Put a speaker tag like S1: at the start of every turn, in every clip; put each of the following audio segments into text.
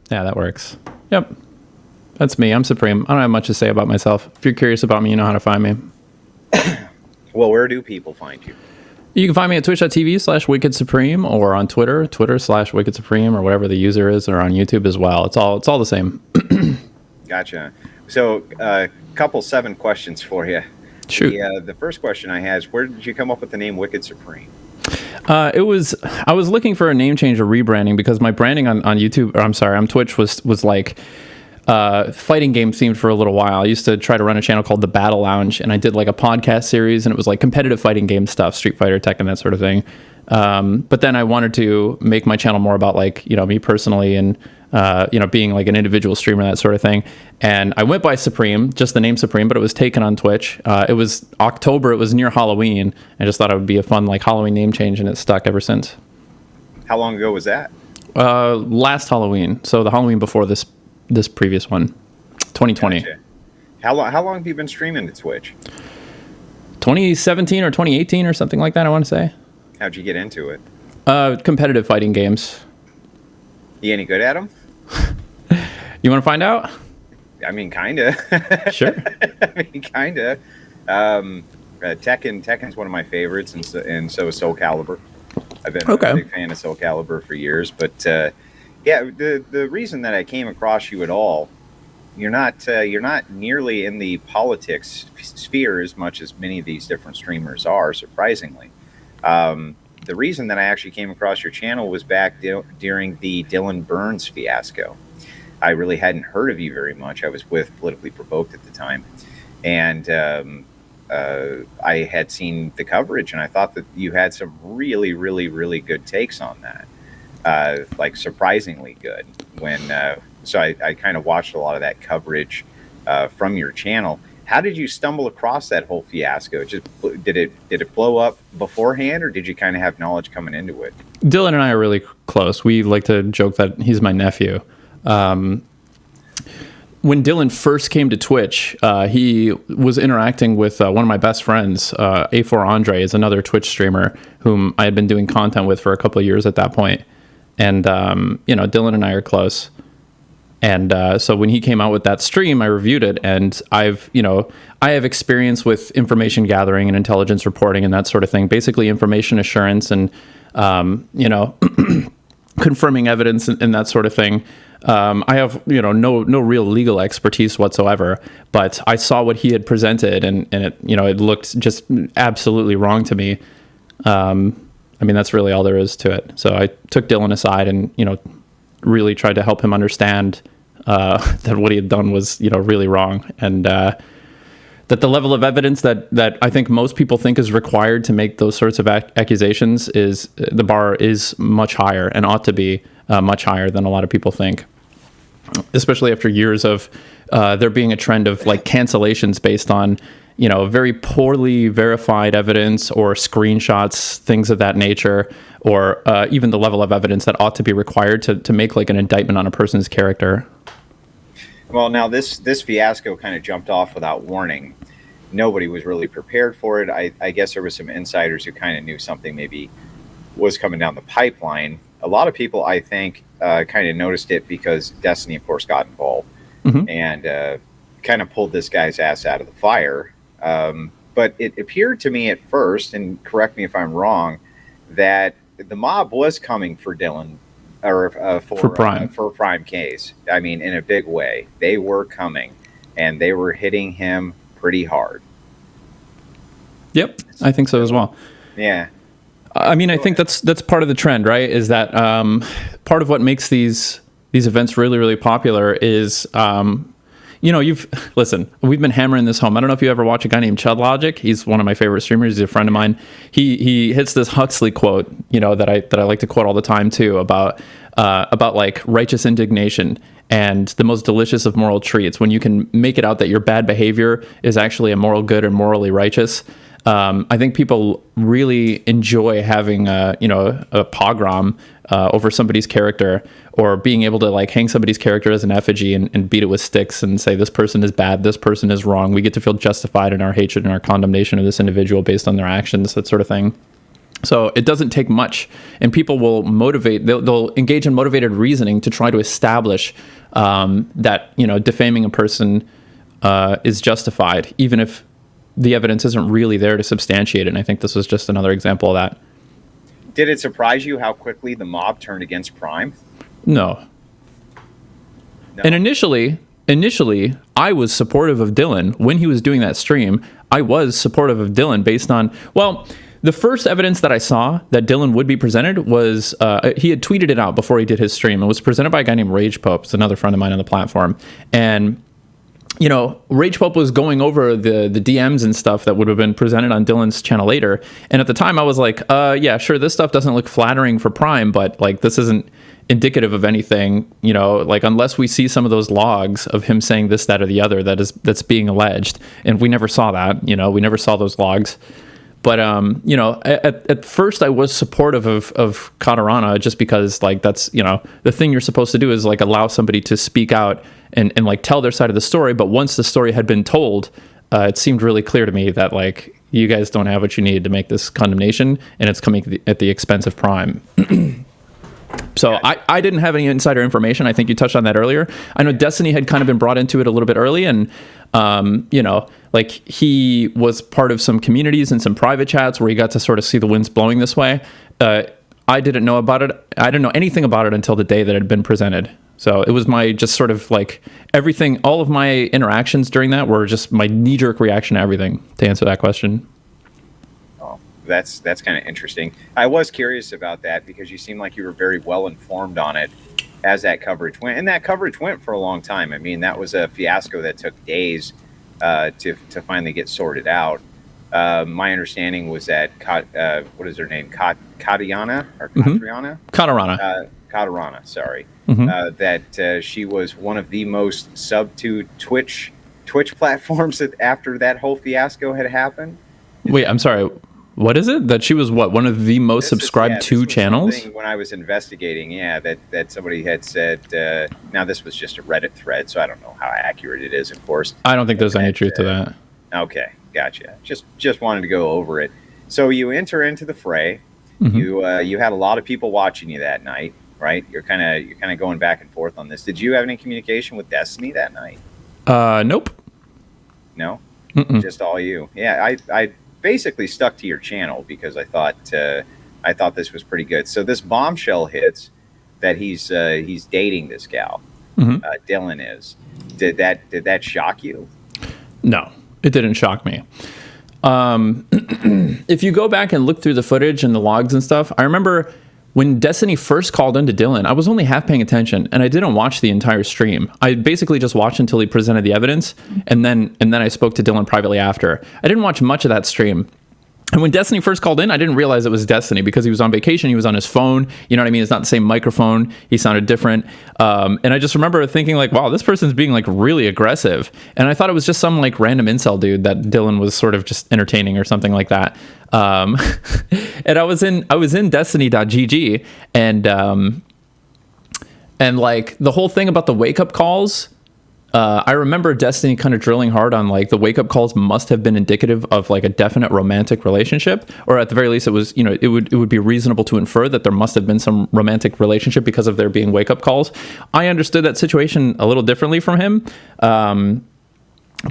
S1: Yeah, that works. Yep. That's me. I'm Supreme. I don't have much to say about myself. If you're curious about me, you know how to find me.
S2: Well, where do people find you?
S1: You can find me at twitch.tv/Wicked Supreme or on Twitter/Wicked Supreme or whatever the user is, or on YouTube as well. It's all the same.
S2: Gotcha. So, couple 7 questions for you.
S1: Shoot.
S2: The first question I had is, where did you come up with the name Wicked Supreme?
S1: I was looking for a name change or rebranding because my branding on YouTube, or I'm sorry, on Twitch was like fighting game themed for a little while. I used to try to run a channel called The Battle Lounge, and I did like a podcast series, and it was like competitive fighting game stuff, Street Fighter, Tekken, that sort of thing. But then I wanted to make my channel more about like, me personally and, being like an individual streamer, that sort of thing. And I went by Supreme, just the name Supreme, but it was taken on Twitch. It was October. It was near Halloween. I just thought it would be a fun like Halloween name change, and it's stuck ever since.
S2: How long ago was that?
S1: Last Halloween. So the Halloween before this previous one, 2020.
S2: Gotcha. How long have you been streaming to Twitch?
S1: 2017 or 2018 or something like that, I want to say.
S2: How'd you get into it?
S1: Competitive fighting games.
S2: You any good at them?
S1: You want to find out?
S2: I mean, kinda.
S1: Sure.
S2: I mean, kinda. Tekken's one of my favorites, and so is Soul Calibur. I've been a big fan of Soul Calibur for years, but yeah, the reason that I came across you at all, you're not nearly in the politics sphere as much as many of these different streamers are, surprisingly. The reason that I actually came across your channel was back during the Dylan Burns fiasco. I really hadn't heard of you very much. I was with Politically Provoked at the time, and I had seen the coverage, and I thought that you had some really, really, really good takes on that, like surprisingly good. So I kind of watched a lot of that coverage from your channel. How did you stumble across that whole fiasco? Did it blow up beforehand, or did you kind of have knowledge coming into it?
S1: Dylan and I are really close. We like to joke that he's my nephew. When Dylan first came to Twitch, he was interacting with one of my best friends, A4 Andre, is another Twitch streamer whom I had been doing content with for a couple of years at that point. And, Dylan and I are close. And so when he came out with that stream, I reviewed it, and I have experience with information gathering and intelligence reporting and that sort of thing, basically information assurance and, confirming evidence and that sort of thing. I have, no real legal expertise whatsoever, but I saw what he had presented, and it, it looked just absolutely wrong to me. That's really all there is to it. So I took Dylan aside and, really tried to help him understand that what he had done was, really wrong, and that the level of evidence that I think most people think is required to make those sorts of accusations is the bar is much higher and ought to be much higher than a lot of people think, especially after years of there being a trend of like cancellations based on very poorly verified evidence or screenshots, things of that nature, or even the level of evidence that ought to be required to make like an indictment on a person's character.
S2: Well, now this fiasco kind of jumped off without warning. Nobody was really prepared for it. I guess there were some insiders who kind of knew something maybe was coming down the pipeline. A lot of people, I think, kind of noticed it because Destiny, of course, got involved and kind of pulled this guy's ass out of the fire. But it appeared to me at first, and correct me if I'm wrong, that the mob was coming for Dylan, or for Prime case. I mean, in a big way, they were coming, and they were hitting him pretty hard.
S1: Yep, I think so as well.
S2: Yeah.
S1: I mean, I think that's part of the trend, right? Is that part of what makes these events really, really popular is we've been hammering this home. I don't know if you ever watch a guy named Chud Logic. He's one of my favorite streamers. He's a friend of mine. He hits this Huxley quote, that I like to quote all the time too, about like righteous indignation and the most delicious of moral treats, when you can make it out that your bad behavior is actually a moral good and morally righteous. I think people really enjoy having a pogrom over somebody's character, or being able to like hang somebody's character as an effigy and beat it with sticks and say this person is bad, this person is wrong. We get to feel justified in our hatred and our condemnation of this individual based on their actions, that sort of thing. So it doesn't take much, and people will they'll engage in motivated reasoning to try to establish that, defaming a person is justified, even if the evidence isn't really there to substantiate it. And I think this was just another example of that.
S2: Did it surprise you how quickly the mob turned against Prime?
S1: No. And initially, I was supportive of Dylan when he was doing that stream. I was supportive of Dylan based on, the first evidence that I saw that Dylan would be presented was, he had tweeted it out before he did his stream. It was presented by a guy named Rage Pope. It's another friend of mine on the platform. And, Rage Pope was going over the DMs and stuff that would have been presented on Dylan's channel later. And at the time I was like, yeah, sure, this stuff doesn't look flattering for Prime, but like, this isn't indicative of anything, like unless we see some of those logs of him saying this, that, or the other, that's being alleged. And we never saw that, we never saw those logs. But, at first I was supportive of Katarana just because, like, that's, the thing you're supposed to do is, like, allow somebody to speak out and like, tell their side of the story. But once the story had been told, it seemed really clear to me that, like, you guys don't have what you need to make this condemnation, and it's coming at the expense of Prime. So I didn't have any insider information. I think you touched on that earlier. I know Destiny had kind of been brought into it a little bit early, and like he was part of some communities and some private chats where he got to sort of see the winds blowing this way. I didn't know about it. I didn't know anything about it until the day that it had been presented. So it was my just sort of like everything, all of my interactions during that were just my knee-jerk reaction to everything, to answer that question.
S2: That's kind of interesting. I was curious about that because you seem like you were very well informed on it as that coverage went, and that coverage went for a long time. I mean, that was a fiasco that took days to finally get sorted out. My understanding was that what is her name, Katarana or Katarana? Katarana, sorry. That she was one of the most sub to Twitch platforms after that whole fiasco had happened.
S1: Wait, I'm sorry. What is it? That she was one of the most subscribed to channels?
S2: When I was investigating, that somebody had said, now this was just a Reddit thread, so I don't know how accurate it is, of course.
S1: I don't think there's any truth to that.
S2: Okay, gotcha. Just wanted to go over it. So you enter into the fray. You had a lot of people watching you that night, right? You're kind of going back and forth on this. Did you have any communication with Destiny that night?
S1: Nope.
S2: No? Just all you. Yeah, I basically stuck to your channel because I thought this was pretty good. So this bombshell hits that he's dating this gal. Dylan is. Did that shock you?
S1: No, it didn't shock me. If you go back and look through the footage and the logs and stuff, I remember when Destiny first called into Dylan, I was only half paying attention and I didn't watch the entire stream. I basically just watched until he presented the evidence, and then I spoke to Dylan privately after. I didn't watch much of that stream. And when Destiny first called in, I didn't realize it was Destiny because he was on vacation. He was on his phone. You know what I mean? It's not the same microphone. He sounded different. And I just remember thinking like, wow, this person's being like really aggressive. And I thought it was just some like random incel dude that Dylan was sort of just entertaining or something like that. And I was in destiny.gg and like the whole thing about the wake up calls. I remember Destiny kind of drilling hard on like the wake up calls must have been indicative of like a definite romantic relationship, or at the very least it was, it would be reasonable to infer that there must have been some romantic relationship because of there being wake up calls. I understood that situation a little differently from him.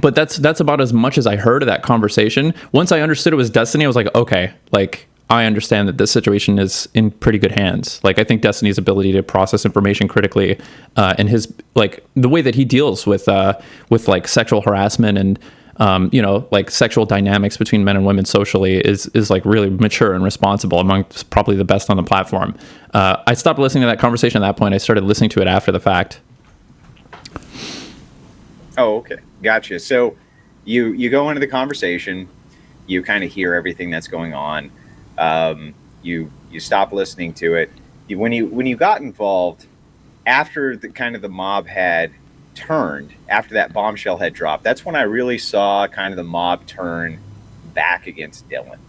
S1: But that's about as much as I heard of that conversation. Once I understood it was Destiny, I was like, okay, like I understand that this situation is in pretty good hands. Like I think Destiny's ability to process information critically, and his like the way that he deals with like sexual harassment and like sexual dynamics between men and women socially is like really mature and responsible, among probably the best on the platform. I stopped listening to that conversation at that point. I started listening to it after the fact.
S2: Oh, okay. Gotcha. So you go into the conversation, you kind of hear everything that's going on. You stop listening to it. When you got involved after the mob had turned, after that bombshell had dropped, that's when I really saw kind of the mob turn back against Dylan,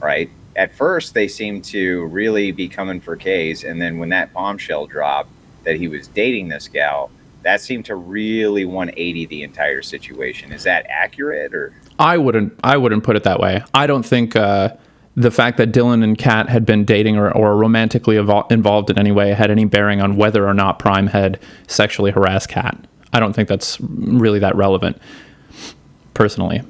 S2: right? At first they seemed to really be coming for K's, and then when that bombshell dropped that he was dating this gal, that seemed to really 180 the entire situation. Is that accurate? Or I wouldn't
S1: put it that way. I don't think the fact that Dylan and Kat had been dating or romantically involved in any way had any bearing on whether or not Prime had sexually harassed Kat. I don't think that's really that relevant, personally.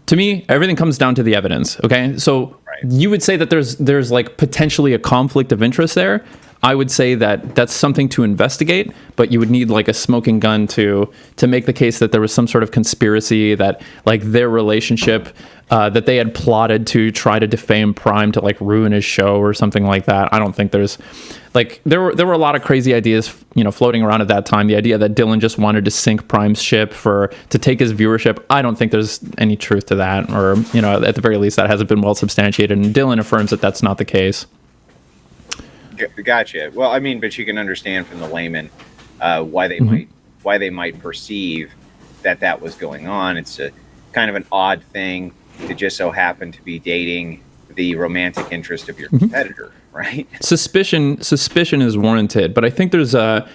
S1: To me, everything comes down to the evidence, okay? So you would say that there's like potentially a conflict of interest there. I would say that that's something to investigate, but you would need like a smoking gun to make the case that there was some sort of conspiracy, that like their relationship, that they had plotted to try to defame Prime to like ruin his show or something like that. I don't think there's like, there were a lot of crazy ideas, floating around at that time. The idea that Dylan just wanted to sink Prime's ship to take his viewership. I don't think there's any truth to that, or, at the very least that hasn't been well substantiated. And Dylan affirms that that's not the case.
S2: Gotcha. Well, I mean, but you can understand from the layman why they might perceive that was going on. It's a kind of an odd thing to just so happen to be dating the romantic interest of your competitor, right? Suspicion
S1: is warranted, but I think there's a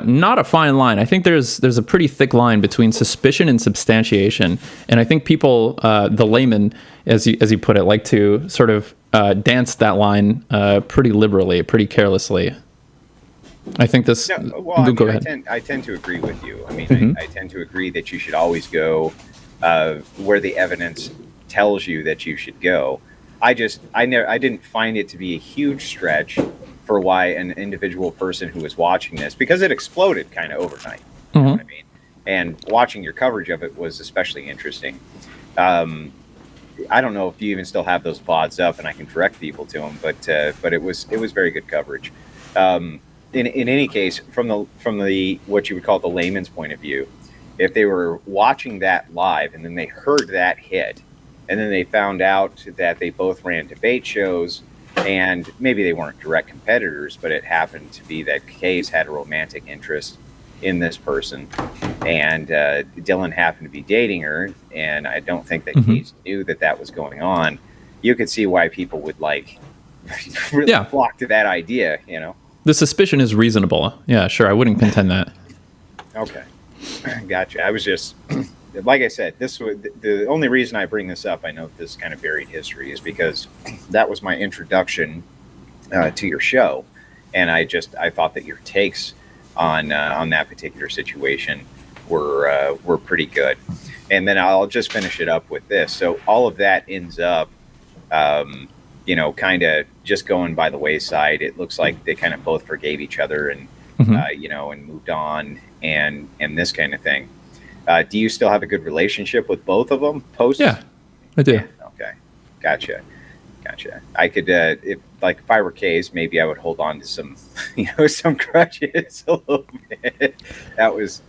S1: not a fine line. I think there's a pretty thick line between suspicion and substantiation, and I think people, the layman, as you put it, like to sort of dance that line pretty liberally, pretty carelessly. I think this.
S2: No, well,
S1: go ahead.
S2: I tend to agree with you. I mean, I tend to agree that you should always go where the evidence tells you that you should go. I didn't find it to be a huge stretch for why an individual person who was watching this, because it exploded kind of overnight. You know what I mean? And watching your coverage of it was especially interesting. I don't know if you even still have those VODs up, and I can direct people to them, but it was very good coverage. In any case, from the what you would call the layman's point of view, if they were watching that live and then they heard that hit, and then they found out that they both ran debate shows, and maybe they weren't direct competitors, but it happened to be that Case had a romantic interest in this person, and Dylan happened to be dating her, and I don't think that Case knew that was going on. You could see why people would really flock to that idea,
S1: The suspicion is reasonable. Yeah, sure. I wouldn't contend that.
S2: Okay. Gotcha. I was just, like I said, this was the only reason I bring this up. I know this kind of buried history is because that was my introduction to your show. And I thought that your takes on that particular situation were pretty good. And then I'll just finish it up with this. So all of that ends up, kind of just going by the wayside. It looks like they kind of both forgave each other and, and moved on and this kind of thing. Do you still have a good relationship with both of them post?
S1: Yeah, I do.
S2: Yeah, okay. Gotcha. I could, if I were K's, maybe I would hold on to some, some crutches a little bit. That was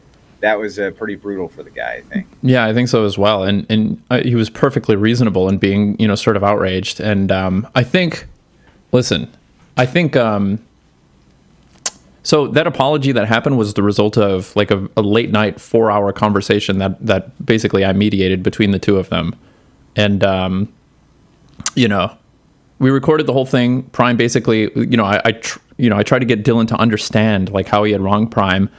S2: pretty brutal for the guy, I think.
S1: Yeah, I think so as well. And he was perfectly reasonable in being, sort of outraged. And I think, so that apology that happened was the result of like a late night 4-hour conversation that basically I mediated between the two of them. And, we recorded the whole thing. Prime basically, I tried to get Dylan to understand like how he had wronged Prime.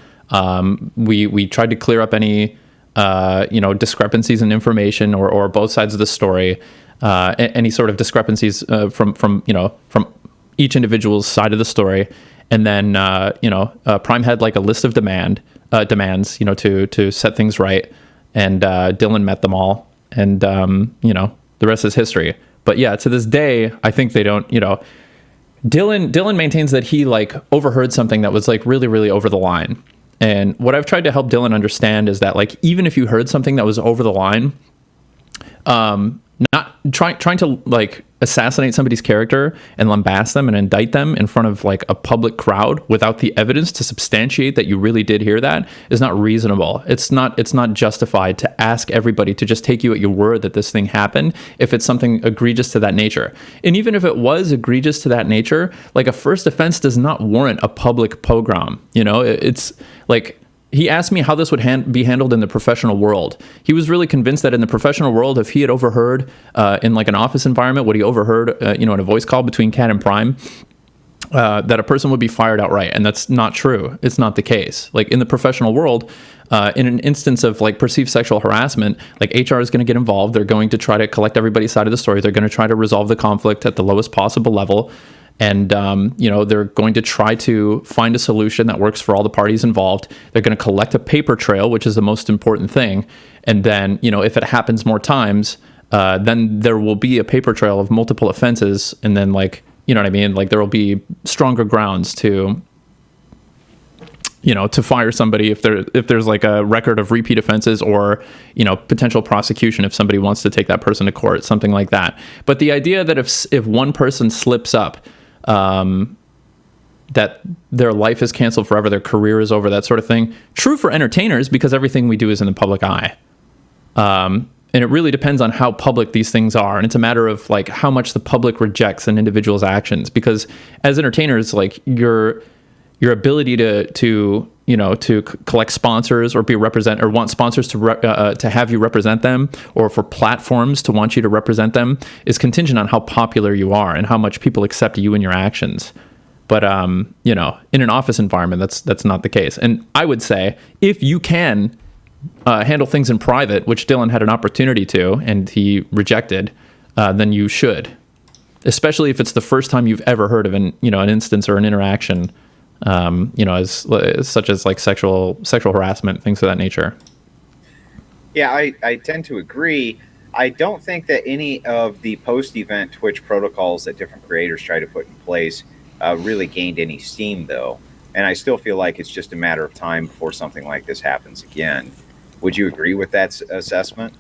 S1: We tried to clear up any, discrepancies in information or both sides of the story, any sort of discrepancies from each individual's side of the story. And then, Prime had like a list of demands, to set things right. And Dylan met them all. And, the rest is history. But yeah, to this day, I think they don't, Dylan maintains that he like overheard something that was like really, really over the line. And what I've tried to help Dylan understand is that like, even if you heard something that was over the line, not trying to like assassinate somebody's character and lambast them and indict them in front of like a public crowd without the evidence to substantiate that you really did hear that is not reasonable. It's not justified to ask everybody to just take you at your word that this thing happened if it's something egregious to that nature. And even if it was egregious to that nature, like a first offense does not warrant a public pogrom. It's like, he asked me how this would be handled in the professional world. He was really convinced that in the professional world, if he had overheard in like an office environment, what he overheard, in a voice call between Kat and Prime, that a person would be fired outright, and that's not true. It's not the case. Like in the professional world, in an instance of like perceived sexual harassment, like HR is going to get involved. They're going to try to collect everybody's side of the story. They're going to try to resolve the conflict at the lowest possible level. And, they're going to try to find a solution that works for all the parties involved. They're going to collect a paper trail, which is the most important thing. And then, if it happens more times, then there will be a paper trail of multiple offenses. And then you know what I mean? Like there will be stronger grounds to fire somebody if there's like a record of repeat offenses or, potential prosecution if somebody wants to take that person to court, something like that. But the idea that if one person slips up, that their life is canceled forever, their career is over, that sort of thing. True for entertainers because everything we do is in the public eye. And it really depends on how public these things are. And it's a matter of like how much the public rejects an individual's actions. Because as entertainers, like your ability to collect sponsors or or want sponsors to have you represent them, or for platforms to want you to represent them, is contingent on how popular you are and how much people accept you and your actions. But in an office environment, that's not the case. And I would say if you can handle things in private, which Dylan had an opportunity to, and he rejected, then you should, especially if it's the first time you've ever heard of an instance or an interaction. As such as like sexual harassment, things of that nature.
S2: Yeah, I tend to agree. I don't think that any of the post-event Twitch protocols that different creators try to put in place really gained any steam, though. And I still feel like it's just a matter of time before something like this happens again. Would you agree with that assessment?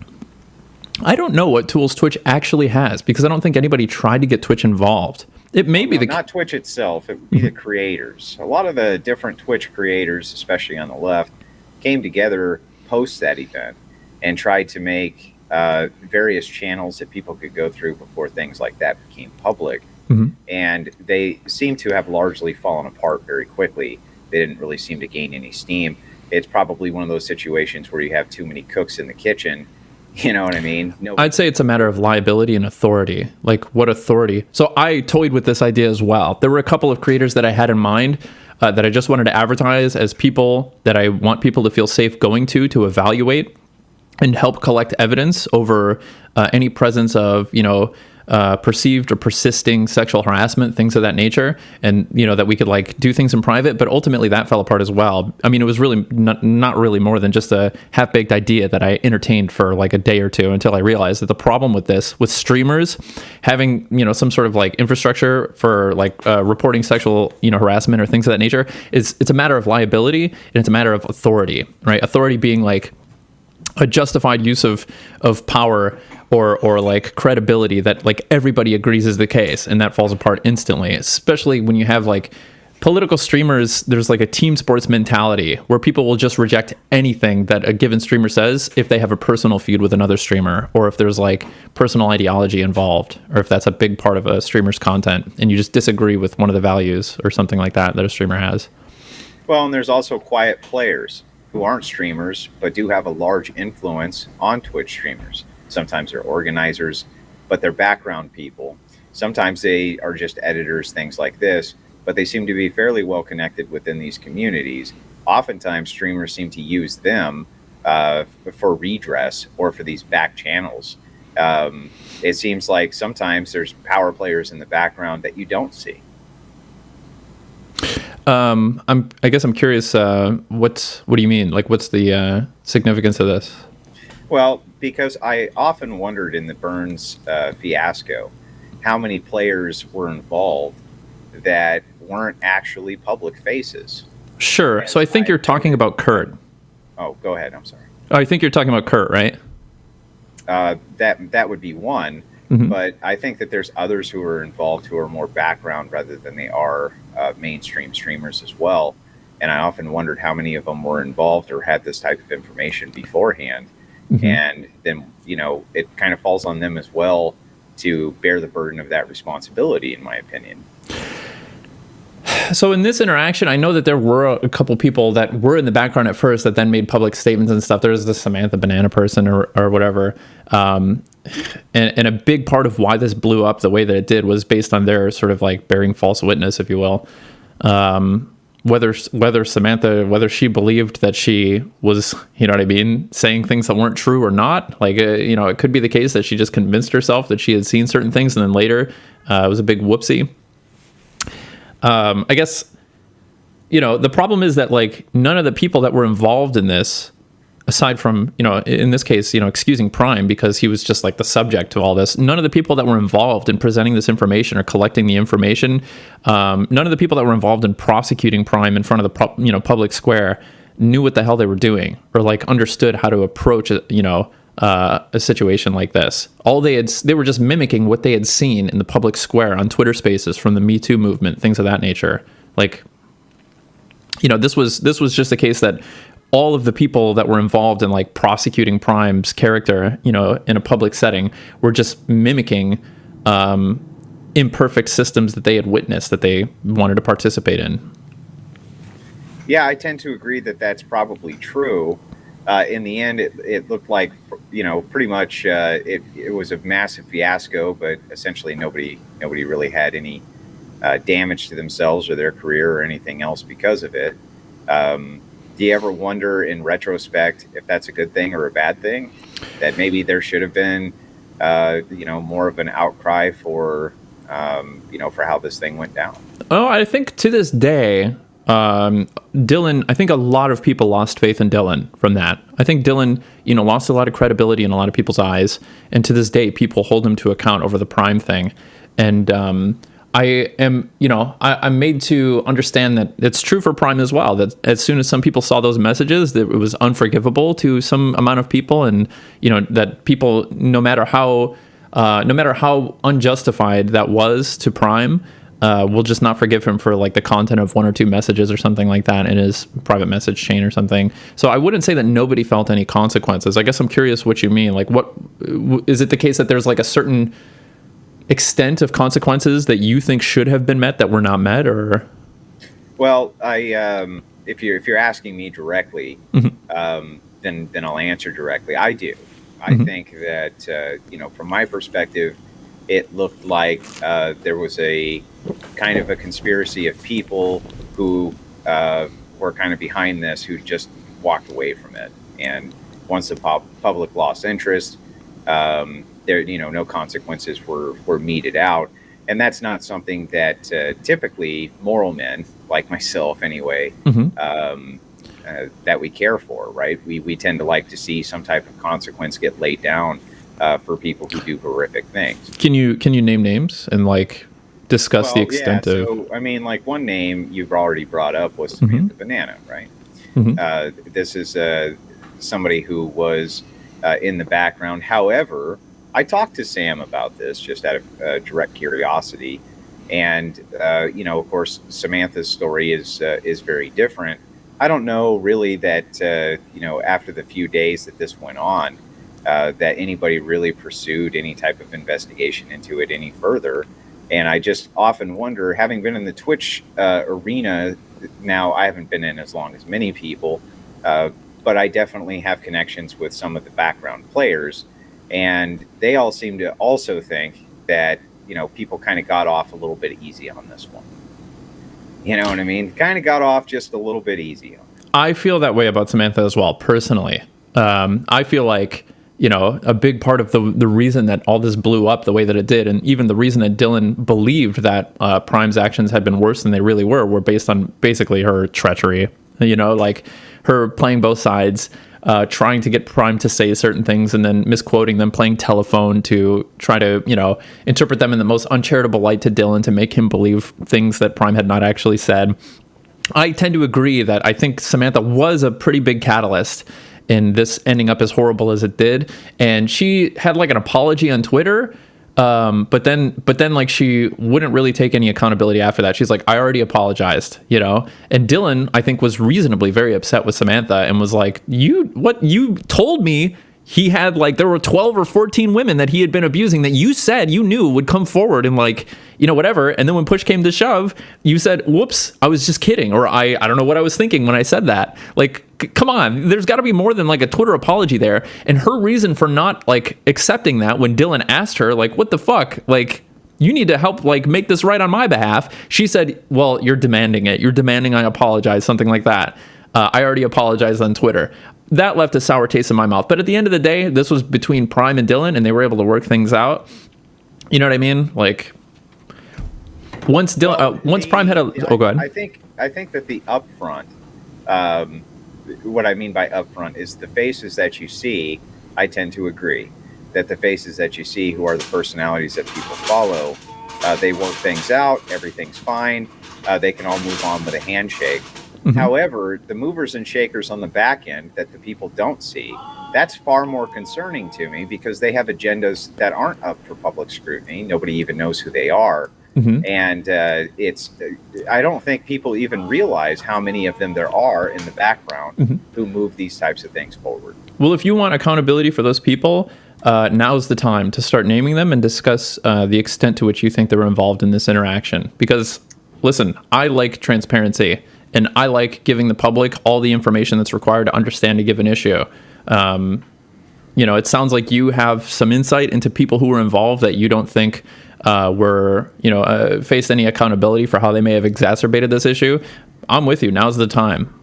S1: I don't know what tools Twitch actually has, because I don't think anybody tried to get Twitch involved. It may be
S2: not Twitch itself, it would be the creators. A lot of the different Twitch creators, especially on the left, came together post that event and tried to make various channels that people could go through before things like that became public. Mm-hmm. And they seem to have largely fallen apart very quickly. They didn't really seem to gain any steam. It's probably one of those situations where you have too many cooks in the kitchen. You know what I mean? No.
S1: I'd say it's a matter of liability and authority. Like, what authority? So I toyed with this idea as well. There were a couple of creators that I had in mind that I just wanted to advertise as people that I want people to feel safe going to evaluate and help collect evidence over any presence of, perceived or persisting sexual harassment, things of that nature, and that we could like do things in private. But ultimately that fell apart as well. I mean, it was really not really more than just a half-baked idea that I entertained for like a day or two until I realized that the problem with streamers having some sort of like infrastructure for like reporting sexual harassment or things of that nature it's a matter of liability, and it's a matter of authority, right? Authority being like a justified use of power or like credibility that like everybody agrees is the case, and that falls apart instantly, especially when you have like political streamers. There's like a team sports mentality where people will just reject anything that a given streamer says if they have a personal feud with another streamer, or if there's like personal ideology involved, or if that's a big part of a streamer's content and you just disagree with one of the values or something like that a streamer has.
S2: Well, and there's also quiet players who aren't streamers but do have a large influence on Twitch streamers. Sometimes they're organizers, but they're background people. Sometimes they are just editors, things like this, but they seem to be fairly well connected within these communities. Oftentimes streamers seem to use them for redress or for these back channels. It seems like sometimes there's power players in the background that you don't see.
S1: I guess I'm curious. What do you mean? Like, what's the significance of this?
S2: Well, because I often wondered in the Burns fiasco, how many players were involved that weren't actually public faces.
S1: Sure. And so I think you're talking about Kurt.
S2: Oh, go ahead. I'm sorry.
S1: Oh, I think you're talking about Kurt, right?
S2: That would be one. Mm-hmm. But I think that there's others who are involved who are more background rather than they are mainstream streamers as well. And I often wondered how many of them were involved or had this type of information beforehand. Mm-hmm. And then, it kind of falls on them as well to bear the burden of that responsibility, in my opinion.
S1: So in this interaction, I know that there were a couple people that were in the background at first that then made public statements and stuff. There's the Samantha Banana person or whatever. and a big part of why this blew up the way that it did was based on their sort of like bearing false witness, if you will. Whether Samantha, whether she believed that she was, you know what I mean, saying things that weren't true or not, like, you know, it could be the case that she just convinced herself that she had seen certain things, and then later it was a big whoopsie. I guess, you know, the problem is that, like, none of the people that were involved in this, aside from, you know, in this case, you know, excusing Prime because he was just like the subject of all this, none of the people that were involved in presenting this information or collecting the information, none of the people that were involved in prosecuting Prime in front of the public square knew what the hell they were doing, or like understood how to approach a situation like this. They were just mimicking what they had seen in the public square on Twitter Spaces from the Me Too movement, things of that nature. Like, you know, this was just a case that all of the people that were involved in like prosecuting Prime's character, you know, in a public setting, were just mimicking imperfect systems that they had witnessed, that they wanted to participate in.
S2: Yeah, I tend to agree that that's probably true. In the end, it looked like, you know, pretty much it was a massive fiasco, but essentially nobody really had any damage to themselves or their career or anything else because of it. Do you ever wonder in retrospect if that's a good thing or a bad thing? That maybe there should have been, you know, more of an outcry for, you know, for how this thing went down?
S1: Oh, I think to this day, Dylan, I think a lot of people lost faith in Dylan from that. I think Dylan, you know, lost a lot of credibility in a lot of people's eyes. And to this day, people hold him to account over the Prime thing. And, I am, you know, I'm made to understand that it's true for Prime as well, that as soon as some people saw those messages, that it was unforgivable to some amount of people. And, you know, that people, no matter how unjustified that was to Prime, will just not forgive him for like the content of one or two messages or something like that in his private message chain or something. So I wouldn't say that nobody felt any consequences. I guess I'm curious what you mean. Like, what is it the case that there's like a certain extent of consequences that you think should have been met that were not met? Or,
S2: well, if you're asking me directly, mm-hmm. Then I'll answer directly. I do. Mm-hmm. I think that you know, from my perspective, it looked like there was a kind of a conspiracy of people who were kind of behind this, who just walked away from it. And once the public lost interest, there, you know, no consequences were meted out. And that's not something that typically moral men like myself anyway, mm-hmm. That we care for, right? We tend to like to see some type of consequence get laid down for people who do horrific things.
S1: Can you name names and like discuss the extent of?
S2: So, I mean, like one name you've already brought up was Samantha mm-hmm. Banana, right? Mm-hmm. This is somebody who was in the background. However, I talked to Sam about this just out of direct curiosity, and you know, of course, Samantha's story is very different. I don't know really that you know, after the few days that this went on, that anybody really pursued any type of investigation into it any further. And I just often wonder, having been in the Twitch arena now, I haven't been in as long as many people, but I definitely have connections with some of the background players. And they all seem to also think that, you know, people kind of got off a little bit easy on this one. You know what I mean? Kind of got off just a little bit easy on it.
S1: I feel that way about Samantha as well, personally. I feel like, you know, a big part of the reason that all this blew up the way that it did, and even the reason that Dylan believed that Prime's actions had been worse than they really were based on basically her treachery. You know, like her playing both sides, trying to get Prime to say certain things and then misquoting them, playing telephone to try to, you know, interpret them in the most uncharitable light to Dylan to make him believe things that Prime had not actually said. I tend to agree that I think Samantha was a pretty big catalyst in this ending up as horrible as it did. And she had like an apology on Twitter. But then like she wouldn't really take any accountability after that. She's like, I already apologized, you know? And Dylan, I think, was reasonably very upset with Samantha and was like, you told me he had like, there were 12 or 14 women that he had been abusing that you said you knew would come forward and like, you know, whatever. And then when push came to shove, you said, whoops, I was just kidding. Or I don't know what I was thinking when I said that. Like, come on, there's got to be more than like a Twitter apology there. And her reason for not like accepting that when Dylan asked her, like, what the fuck? Like, you need to help like make this right on my behalf. She said, well, you're demanding it. You're demanding I apologize, something like that. I already apologized on Twitter. That left a sour taste in my mouth. But at the end of the day, this was between Prime and Dylan, and they were able to work things out. You know what I mean? Like, once Prime had a... Oh, go ahead.
S2: I think that the upfront, what I mean by upfront is the faces that you see, I tend to agree. That the faces that you see who are the personalities that people follow, they work things out, everything's fine, they can all move on with a handshake. Mm-hmm. However, the movers and shakers on the back end that the people don't see, that's far more concerning to me because they have agendas that aren't up for public scrutiny. Nobody even knows who they are. Mm-hmm. And I don't think people even realize how many of them there are in the background mm-hmm. who move these types of things forward.
S1: Well, if you want accountability for those people, now's the time to start naming them and discuss the extent to which you think they're involved in this interaction. Because, listen, I like transparency. And I like giving the public all the information that's required to understand a given issue. You know, it sounds like you have some insight into people who were involved that you don't think were, faced any accountability for how they may have exacerbated this issue. I'm with you. Now's the time.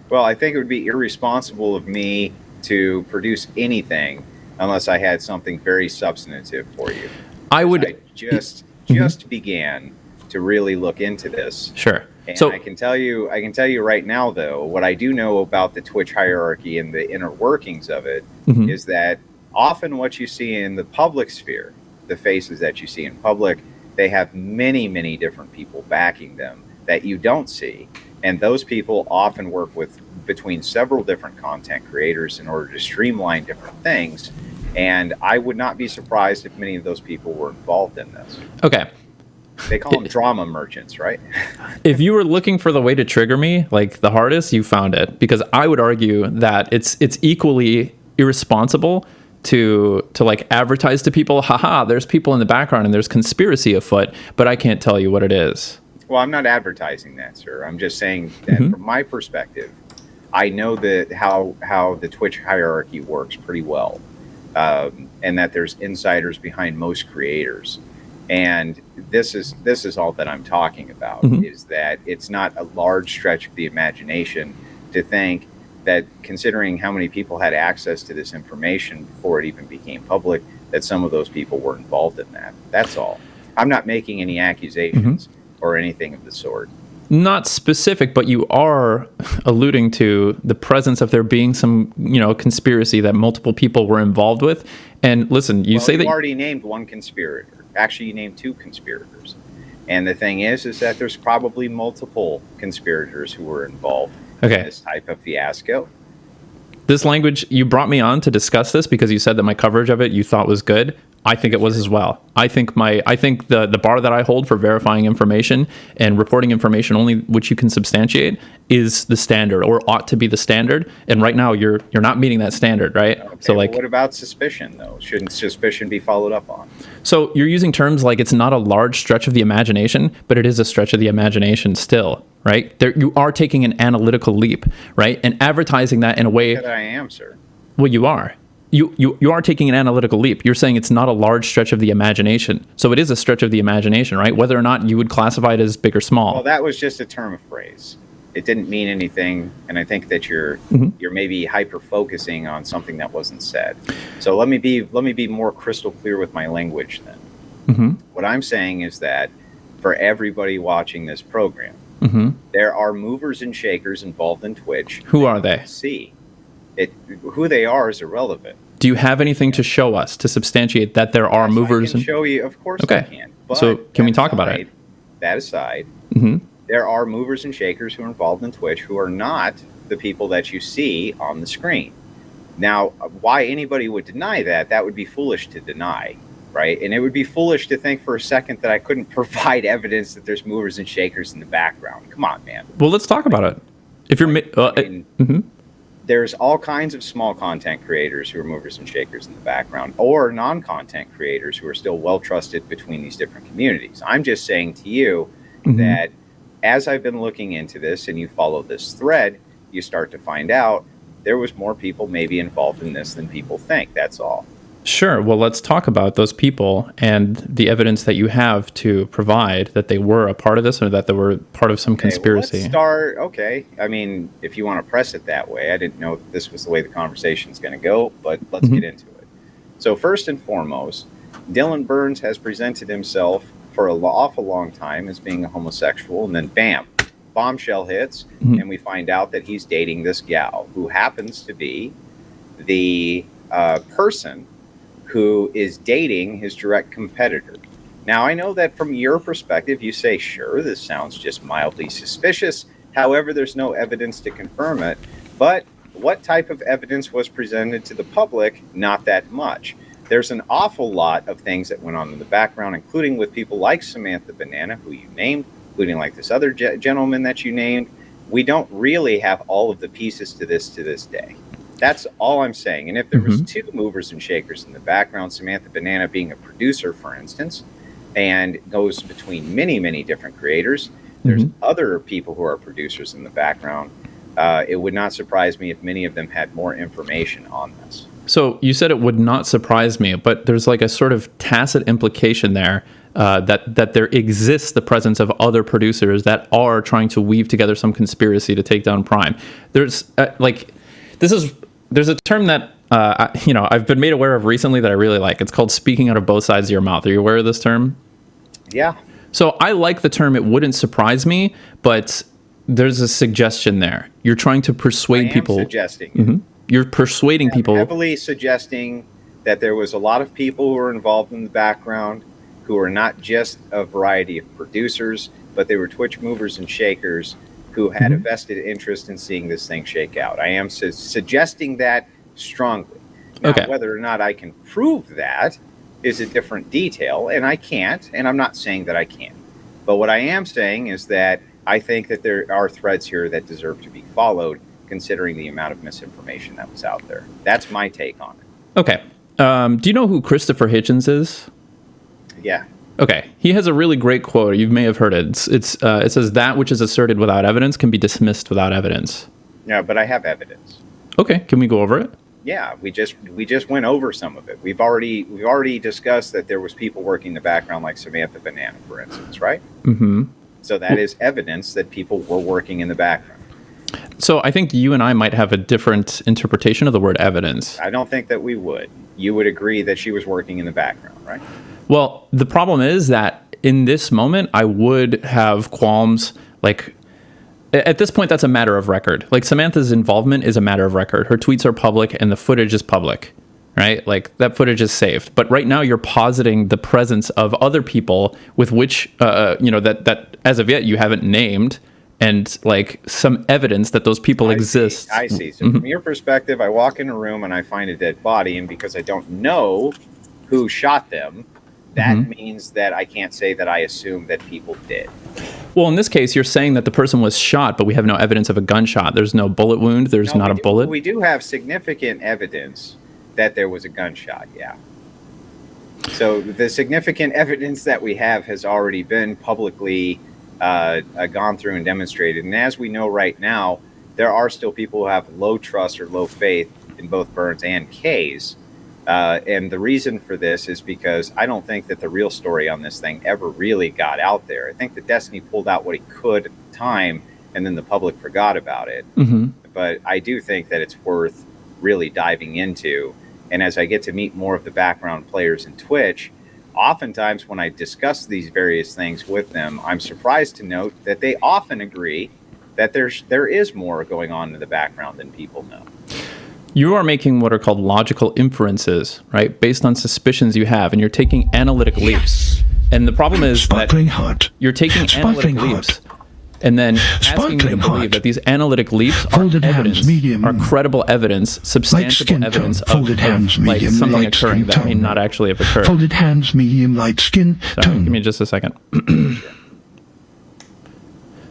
S2: Well, I think it would be irresponsible of me to produce anything unless I had something very substantive for you. I just began to really look into this.
S1: Sure.
S2: And so I can tell you right now, though, what I do know about the Twitch hierarchy and the inner workings of it mm-hmm. is that often what you see in the public sphere, the faces that you see in public, they have many, many different people backing them that you don't see. And those people often work between several different content creators in order to streamline different things. And I would not be surprised if many of those people were involved in this.
S1: Okay.
S2: They call them drama merchants, right?
S1: If you were looking for the way to trigger me, like the hardest, you found it. Because I would argue that it's equally irresponsible to like advertise to people, haha, there's people in the background and there's conspiracy afoot, but I can't tell you what it is.
S2: Well, I'm not advertising that, sir. I'm just saying that mm-hmm. from my perspective, I know that how the Twitch hierarchy works pretty well, and that there's insiders behind most creators. And this is all that I'm talking about, mm-hmm. is that it's not a large stretch of the imagination to think that, considering how many people had access to this information before it even became public, that some of those people were involved in that. That's all. I'm not making any accusations mm-hmm. or anything of the sort.
S1: Not specific, but you are alluding to the presence of there being some, conspiracy that multiple people were involved with. And listen, you
S2: already named one conspirator. Actually, you named two conspirators. And the thing is that there's probably multiple conspirators who were involved in this type of fiasco.
S1: This language, you brought me on to discuss this because you said that my coverage of it you thought was good. I think it was as well. I think the bar that I hold for verifying information and reporting information only which you can substantiate is the standard, or ought to be the standard. And right now you're not meeting that standard, right?
S2: Okay, so what about suspicion though? Shouldn't suspicion be followed up on?
S1: So you're using terms like it's not a large stretch of the imagination, but it is a stretch of the imagination still, right? You are taking an analytical leap, right? And advertising that in a way
S2: that I am, sir.
S1: Well, you are. You are taking an analytical leap. You're saying it's not a large stretch of the imagination. So it is a stretch of the imagination, right? Whether or not you would classify it as big or small.
S2: Well, that was just a term of phrase. It didn't mean anything, and I think that you're maybe hyper focusing on something that wasn't said. So let me be more crystal clear with my language then. Mm-hmm. What I'm saying is that for everybody watching this program, mm-hmm. there are movers and shakers involved in Twitch.
S1: Who are they?
S2: Who they are is irrelevant.
S1: Do you have anything to show us to substantiate that there are movers?
S2: I can show you, of course I can. But
S1: so can we talk about it?
S2: That aside,
S1: mm-hmm.
S2: there are movers and shakers who are involved in Twitch who are not the people that you see on the screen. Now, why anybody would deny that would be foolish to deny, right? And it would be foolish to think for a second that I couldn't provide evidence that there's movers and shakers in the background. Come on, man.
S1: Well, let's talk about it. If you're...
S2: mm-hmm. there's all kinds of small content creators who are movers and shakers in the background, or non-content creators who are still well trusted between these different communities. I'm just saying to you that as I've been looking into this and you follow this thread, you start to find out there was more people maybe involved in this than people think. That's all.
S1: Sure. Well, let's talk about those people and the evidence that you have to provide that they were a part of this or that they were part of some conspiracy.
S2: Let's start. Okay. I mean, if you want to press it that way, I didn't know that this was the way the conversation is going to go, but let's get into it. So first and foremost, Dylan Burns has presented himself for an awful long time as being a homosexual, and then bam, bombshell hits, and we find out that he's dating this gal who happens to be the person who is dating his direct competitor. Now, I know that from your perspective, you say, sure, this sounds just mildly suspicious. However, there's no evidence to confirm it. But what type of evidence was presented to the public? Not that much. There's an awful lot of things that went on in the background, including with people like Samantha Banana, who you named, including like this other gentleman that you named. We don't really have all of the pieces to this day. That's all I'm saying. And if there was two movers and shakers in the background, Samantha Banana being a producer, for instance, and goes between many, many different creators, there's other people who are producers in the background. It would not surprise me if many of them had more information on this.
S1: So you said it would not surprise me, but there's like a sort of tacit implication there that there exists the presence of other producers that are trying to weave together some conspiracy to take down Prime. There's there's a term that I've been made aware of recently that I really like. It's called speaking out of both sides of your mouth. Are you aware of this term?
S2: Yeah.
S1: So I like the term. It wouldn't surprise me, but there's a suggestion there. You're trying to persuade people.
S2: Suggesting.
S1: You're persuading people.
S2: Heavily suggesting that there was a lot of people who were involved in the background who are not just a variety of producers, but they were Twitch movers and shakers who had a vested interest in seeing this thing shake out. I am suggesting that strongly. Now, whether or not I can prove that is a different detail, and I can't, and I'm not saying that I can. But what I am saying is that I think that there are threads here that deserve to be followed, considering the amount of misinformation that was out there. That's my take on it.
S1: Okay. Do you know who Christopher Hitchens is?
S2: Yeah.
S1: Okay, he has a really great quote. You may have heard it. It says, "That which is asserted without evidence can be dismissed without evidence."
S2: Yeah, but I have evidence.
S1: Okay, can we go over it?
S2: Yeah, we just went over some of it. We've already discussed that there was people working in the background, like Samantha Banana, for instance, right? So that is evidence that people were working in the background.
S1: So I think you and I might have a different interpretation of the word evidence.
S2: I don't think that we would. You would agree that she was working in the background, right?
S1: Well, the problem is that in this moment, I would have qualms. Like, at this point, that's a matter of record. Like, Samantha's involvement is a matter of record. Her tweets are public, and the footage is public, right? Like, that footage is saved. But right now, you're positing the presence of other people with which, that as of yet you haven't named, and like some evidence that those people exist.
S2: I see. So from your perspective, I walk in a room and I find a dead body, and because I don't know who shot them, that means that I can't say that I assume that people did.
S1: Well, in this case, you're saying that the person was shot, but we have no evidence of a gunshot. There's no bullet wound. There's not a bullet.
S2: We do have significant evidence that there was a gunshot, yeah. So the significant evidence that we have has already been publicly gone through and demonstrated. And as we know right now, there are still people who have low trust or low faith in both Burns and K's. And the reason for this is because I don't think that the real story on this thing ever really got out there. I think that Destiny pulled out what he could at the time, and then the public forgot about it. But I do think that it's worth really diving into. And as I get to meet more of the background players in Twitch, oftentimes when I discuss these various things with them, I'm surprised to note that they often agree that there is more going on in the background than people know.
S1: You are making what are called logical inferences, right? Based on suspicions you have, and you're taking analytic leaps. And the problem is that you're taking analytic leaps and then asking me to believe that these analytic leaps are evidence, are credible evidence, substantial evidence of like something occurring that may not actually have occurred.
S3: Folded hands, medium, light skin tone.
S1: Give me just a second.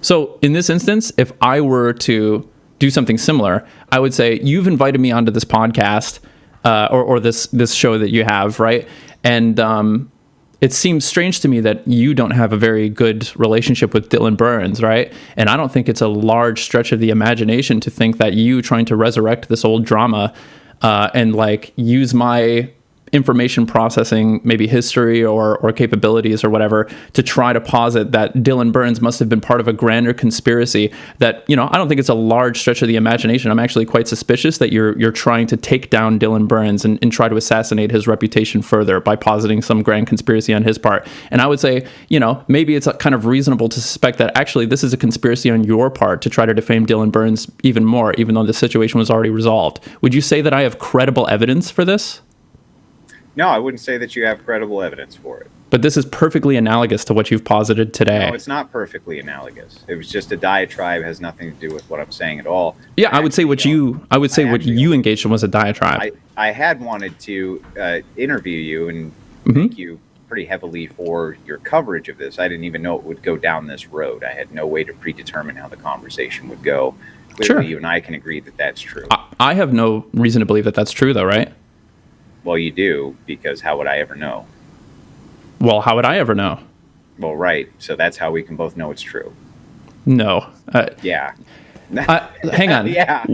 S1: So in this instance, if I were to do something similar, I would say you've invited me onto this podcast or this show that you have, right? And it seems strange to me that you don't have a very good relationship with Dylan Burns, right? And I don't think it's a large stretch of the imagination to think that you trying to resurrect this old drama and like use my information processing, maybe history or capabilities or whatever, to try to posit that Dylan Burns must have been part of a grander conspiracy that, I don't think it's a large stretch of the imagination. I'm actually quite suspicious that you're trying to take down Dylan Burns and try to assassinate his reputation further by positing some grand conspiracy on his part. And I would say, maybe it's kind of reasonable to suspect that actually this is a conspiracy on your part to try to defame Dylan Burns even more, even though the situation was already resolved. Would you say that I have credible evidence for this?
S2: No, I wouldn't say that you have credible evidence for it.
S1: But this is perfectly analogous to what you've posited today.
S2: No, it's not perfectly analogous. It was just a diatribe, has nothing to do with what I'm saying at all.
S1: Yeah, I would say what you engaged in was a diatribe.
S2: I had wanted to interview you and thank you pretty heavily for your coverage of this. I didn't even know it would go down this road. I had no way to predetermine how the conversation would go. Clearly, you and I can agree that that's true.
S1: I have no reason to believe that that's true, though, right?
S2: Well, you do, because how would I ever know?
S1: Well, how would I ever know?
S2: Well, right. So that's how we can both know it's true.
S1: No.
S2: Yeah.
S1: Hang on.
S2: Yeah.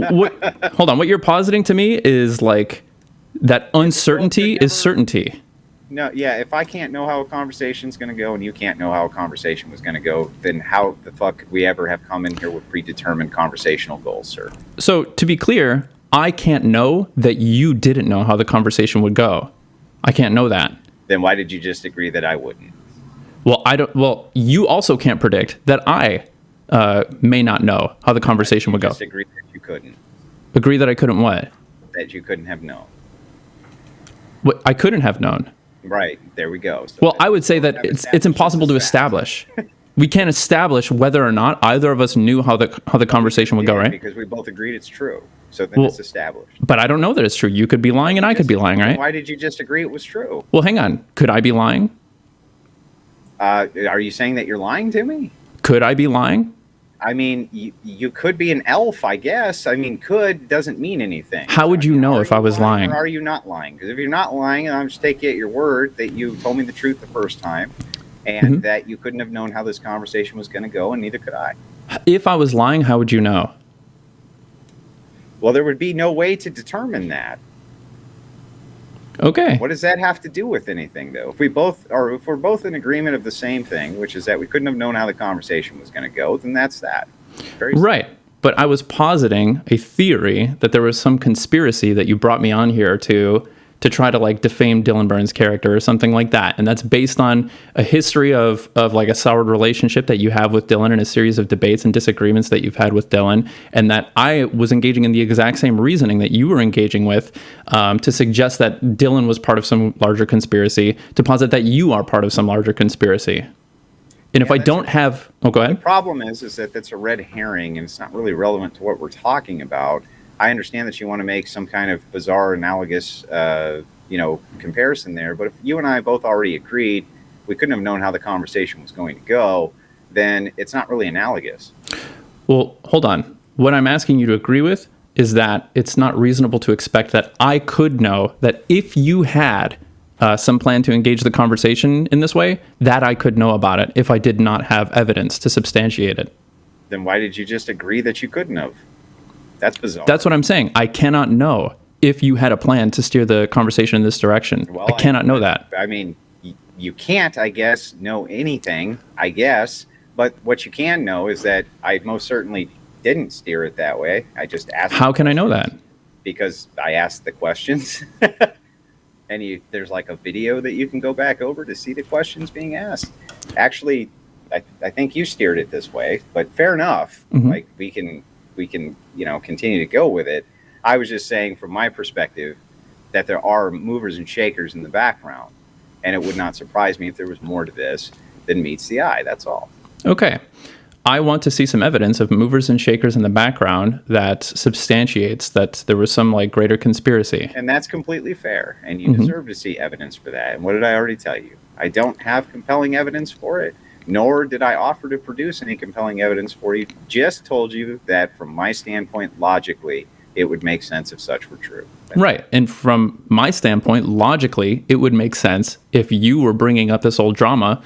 S1: Hold on. What you're positing to me is like that uncertainty is certainty.
S2: No, yeah. If I can't know how a conversation's going to go and you can't know how a conversation was going to go, then how the fuck could we ever have come in here with predetermined conversational goals, sir? So
S1: to be clear, I can't know that you didn't know how the conversation would go. I can't know that.
S2: Then why did you just agree that I wouldn't?
S1: Well, you also can't predict that I may not know how the conversation would go.
S2: Just agree that you couldn't.
S1: Agree that I couldn't what?
S2: That you couldn't have known.
S1: What I couldn't have known.
S2: Right. There we go. So
S1: well, I would say that it's impossible to establish. We can't establish whether or not either of us knew how the conversation would go, right?
S2: Because we both agreed it's true. So then it's established.
S1: But I don't know that it's true. You could be lying and I could be lying, right?
S2: Why did you just agree it was true?
S1: Well, hang on. Could I be lying?
S2: Are you saying that you're lying to me?
S1: Could I be lying?
S2: I mean, you could be an elf, I guess. I mean, could doesn't mean anything.
S1: How would you know if I was lying?
S2: Or are you not lying? Because if you're not lying, I'm just taking at your word that you told me the truth the first time and that you couldn't have known how this conversation was going to go, and neither could I.
S1: If I was lying, how would you know?
S2: Well, there would be no way to determine that.
S1: Okay.
S2: What does that have to do with anything, though? If we're both in agreement of the same thing, which is that we couldn't have known how the conversation was going to go, then that's that. Very
S1: right. But I was positing a theory that there was some conspiracy that you brought me on here to try to like defame Dylan Burns' character or something like that. And that's based on a history of like a soured relationship that you have with Dylan and a series of debates and disagreements that you've had with Dylan. And that I was engaging in the exact same reasoning that you were engaging with to suggest that Dylan was part of some larger conspiracy, to posit that you are part of some larger conspiracy. And if I don't have... Oh, go ahead.
S2: The problem is that that's a red herring and it's not really relevant to what we're talking about. I understand that you want to make some kind of bizarre analogous, comparison there. But if you and I both already agreed we couldn't have known how the conversation was going to go, then it's not really analogous.
S1: Well, hold on. What I'm asking you to agree with is that it's not reasonable to expect that I could know that if you had some plan to engage the conversation in this way, that I could know about it if I did not have evidence to substantiate it.
S2: Then why did you just agree that you couldn't have? That's bizarre.
S1: That's what I'm saying. I cannot know if you had a plan to steer the conversation in this direction. Well, I cannot know that.
S2: I mean, you can't, I guess, know anything, I guess. But what you can know is that I most certainly didn't steer it that way. I just asked.
S1: How can I know that?
S2: Because I asked the questions. And there's like a video that you can go back over to see the questions being asked. Actually, I think you steered it this way, but fair enough. Like we can continue to go with it. I was just saying from my perspective that there are movers and shakers in the background, and it would not surprise me if there was more to this than meets the eye. That's all.
S1: Okay. I want to see some evidence of movers and shakers in the background that substantiates that there was some like greater conspiracy.
S2: And that's completely fair. And you deserve to see evidence for that. And what did I already tell you? I don't have compelling evidence for it, Nor did I offer to produce any compelling evidence for you. Just told you that from my standpoint, logically, it would make sense if such were true.
S1: Right. And from my standpoint, logically, it would make sense if you were bringing up this old drama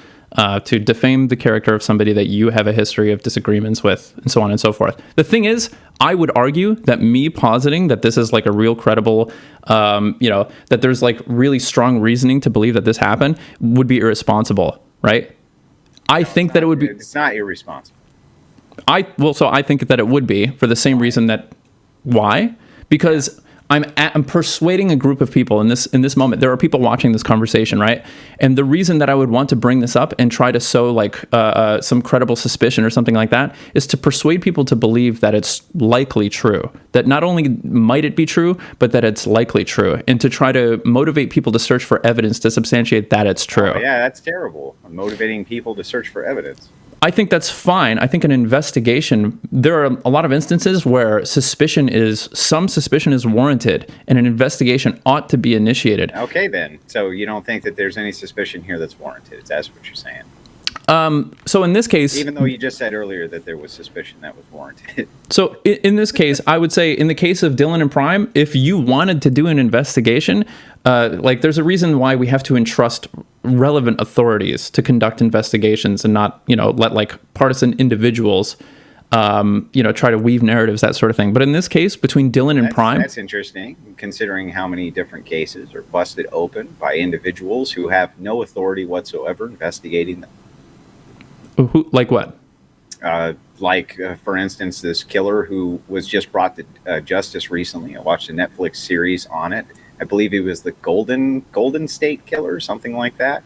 S1: to defame the character of somebody that you have a history of disagreements with, and so on and so forth. The thing is, I would argue that me positing that this is like a real credible, that there's like really strong reasoning to believe that this happened would be irresponsible, right? I think that it would be.
S2: It's not irresponsible.
S1: So I think that it would be for the same reason that. Why? Because I'm persuading a group of people in this moment. There are people watching this conversation, right? And the reason that I would want to bring this up and try to sow like some credible suspicion or something like that is to persuade people to believe that it's likely true. That not only might it be true, but that it's likely true, and to try to motivate people to search for evidence to substantiate that it's true.
S2: Oh, yeah, that's terrible. I'm motivating people to search for evidence.
S1: I think that's fine. I think an investigation, there are a lot of instances where some suspicion is warranted, and an investigation ought to be initiated.
S2: Okay, then. So you don't think that there's any suspicion here that's warranted? That's what you're saying.
S1: So in this case,
S2: even though you just said earlier that there was suspicion that was warranted.
S1: So in this case, I would say in the case of Dylan and Prime, if you wanted to do an investigation, there's a reason why we have to entrust relevant authorities to conduct investigations and not, let like partisan individuals, try to weave narratives, that sort of thing. But in this case, between Dylan and Prime,
S2: that's interesting, considering how many different cases are busted open by individuals who have no authority whatsoever investigating them.
S1: Who, like what?
S2: For instance, this killer who was just brought to justice recently. I watched a Netflix series on it. I believe he was the Golden State Killer, something like that.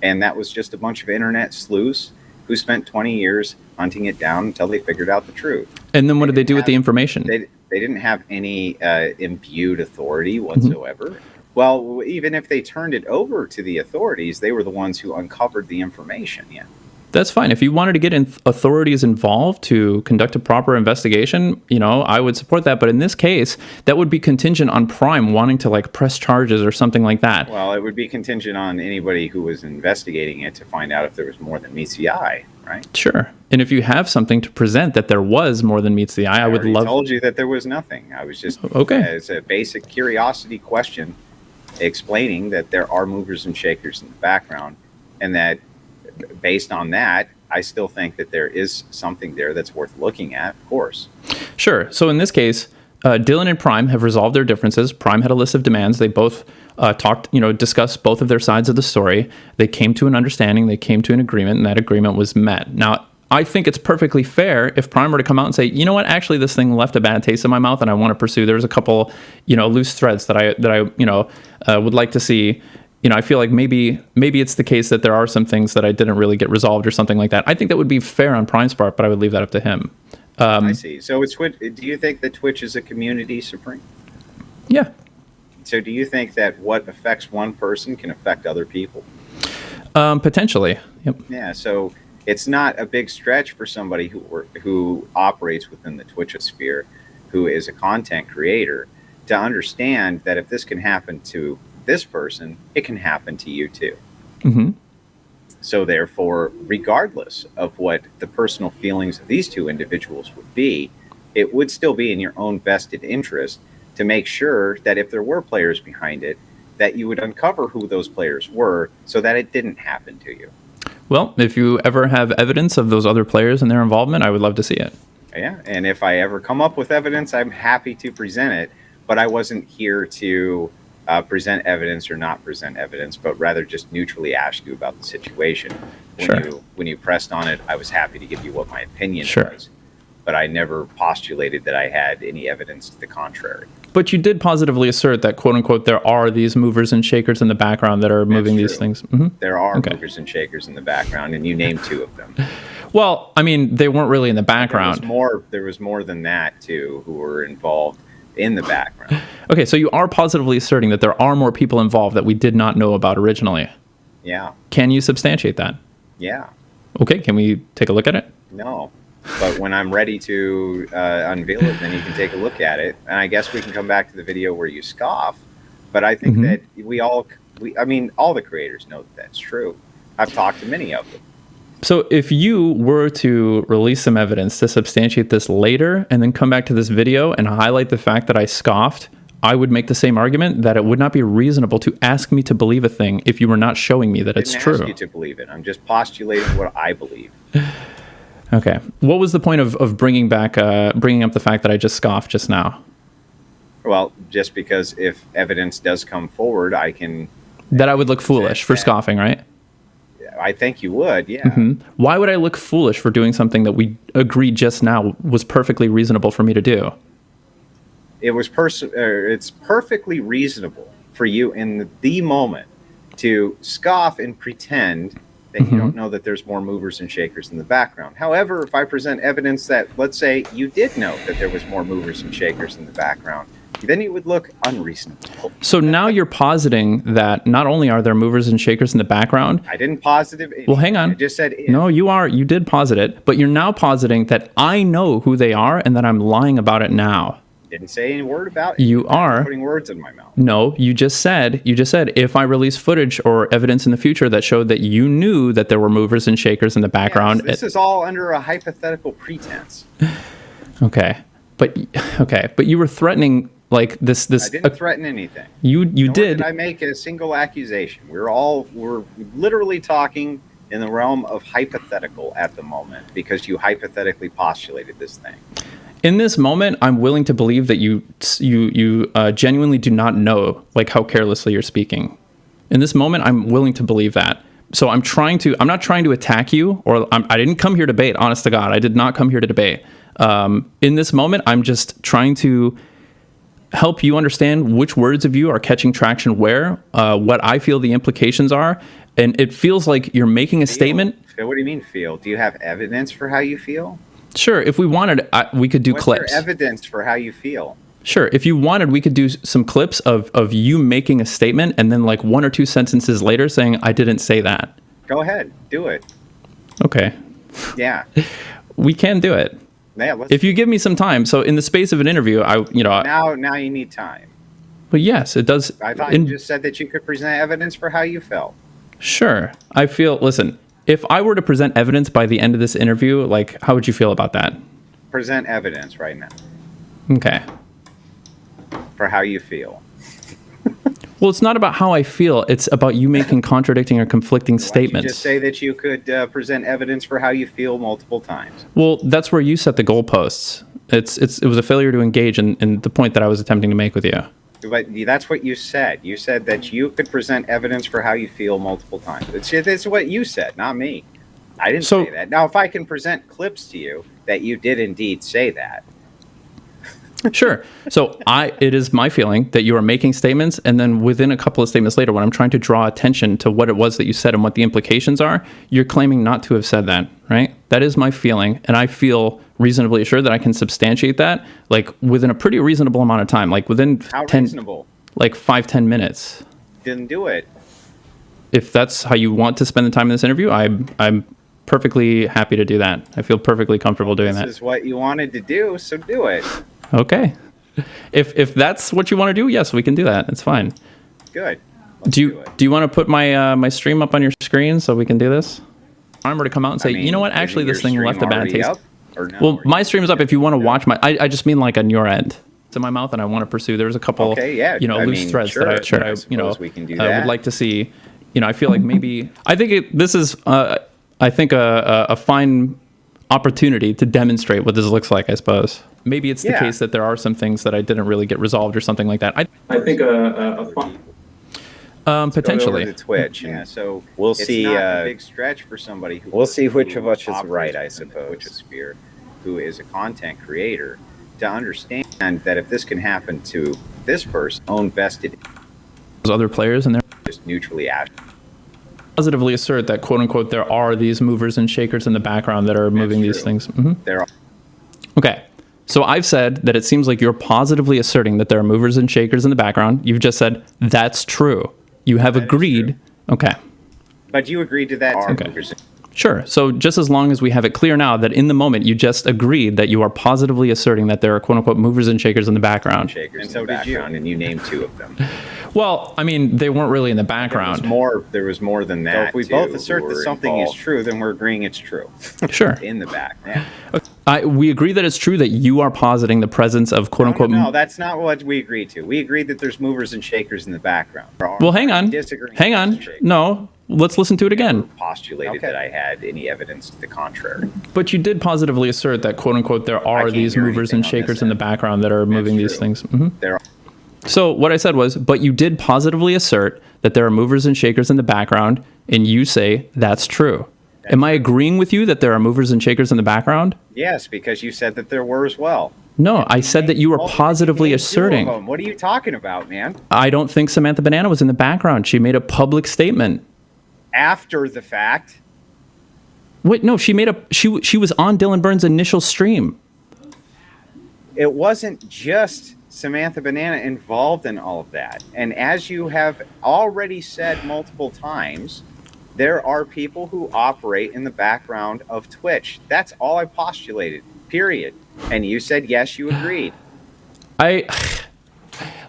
S2: And that was just a bunch of internet sleuths who spent 20 years hunting it down until they figured out the truth.
S1: And then what did they do with the information?
S2: They didn't have any imbued authority whatsoever. Mm-hmm. Well, even if they turned it over to the authorities, they were the ones who uncovered the information. Yeah.
S1: That's fine. If you wanted to get authorities involved to conduct a proper investigation, I would support that. But in this case, that would be contingent on Prime wanting to like press charges or something like that.
S2: Well, it would be contingent on anybody who was investigating it to find out if there was more than meets the eye, right?
S1: Sure. And if you have something to present that there was more than meets the eye, I would love.
S2: I told you that there was nothing. I was just It's a basic curiosity question, explaining that there are movers and shakers in the background, and that. Based on that, I still think that there is something there that's worth looking at, of course.
S1: Sure. So in this case, Dylan and Prime have resolved their differences. Prime had a list of demands. They both discussed both of their sides of the story. They came to an understanding. They came to an agreement, and that agreement was met. Now, I think it's perfectly fair if Prime were to come out and say, you know what, actually, this thing left a bad taste in my mouth, and I want to pursue. There's a couple, loose threads that I would like to see. I feel like maybe it's the case that there are some things that I didn't really get resolved or something like that. I think that would be fair on Prime's part, but I would leave that up to him.
S2: I see. So do you think that Twitch is a community supreme?
S1: Yeah.
S2: So do you think that what affects one person can affect other people?
S1: Potentially. Yep.
S2: Yeah. So it's not a big stretch for somebody who operates within the Twitch sphere, who is a content creator, to understand that if this can happen to this person, it can happen to you too.
S1: Mm-hmm.
S2: So therefore, regardless of what the personal feelings of these two individuals would be, it would still be in your own vested interest to make sure that if there were players behind it, that you would uncover who those players were so that it didn't happen to you.
S1: Well, if you ever have evidence of those other players and their involvement, I would love to see it.
S2: Yeah, and if I ever come up with evidence, I'm happy to present it, but I wasn't here to present evidence or not present evidence, but rather just neutrally ask you about the situation. When you pressed on it, I was happy to give you what my opinion was, but I never postulated that I had any evidence to the contrary.
S1: But you did positively assert that, quote unquote, there are these movers and shakers in the background that are moving these things. Mm-hmm.
S2: There are movers and shakers in the background, and you named two of them.
S1: Well, I mean, they weren't really in the background.
S2: There was more than that, too, who were involved in the background.
S1: Okay, so you are positively asserting that there are more people involved that we did not know about originally.
S2: Yeah.
S1: Can you substantiate that?
S2: Yeah.
S1: Okay, can we take a look at it?
S2: No. But when I'm ready to unveil it, then you can take a look at it. And I guess we can come back to the video where you scoff. But I think that all the creators know that that's true. I've talked to many of them.
S1: So if you were to release some evidence to substantiate this later and then come back to this video and highlight the fact that I scoffed, I would make the same argument that it would not be reasonable to ask me to believe a thing if you were not showing me that it's true.
S2: I didn't ask you to believe it. I'm just postulating what I believe.
S1: Okay. What was the point of bringing up the fact that I just scoffed just now?
S2: Well, just because if evidence does come forward, I can...
S1: That I would look foolish for scoffing, right?
S2: I think you would, yeah.
S1: Mm-hmm. Why would I look foolish for doing something that we agreed just now was perfectly reasonable for me to do?
S2: It's perfectly reasonable for you in the moment to scoff and pretend that you don't know that there's more movers and shakers in the background. However, if I present evidence that, let's say, you did know that there was more movers and shakers in the background, then it would look unreasonable.
S1: So now you're positing that not only are there movers and shakers in the background.
S2: I didn't posit it.
S1: Well, hang on.
S2: I just said if.
S1: No, you did posit it, but you're now positing that I know who they are and that I'm lying about it now.
S2: Didn't say any word about it.
S1: You are
S2: putting words in my mouth.
S1: No, you just said if I release footage or evidence in the future that showed that you knew that there were movers and shakers in the background.
S2: Yes, this is all under a hypothetical pretense.
S1: Okay, but you were threatening like this.
S2: I didn't threaten anything.
S1: You did.
S2: Did I make a single accusation? We're literally talking in the realm of hypothetical at the moment because you hypothetically postulated this thing.
S1: In this moment, I'm willing to believe that you genuinely do not know like how carelessly you're speaking. In this moment, I'm willing to believe that. So I'm not trying to attack you, or I didn't come here to debate. Honest to God, I did not come here to debate. In this moment, I'm just trying to help you understand which words of you are catching traction where, what I feel the implications are, and it feels like you're making a statement.
S2: So what do you mean feel? Do you have evidence for how you feel?
S1: Sure, if we wanted, we could do clips.
S2: What's your evidence for how you feel?
S1: Sure, if you wanted, we could do some clips of you making a statement and then like one or two sentences later saying, I didn't say that.
S2: Go ahead, do it.
S1: Okay.
S2: Yeah.
S1: We can do it.
S2: Yeah,
S1: if you give me some time. So in the space of an interview,
S2: Now you need time.
S1: Well, yes, it does.
S2: I thought you just said that you could present evidence for how you felt.
S1: Sure. Listen, if I were to present evidence by the end of this interview, like, how would you feel about that?
S2: Present evidence right now.
S1: Okay.
S2: For how you feel.
S1: Well, it's not about how I feel. It's about you making contradicting or conflicting statements.
S2: You just say that you could present evidence for how you feel multiple times.
S1: Well, that's where you set the goalposts. It was a failure to engage in the point that I was attempting to make with you.
S2: But that's what you said. You said that you could present evidence for how you feel multiple times. It's what you said, not me. I didn't say that. Now, if I can present clips to you that you did indeed say that.
S1: Sure. So it is my feeling that you are making statements, and then within a couple of statements later, when I'm trying to draw attention to what it was that you said and what the implications are, you're claiming not to have said that, right? That is my feeling, and I feel reasonably assured that I can substantiate that, like within a pretty reasonable amount of time, like within
S2: reasonable?
S1: Like 5-10 minutes.
S2: Didn't do it.
S1: If that's how you want to spend the time in this interview, I'm perfectly happy to do that. I feel perfectly comfortable doing that.
S2: This is what you wanted to do, so do it.
S1: Okay. If that's what you want to do, yes, we can do that. It's fine.
S2: Good.
S1: Do you want to put my stream up on your screen so we can do this? I'm ready to come out and say, you know what? Actually, this thing left a bad taste.
S2: No,
S1: well, my stream's up if you want to watch my. I just mean like on your end. It's in my mouth, and I want to pursue. There's a couple, loose threads that I
S2: we can do that.
S1: would like to see. I feel like maybe this is a fine opportunity to demonstrate what this looks like, I suppose. Maybe it's the case that there are some things that I didn't really get resolved or something like that. I think a fun... potentially.
S2: Go over to Twitch. Yeah, so we'll see. Not a big stretch for somebody who... We'll see which of us is right, I suppose. Sphere, who is a content creator, to understand that if this can happen to this person, own vested...
S1: There's other players in there.
S2: Just neutrally act.
S1: Positively assert that, quote unquote, there are these movers and shakers in the background that are moving these things. Mm-hmm.
S2: There are.
S1: Okay. So I've said that it seems like you're positively asserting that there are movers and shakers in the background. You've just said that's true. You have agreed. Okay.
S2: But you agreed to that.
S1: Okay. Sure. So just as long as we have it clear now that in the moment you just agreed that you are positively asserting that there are quote unquote movers and shakers in the background.
S2: And so did you. And you named 2 of them.
S1: Well, I mean, they weren't really in the background.
S2: There was more than that. So if we both assert that something is true, then we're agreeing it's true.
S1: Sure.
S2: In the back. Yeah.
S1: We agree that it's true that you are positing the presence of quote unquote.
S2: No, that's not what we agreed to. We agreed that there's movers and shakers in the background.
S1: Well, hang on. Hang on. No, let's listen to it again.
S2: Postulated that I had any evidence to the contrary.
S1: But you did positively assert that quote unquote there are these movers and shakers in the background that are moving these things. Mm-hmm.
S2: There are.
S1: So what I said was, but you did positively assert that there are movers and shakers in the background, and you say that's true. Am I agreeing with you that there are movers and shakers in the background?
S2: Yes, because you said that there were as well.
S1: No, I said that you were positively asserting.
S2: What are you talking about, man?
S1: I don't think Samantha Banana was in the background. She made a public statement.
S2: After the fact?
S1: Wait, no, she was on Dylan Burns' initial stream.
S2: It wasn't just Samantha Banana involved in all of that. And as you have already said multiple times, there are people who operate in the background of Twitch. That's all I postulated, period. And you said, yes, you agreed.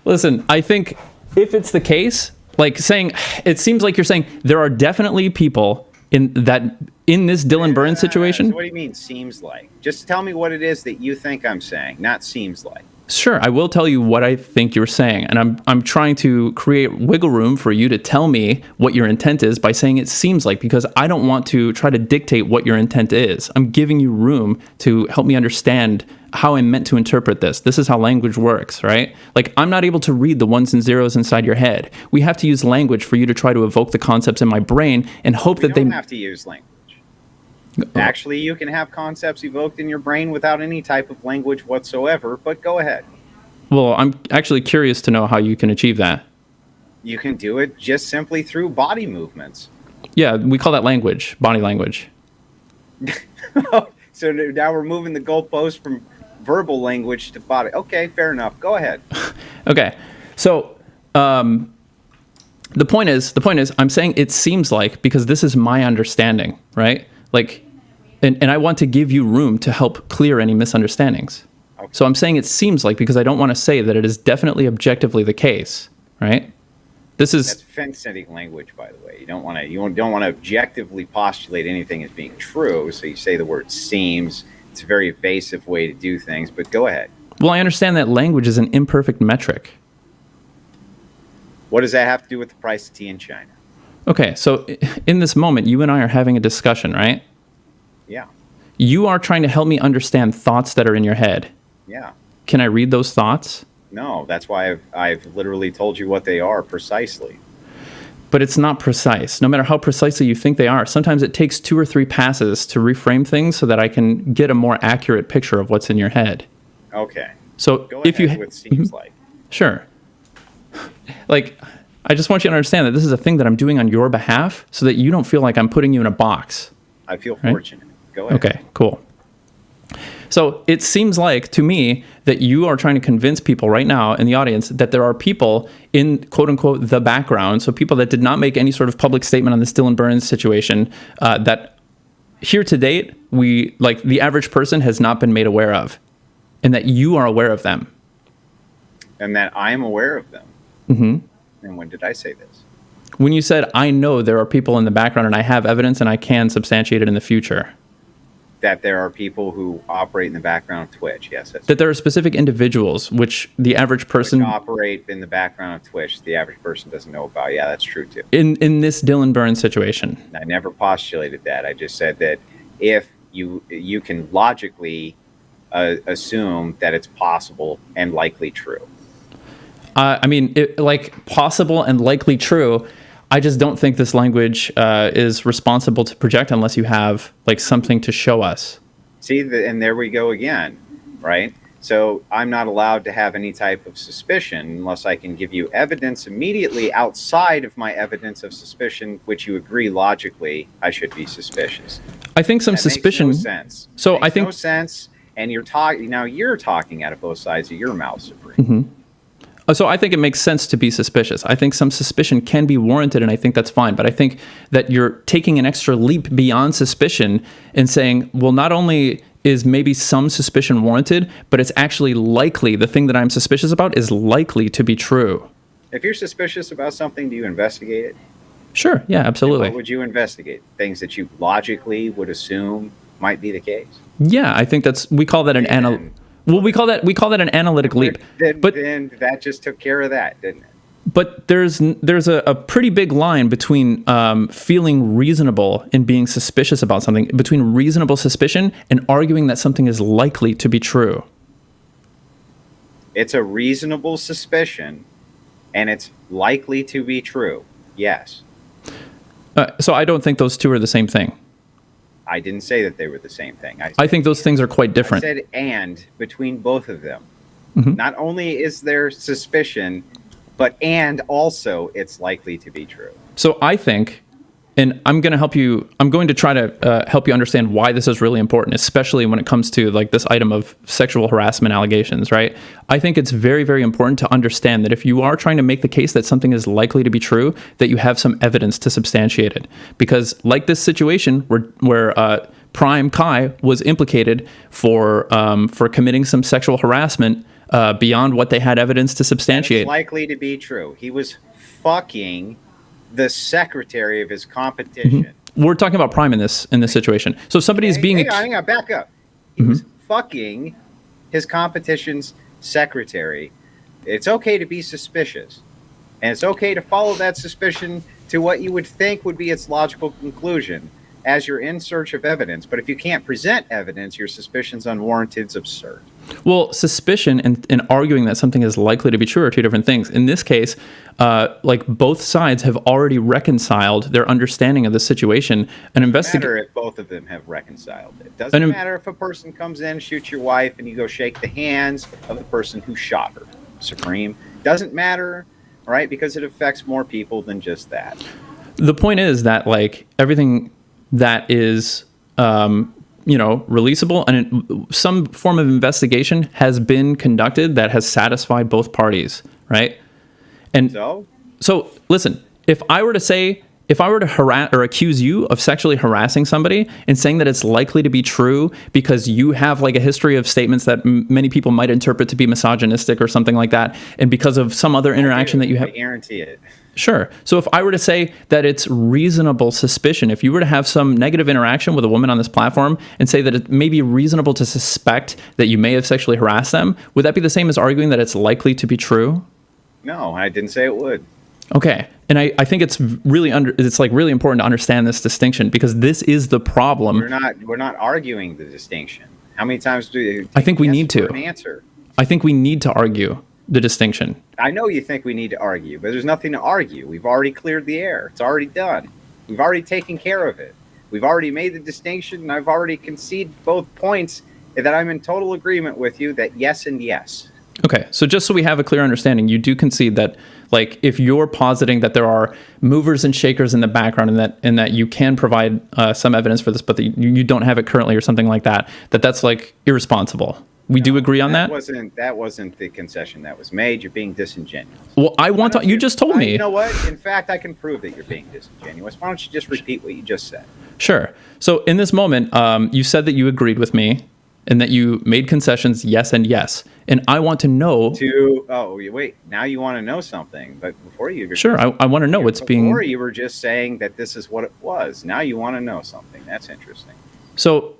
S1: Listen, I think if it's the case, like saying, it seems like you're saying there are definitely people in this Dylan Burns situation.
S2: So what do you mean, seems like? Just tell me what it is that you think I'm saying, not seems like.
S1: Sure, I will tell you what I think you're saying, and I'm trying to create wiggle room for you to tell me what your intent is by saying it seems like, because I don't want to try to dictate what your intent is. I'm giving you room to help me understand how I'm meant to interpret this. This is how language works, right? Like, I'm not able to read the ones and zeros inside your head. We have to use language for you to try to evoke the concepts in my brain and hope that they...
S2: You don't have to use language. Actually, you can have concepts evoked in your brain without any type of language whatsoever, but go ahead.
S1: Well, I'm actually curious to know how you can achieve that.
S2: You can do it just simply through body movements.
S1: Yeah, we call that language, body language.
S2: So now we're moving the goalpost from verbal language to body. Okay, fair enough. Go ahead.
S1: Okay, so the point is, I'm saying it seems like, because this is my understanding, right? Like, and I want to give you room to help clear any misunderstandings. Okay. So I'm saying it seems like, because I don't want to say that it is definitely objectively the case, right? That's
S2: fence-setting language, by the way. You don't want to objectively postulate anything as being true. So you say the word seems. It's a very evasive way to do things, but go ahead.
S1: Well, I understand that language is an imperfect metric.
S2: What does that have to do with the price of tea in China?
S1: Okay, so in this moment, you and I are having a discussion, right?
S2: Yeah.
S1: You are trying to help me understand thoughts that are in your head.
S2: Yeah.
S1: Can I read those thoughts?
S2: No, that's why I've literally told you what they are precisely.
S1: But it's not precise, no matter how precisely you think they are. Sometimes it takes 2 or 3 passes to reframe things so that I can get a more accurate picture of what's in your head.
S2: Okay.
S1: So
S2: go
S1: if you
S2: ahead with seems like.
S1: Sure. Like, I just want you to understand that this is a thing that I'm doing on your behalf so that you don't feel like I'm putting you in a box.
S2: I feel fortunate. Go ahead.
S1: Okay, cool. So it seems like to me that you are trying to convince people right now in the audience that there are people in quote unquote the background. So people that did not make any sort of public statement on the Dylan Burns situation that here to date, the average person has not been made aware of, and that you are aware of them.
S2: And that I'm aware of them.
S1: Mm-hmm.
S2: And when did I say this?
S1: When you said, I know there are people in the background and I have evidence and I can substantiate it in the future.
S2: That there are people who operate in the background of Twitch, yes.
S1: That there are specific individuals which the average person...
S2: Which operate in the background of Twitch, the average person doesn't know about. Yeah, that's true too.
S1: In this Dylan Burns situation.
S2: I never postulated that. I just said that if you can logically assume that it's possible and likely true.
S1: I mean, possible and likely true. I just don't think this language is responsible to project unless you have something to show us.
S2: See, and there we go again, right? So I'm not allowed to have any type of suspicion unless I can give you evidence immediately outside of my evidence of suspicion, which you agree logically I should be suspicious.
S1: I think some suspicion.
S2: Makes no sense.
S1: So
S2: makes
S1: I think
S2: no sense, and you're talking out of both sides of your mouth, Supreme.
S1: Mm-hmm. So I think it makes sense to be suspicious. I think some suspicion can be warranted, and I think that's fine. But I think that you're taking an extra leap beyond suspicion and saying, well, not only is maybe some suspicion warranted, but it's actually likely, the thing that I'm suspicious about is likely to be true.
S2: If you're suspicious about something, do you investigate it?
S1: Sure. Yeah, absolutely.
S2: And what would you investigate? Things that you logically would assume might be the case?
S1: Yeah, I think we call that an we call that an analytic leap.
S2: Then that just took care of that, didn't it?
S1: But there's a pretty big line between feeling reasonable and being suspicious about something, between reasonable suspicion and arguing that something is likely to be true.
S2: It's a reasonable suspicion, and it's likely to be true. Yes.
S1: So I don't think those two are the same thing.
S2: I didn't say that they were the same thing.
S1: I think those things are quite different.
S2: I said and between both of them.
S1: Mm-hmm.
S2: Not only is there suspicion, but and also it's likely to be true.
S1: So I think, and I'm going to try to help you understand why this is really important, especially when it comes to like this item of sexual harassment allegations, right? I think it's very, very important to understand that if you are trying to make the case that something is likely to be true, that you have some evidence to substantiate it. Because like this situation where Prime Kai was implicated for committing some sexual harassment beyond what they had evidence to substantiate.
S2: It's likely to be true. He was fucking the secretary of his competition.
S1: Mm-hmm. We're talking about Prime in this situation. So somebody is being...
S2: Hang on, back up. He was fucking his competition's secretary. It's okay to be suspicious. And it's okay to follow that suspicion to what you would think would be its logical conclusion as you're in search of evidence. But if you can't present evidence, your suspicion's unwarranted. It's absurd.
S1: Well, suspicion and arguing that something is likely to be true are two different things. In this case, like both sides have already reconciled their understanding of the situation. An investigator.
S2: Doesn't matter if both of them have reconciled it. Doesn't matter if a person comes in, shoots your wife, and you go shake the hands of the person who shot her. Supreme. Doesn't matter, right? Because it affects more people than just that.
S1: The point is that like everything that is releasable and some form of investigation has been conducted that has satisfied both parties, right? And so listen, if I were to harass or accuse you of sexually harassing somebody and saying that it's likely to be true because you have like a history of statements that many people might interpret to be misogynistic or something like that, and because of some other interaction that you have,
S2: I guarantee it.
S1: Sure. So if I were to say that it's reasonable suspicion, if you were to have some negative interaction with a woman on this platform and say that it may be reasonable to suspect that you may have sexually harassed them, would that be the same as arguing that it's likely to be true?
S2: No, I didn't say it would.
S1: Okay. And I think it's really really important to understand this distinction, because this is the problem.
S2: We're not arguing the distinction. How many times do you
S1: I think we need to
S2: answer?
S1: I think we need to argue the distinction.
S2: I know you think we need to argue, but there's nothing to argue. We've already cleared the air. It's already done. We've already taken care of it. We've already made the distinction, and I've already conceded both points that I'm in total agreement with you that yes and yes.
S1: Okay, so just so we have a clear understanding, you do concede that, like, if you're positing that there are movers and shakers in the background and that you can provide some evidence for this, but that you don't have it currently or something like that, that's like irresponsible. We do agree on that?
S2: That wasn't the concession that was made. You're being disingenuous.
S1: Well, you just told me.
S2: You know what? In fact, I can prove that you're being disingenuous. Why don't you just repeat what you just said?
S1: Sure. So in this moment, you said that you agreed with me and that you made concessions, yes and yes. And I want to know...
S2: wait. Now you want to know something. But before you...
S1: Sure, I want to know what's being...
S2: Before you were just saying that this is what it was. Now you want to know something. That's interesting.
S1: So...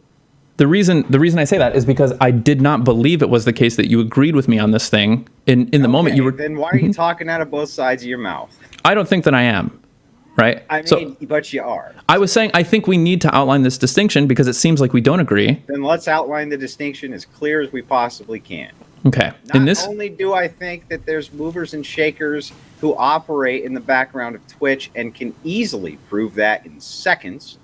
S1: The reason I say that is because I did not believe it was the case that you agreed with me on this thing in the moment you were...
S2: Then why are you talking out of both sides of your mouth?
S1: I don't think that I am, right?
S2: But you are.
S1: I was saying I think we need to outline this distinction because it seems like we don't agree.
S2: Then let's outline the distinction as clear as we possibly can.
S1: Okay.
S2: Not only do I think that there's movers and shakers who operate in the background of Twitch and can easily prove that in seconds,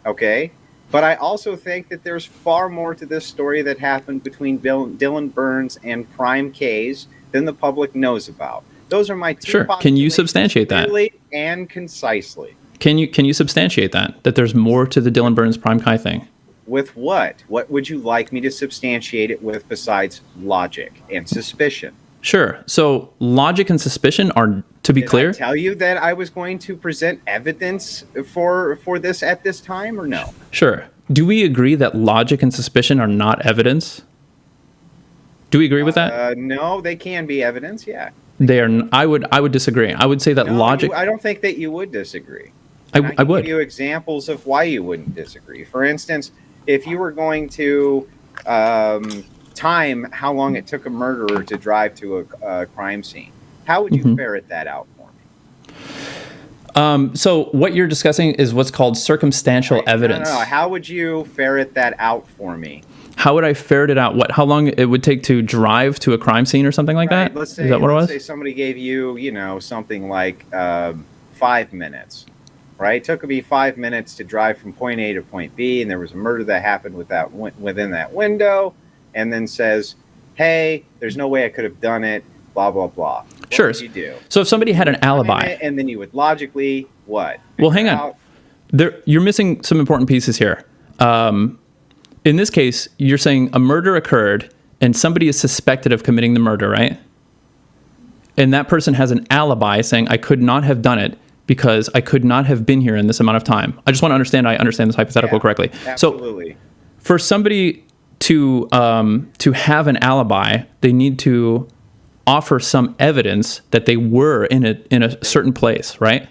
S2: okay? But I also think that there's far more to this story that happened between Dylan Burns and Prime K's than the public knows about. Those are my two.
S1: Sure. Can you substantiate that?
S2: Clearly and concisely.
S1: Can you substantiate that there's more to the Dylan Burns Prime Kai thing?
S2: With what? What would you like me to substantiate it with besides logic and suspicion?
S1: Sure. So logic and suspicion are, to be clear.
S2: Did I tell you that I was going to present evidence for this at this time, or no?
S1: Sure. Do we agree that logic and suspicion are not evidence? Do we agree with that?
S2: No, they can be evidence. Yeah.
S1: They are. I would disagree. I would say that logic.
S2: I don't think that you would disagree.
S1: I
S2: can
S1: would
S2: give you examples of why you wouldn't disagree. For instance, if you were going to time how long it took a murderer to drive to a crime scene, how would you ferret that out for me?
S1: So what you're discussing is what's called circumstantial evidence.
S2: No. How would you ferret that out for me?
S1: How would I ferret it out? How long it would take to drive to a crime scene or something like that?
S2: Let's say,
S1: is that what it was?
S2: Let's say somebody gave you, something like 5 minutes, right? It took me 5 minutes to drive from point A to point B, and there was a murder that happened within that window, and then says, hey, there's no way I could have done it, blah, blah, blah. What would you do?
S1: So if somebody had an alibi.
S2: And then you would logically, what?
S1: Well, hang on. You're missing some important pieces here. In this case, you're saying a murder occurred and somebody is suspected of committing the murder, right? And that person has an alibi saying, I could not have done it because I could not have been here in this amount of time. I just want to understand I understand this hypothetical correctly.
S2: Absolutely.
S1: So for somebody to have an alibi, they need to offer some evidence that they were in a certain place, right?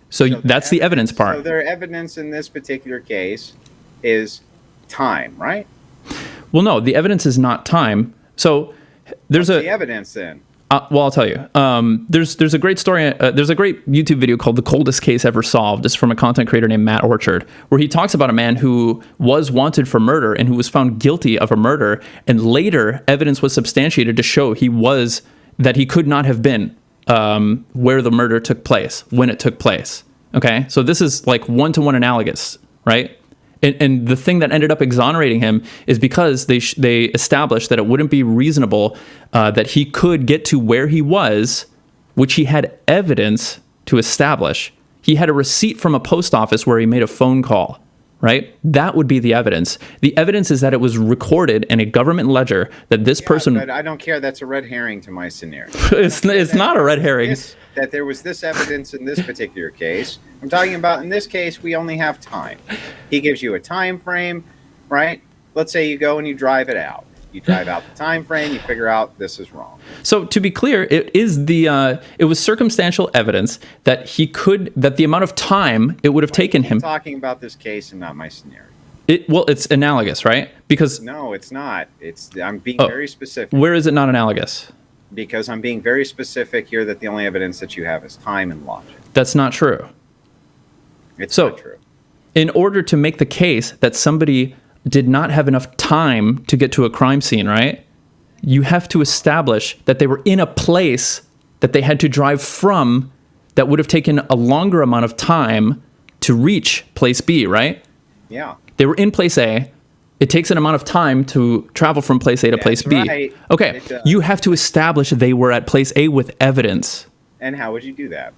S1: So that's the evidence part.
S2: So their evidence in this particular case is time, right?
S1: Well, no, the evidence is not time. So there's
S2: the evidence then.
S1: Well, I'll tell you. There's a great story. There's a great YouTube video called "The Coldest Case Ever Solved." It's from a content creator named Matt Orchard, where he talks about a man who was wanted for murder and who was found guilty of a murder, and later evidence was substantiated to show that he could not have been where the murder took place when it took place. Okay, so this is like one-to-one analogous, right? And the thing that ended up exonerating him is because they established that it wouldn't be reasonable that he could get to where he was, which he had evidence to establish. He had a receipt from a post office where he made a phone call, right? That would be the evidence. The evidence is that it was recorded in a government ledger that this person...
S2: But I don't care. That's a red herring to my scenario.
S1: It's not a red herring.
S2: That there was this evidence in this particular case. I'm talking about in this case, we only have time. He gives you a time frame, right? Let's say you go and you drive it out. You drive out the time frame, you figure out this is wrong.
S1: So to be clear, it was circumstantial evidence that the amount of time it would have taken him.
S2: I'm talking about this case and not my scenario.
S1: It's analogous, right? Because
S2: no, it's not. I'm being very specific.
S1: Where is it not analogous?
S2: Because I'm being very specific here that the only evidence that you have is time and logic.
S1: That's not true.
S2: It's not true.
S1: In order to make the case that somebody did not have enough time to get to a crime scene, right? You have to establish that they were in a place that they had to drive from that would have taken a longer amount of time to reach place B, right?
S2: Yeah.
S1: They were in place A. It takes an amount of time to travel from place A to place B.
S2: Right.
S1: Okay, you have to establish they were at place A with evidence.
S2: And how would you do that?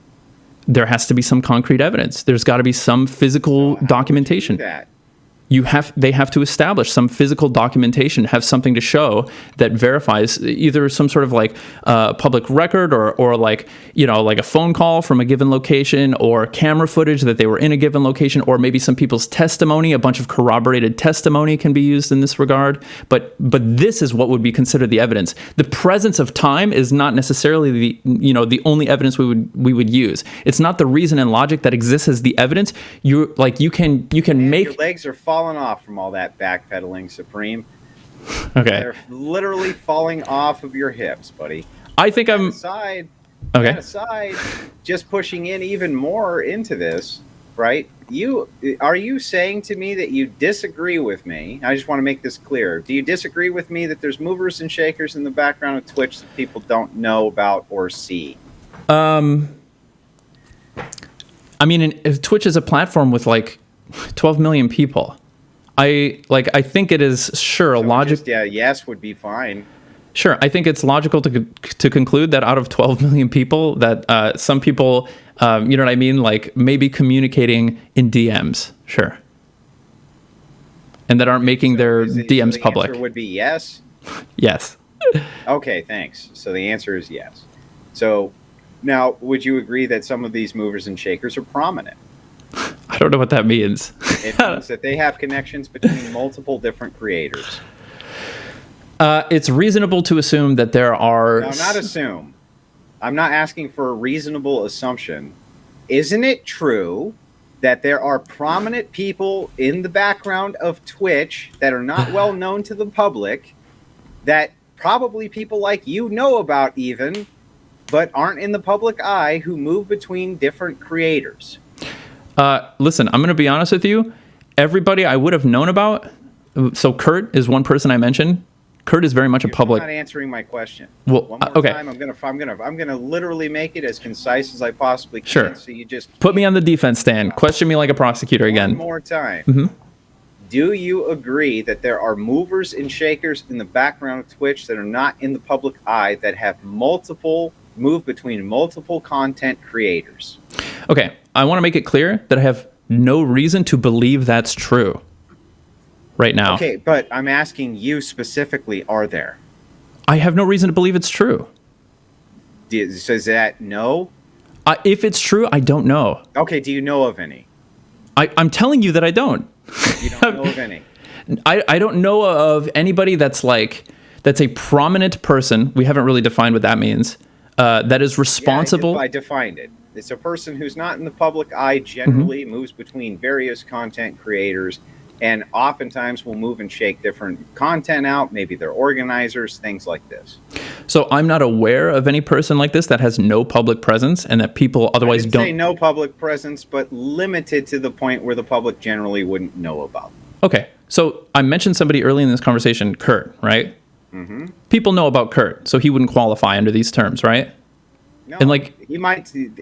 S1: There has to be some concrete evidence. There's got to be some physical documentation.
S2: Would you do that?
S1: They have to establish some physical documentation, have something to show that verifies either some sort of like public record or like, like a phone call from a given location or camera footage that they were in a given location, or maybe some people's testimony. A bunch of corroborated testimony can be used in this regard. But this is what would be considered the evidence. The presence of time is not necessarily the only evidence we would use. It's not the reason and logic that exists as the evidence. You can make
S2: your legs are falling off from all that backpedaling, Supreme.
S1: Okay.
S2: They're literally falling off of your hips, buddy.
S1: I think I'm...
S2: That aside, just pushing in even more into this, right? Are you saying to me that you disagree with me? I just want to make this clear. Do you disagree with me that there's movers and shakers in the background of Twitch that people don't know about or see?
S1: I mean, if Twitch is a platform with like 12 million people. I think it is logical.
S2: Yes would be fine.
S1: Sure, I think it's logical to conclude that out of 12 million people, that some people, you know what I mean, like maybe communicating in DMs, sure, and that aren't making their DMs public.
S2: Answer would be yes.
S1: Yes.
S2: Okay, thanks. So the answer is yes. So now, would you agree that some of these movers and shakers are prominent?
S1: I don't know what that means.
S2: It means that they have connections between multiple different creators.
S1: It's reasonable to assume that there are...
S2: No, not assume. I'm not asking for a reasonable assumption. Isn't it true that there are prominent people in the background of Twitch that are not well known to the public, that probably people like you know about even, but aren't in the public eye, who move between different creators?
S1: Listen, I'm going to be honest with you. Everybody I would have known about, so Kurt is one person I mentioned. Kurt is very much a public.
S2: You're not answering my question.
S1: Well,
S2: one more
S1: okay.
S2: time, I'm gonna literally make it as concise as I possibly can.
S1: Sure.
S2: So you just
S1: put me on the defense stand. Question me like a prosecutor again.
S2: One more time.
S1: Mm-hmm.
S2: Do you agree that there are movers and shakers in the background of Twitch that are not in the public eye, that have move between multiple content creators?
S1: Okay, I want to make it clear that I have no reason to believe that's true right now.
S2: Okay, but I'm asking you specifically, are there?
S1: I have no reason to believe it's true.
S2: Says that no?
S1: If it's true, I don't know.
S2: Okay, do you know of any?
S1: I'm telling you that I don't.
S2: You don't know of any?
S1: I don't know of anybody that's a prominent person. We haven't really defined what that means. That is responsible.
S2: Yeah, I defined it. It's a person who's not in the public eye, generally moves between various content creators, and oftentimes will move and shake different content out. Maybe they're organizers, things like this.
S1: So I'm not aware of any person like this that has no public presence and that people otherwise don't
S2: say no public presence, but limited to the point where the public generally wouldn't know about them.
S1: Okay. So I mentioned somebody early in this conversation, Kurt, right? Mm-hmm. People know about Kurt, so he wouldn't qualify under these terms, right?
S2: No,
S1: and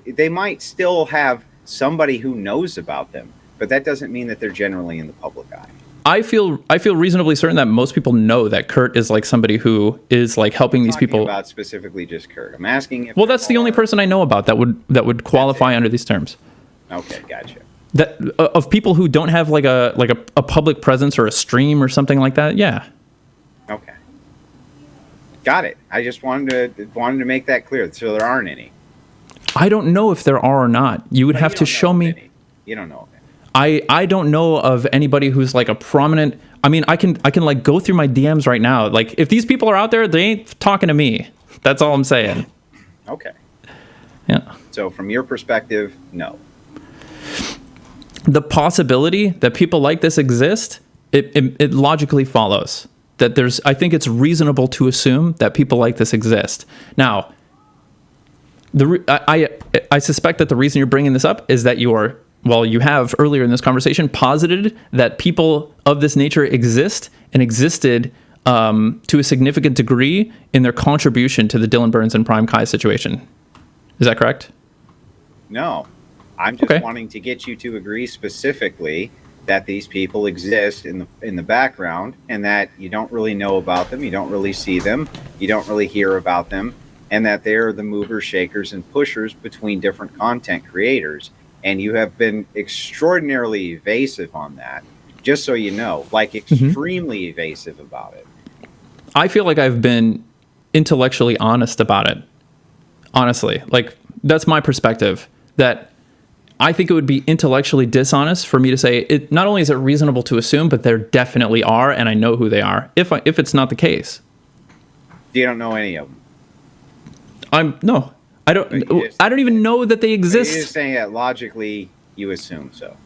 S2: they might still have somebody who knows about them, but that doesn't mean that they're generally in the public eye.
S1: I feel reasonably certain that most people know that Kurt is like somebody who is like helping these people.
S2: About specifically just Kurt. I'm asking if.
S1: Well, that's the only person I know about that would qualify under these terms.
S2: Okay, gotcha.
S1: That of people who don't have like a public presence or a stream or something like that. Yeah.
S2: Okay. Got it. I just wanted to make that clear. So there aren't any.
S1: I don't know if there are or not. You would have to show me.
S2: You don't know of any.
S1: I don't know of anybody who's like a prominent. I mean, I can like go through my DMs right now. Like, if these people are out there, they ain't talking to me. That's all I'm saying.
S2: Okay.
S1: Yeah.
S2: So from your perspective, no.
S1: The possibility that people like this exist, it logically follows that I think it's reasonable to assume that people like this exist. Now, I suspect that the reason you're bringing this up is that you have earlier in this conversation posited that people of this nature exist and existed to a significant degree in their contribution to the Dylan Burns and Prime Kai situation. Is that correct?
S2: No. I'm just wanting to get you to agree specifically that these people exist in the background, and that you don't really know about them, you don't really see them, you don't really hear about them, and that they're the movers, shakers, and pushers between different content creators. And you have been extraordinarily evasive on that, just so you know, like extremely evasive about it.
S1: I feel like I've been intellectually honest about it. Honestly, like, that's my perspective, that I think it would be intellectually dishonest for me to say it. Not only is it reasonable to assume, but there definitely are, and I know who they are. If it's not the case,
S2: you don't know any of them.
S1: I don't even know that they exist.
S2: You're just saying that logically, you assume so.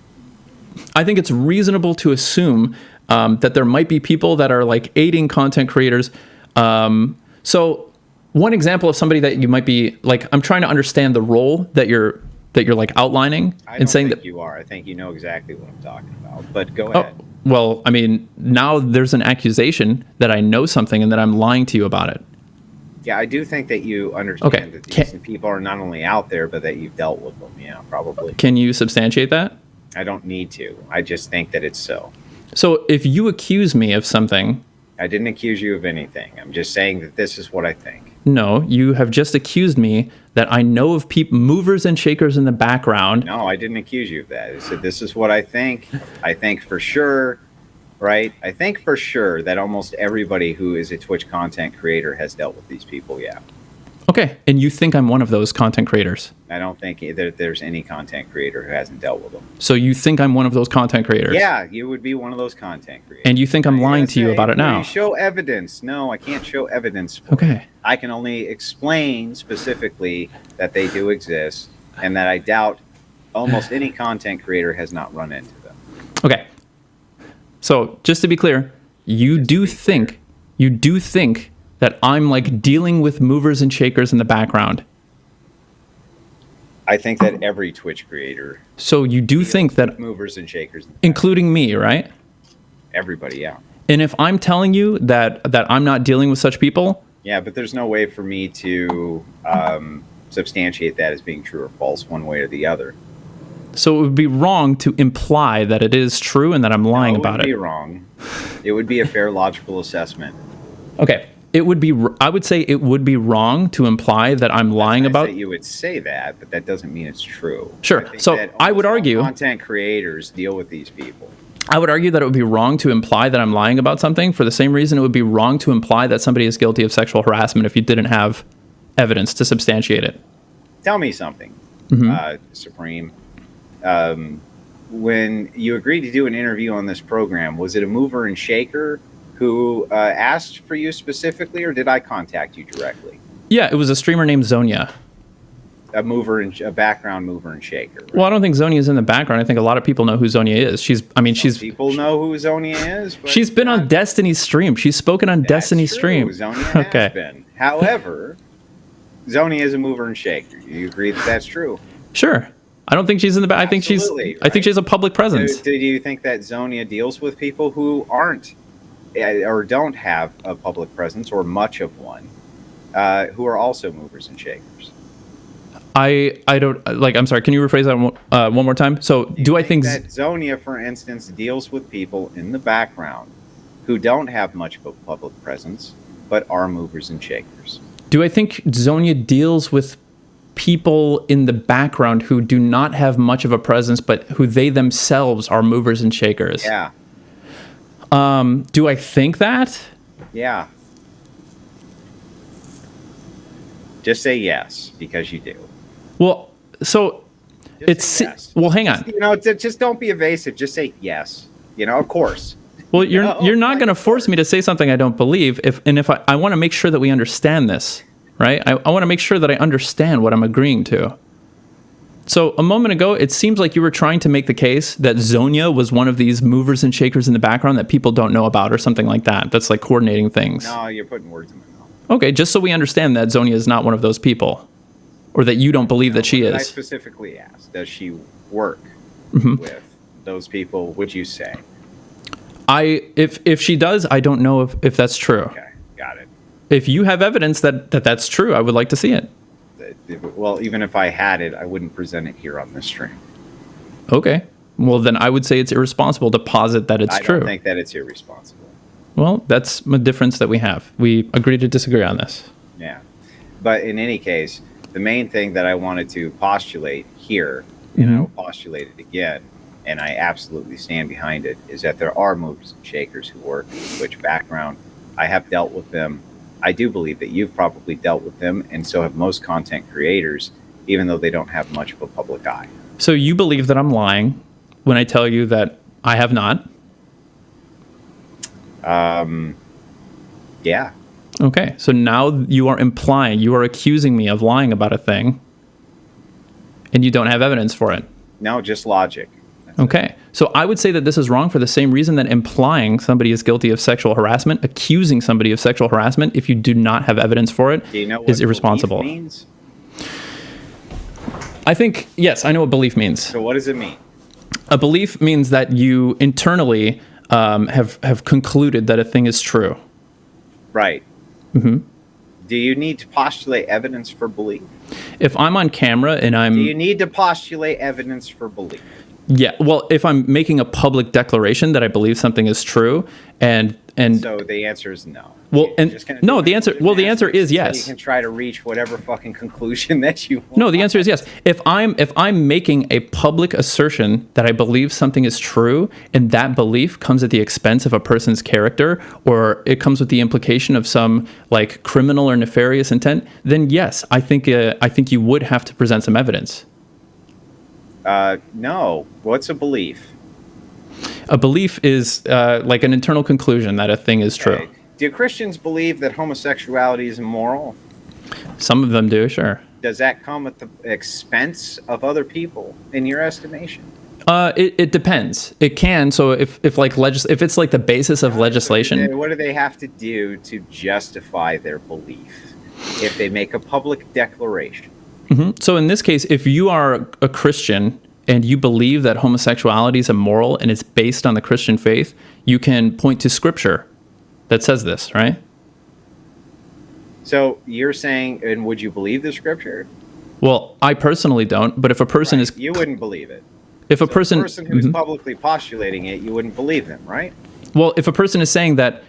S1: I think it's reasonable to assume that there might be people that are like aiding content creators. So one example of somebody that you might be like, I'm trying to understand the role that you're like outlining and saying that
S2: you are. I think you know exactly what I'm talking about. But go ahead.
S1: Well, I mean, now there's an accusation that I know something and that I'm lying to you about it.
S2: Yeah, I do think that you understand that these people are not only out there, but that you've dealt with them. Yeah, probably.
S1: Can you substantiate that?
S2: I don't need to. I just think that it's so.
S1: So if you accuse me of something...
S2: I didn't accuse you of anything. I'm just saying that this is what I think.
S1: No, you have just accused me that I know of movers and shakers in the background.
S2: No, I didn't accuse you of that. I said this is what I think. I think for sure, right? I think for sure that almost everybody who is a Twitch content creator has dealt with these people. Yeah.
S1: Okay. And you think I'm one of those content creators?
S2: I don't think that there's any content creator who hasn't dealt with them.
S1: So you think I'm one of those content creators?
S2: Yeah, you would be one of those content creators.
S1: And you think I'm lying to you about it now?
S2: Show evidence. No, I can't show evidence for it. I can only explain specifically that they do exist and that I doubt almost any content creator has not run into them.
S1: Okay. So just to be clear, you do think that I'm like dealing with movers and shakers in the background.
S2: I think that every Twitch creator.
S1: So you do think that
S2: movers and shakers,
S1: including me, right?
S2: Everybody, yeah.
S1: And if I'm telling you that I'm not dealing with such people,
S2: yeah, but there's no way for me to substantiate that as being true or false one way or the other.
S1: So it would be wrong to imply that it is true and that I'm lying about it.
S2: It would be wrong. It would be a fair logical assessment.
S1: Okay. It would be. I would say it would be wrong to imply that I'm lying about.
S2: That you would say that, but that doesn't mean it's true.
S1: Sure. So I would argue
S2: content creators deal with these people.
S1: I would argue that it would be wrong to imply that I'm lying about something for the same reason it would be wrong to imply that somebody is guilty of sexual harassment if you didn't have evidence to substantiate it.
S2: Tell me something, Supreme. When you agreed to do an interview on this program, was it a mover and shaker who asked for you specifically, or did I contact you directly?
S1: Yeah, it was a streamer named Zonia.
S2: A background mover and shaker. Right?
S1: Well, I don't think Zonia is in the background. I think a lot of people know who Zonia is.
S2: People know who Zonia is. But
S1: she's been on Destiny's stream. She's spoken on Destiny's stream.
S2: Zonia has been. However, Zonia is a mover and shaker. You agree that that's true?
S1: Sure. I don't think she's in the back. I think she's. Right? I think she has a public presence.
S2: Do you think that Zonia deals with people who aren't or don't have a public presence or much of one, who are also movers and shakers? I
S1: don't like. I'm sorry. Can you rephrase that one more time? So, do I think
S2: that Zonia, for instance, deals with people in the background who don't have much of a public presence but are movers and shakers?
S1: Do I think Zonia deals with people in the background who do not have much of a presence but who they themselves are movers and shakers?
S2: Yeah.
S1: Do I think that?
S2: Yeah. Just say yes, because you do.
S1: Well, so yes. Well, hang on.
S2: Just don't be evasive. Just say yes. Of course.
S1: Well, you're not going to force me to say something I don't believe. If I want to make sure that we understand this, right? I want to make sure that I understand what I'm agreeing to. So a moment ago, it seems like you were trying to make the case that Zonia was one of these movers and shakers in the background that people don't know about or something like that. That's like coordinating things.
S2: No, you're putting words in my mouth.
S1: Okay, just so we understand that Zonia is not one of those people, or that you don't believe that she is.
S2: I specifically asked, does she work with those people, would you say?
S1: If she does, I don't know if that's true.
S2: Okay, got it.
S1: If you have evidence that's true, I would like to see it.
S2: Well, even if I had it, I wouldn't present it here on this stream.
S1: Okay. Well, then I would say it's irresponsible to posit that it's true.
S2: I don't think that it's irresponsible.
S1: Well, that's a difference that we have. We agree to disagree on this.
S2: Yeah. But in any case, the main thing that I wanted to postulate here, and I'll postulate it again, and I absolutely stand behind it, is that there are movers and shakers who work in the Twitch background. I have dealt with them. I do believe that you've probably dealt with them, and so have most content creators, even though they don't have much of a public eye.
S1: So you believe that I'm lying when I tell you that I have not?
S2: Yeah.
S1: Okay, so now you are accusing me of lying about a thing, and you don't have evidence for it.
S2: No, just logic.
S1: Okay, so I would say that this is wrong for the same reason that implying somebody is guilty of sexual harassment, accusing somebody of sexual harassment, if you do not have evidence for it, is irresponsible.
S2: Belief means?
S1: I think, yes, I know what belief means.
S2: So what does it mean?
S1: A belief means that you internally have concluded that a thing is true.
S2: Right. Mm-hmm. Do you need to postulate evidence for belief?
S1: If I'm on camera and
S2: Do you need to postulate evidence for belief?
S1: Yeah, well, if I'm making a public declaration that I believe something is true, and
S2: so the answer is no.
S1: Well,
S2: You're
S1: and
S2: just gonna
S1: no,
S2: do
S1: the answer. Well, the answer is
S2: so
S1: yes.
S2: you can try to reach whatever fucking conclusion that you want.
S1: No, the answer is yes. If I'm making a public assertion that I believe something is true, and that belief comes at the expense of a person's character, or it comes with the implication of some like criminal or nefarious intent, then yes, I think you would have to present some evidence.
S2: No. What's a belief?
S1: A belief is like an internal conclusion that a thing is true.
S2: Okay. Do Christians believe that homosexuality is immoral?
S1: Some of them do, sure.
S2: Does that come at the expense of other people, in your estimation?
S1: It depends. It can. So if it's like the basis of legislation,
S2: What do they have to do to justify their belief if they make a public declaration?
S1: So in this case, if you are a Christian and you believe that homosexuality is immoral and it's based on the Christian faith, you can point to scripture that says this, right?
S2: So you're saying, and would you believe the scripture?
S1: Well, I personally don't, but if a person is...
S2: You wouldn't believe it.
S1: If a
S2: So
S1: person...
S2: the person who's publicly postulating it, you wouldn't believe them, right?
S1: Well, if a person is saying that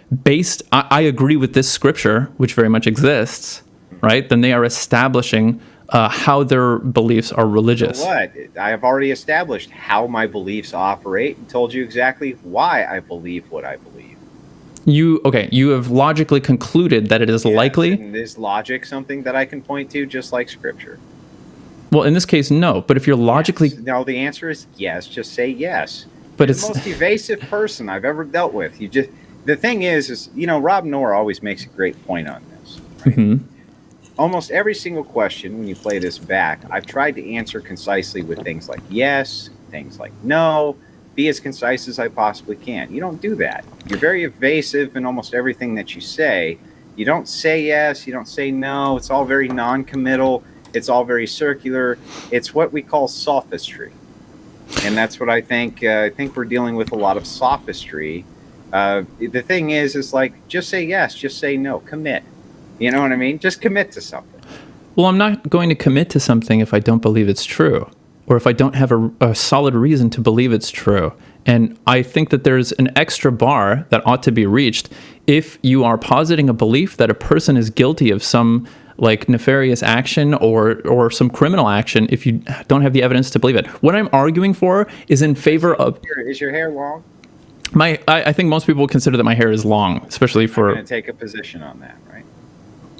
S1: I agree with this scripture, which very much exists, right, then they are establishing how their beliefs are religious.
S2: So what? I have already established how my beliefs operate and told you exactly why I believe what I believe.
S1: You have logically concluded that it is likely.
S2: And is logic something that I can point to just like scripture?
S1: Well, in this case, no. But if you're logically...
S2: Yes. No, the answer is yes. Just say yes.
S1: But
S2: You're
S1: it's
S2: the most evasive person I've ever dealt with. The thing is, Rob Noor always makes a great point on this. Right? Almost every single question, when you play this back, I've tried to answer concisely with things like yes, things like no, be as concise as I possibly can. You don't do that. You're very evasive in almost everything that you say. You don't say yes, you don't say no. It's all very non-committal. It's all very circular. It's what we call sophistry. And that's what I think. I think we're dealing with a lot of sophistry. The thing is like, just say yes, just say no, commit. You know what I mean? Just commit to something.
S1: Well, I'm not going to commit to something if I don't believe it's true, or if I don't have a solid reason to believe it's true. And I think that there's an extra bar that ought to be reached if you are positing a belief that a person is guilty of some like nefarious action or some criminal action if you don't have the evidence to believe it. What I'm arguing for is in favor of...
S2: Is your hair long?
S1: I think most people would consider that my hair is long, especially for...
S2: I'm going to take a position on that, right?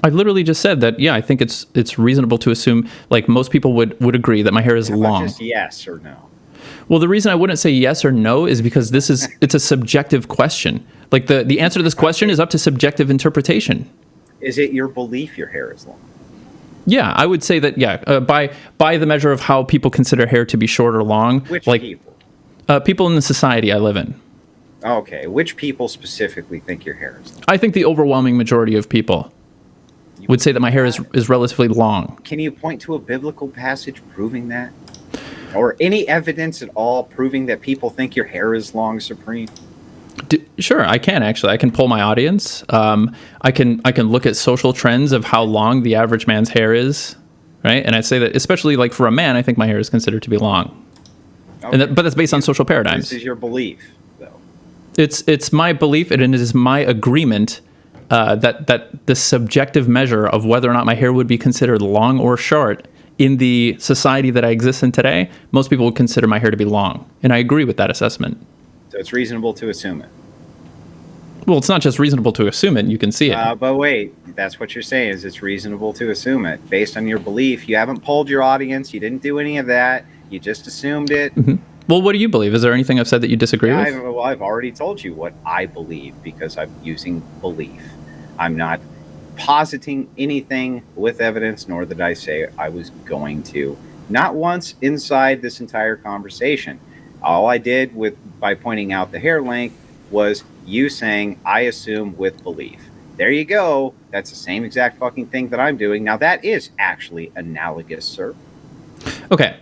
S1: I literally just said that, yeah, I think it's reasonable to assume, like, most people would agree that my hair is long.
S2: Just yes or no?
S1: Well, the reason I wouldn't say yes or no is because it's a subjective question. Like, the answer to this question is up to subjective interpretation.
S2: Is it your belief your hair is long?
S1: Yeah, I would say that, yeah, by the measure of how people consider hair to be short or long.
S2: Which
S1: like,
S2: people?
S1: People in the society I live in.
S2: Okay, which people specifically think your hair is long?
S1: I think the overwhelming majority of people would say that my hair is relatively long.
S2: Can you point to a biblical passage proving that? Or any evidence at all proving that people think your hair is long, Supreme?
S1: Sure, I can actually. I can poll my audience. I can look at social trends of how long the average man's hair is, right? And I'd say that, especially like for a man, I think my hair is considered to be long. Okay. But that's based on social paradigms.
S2: This is your belief, though.
S1: It's my belief, and it is my agreement that the subjective measure of whether or not my hair would be considered long or short in the society that I exist in today, most people would consider my hair to be long, and I agree with that assessment.
S2: So it's reasonable to assume it.
S1: Well, it's not just reasonable to assume it. You can see it.
S2: But wait, that's what you're saying is it's reasonable to assume it based on your belief. You haven't polled your audience. You didn't do any of that. You just assumed it.
S1: Mm-hmm. Well, what do you believe? Is there anything I've said that you disagree with?
S2: I've already told you what I believe because I'm using belief. I'm not positing anything with evidence, nor did I say I was going to. Not once inside this entire conversation. All I did by pointing out the hair length was you saying I assume with belief. There you go. That's the same exact fucking thing that I'm doing. Now that is actually analogous, sir.
S1: Okay.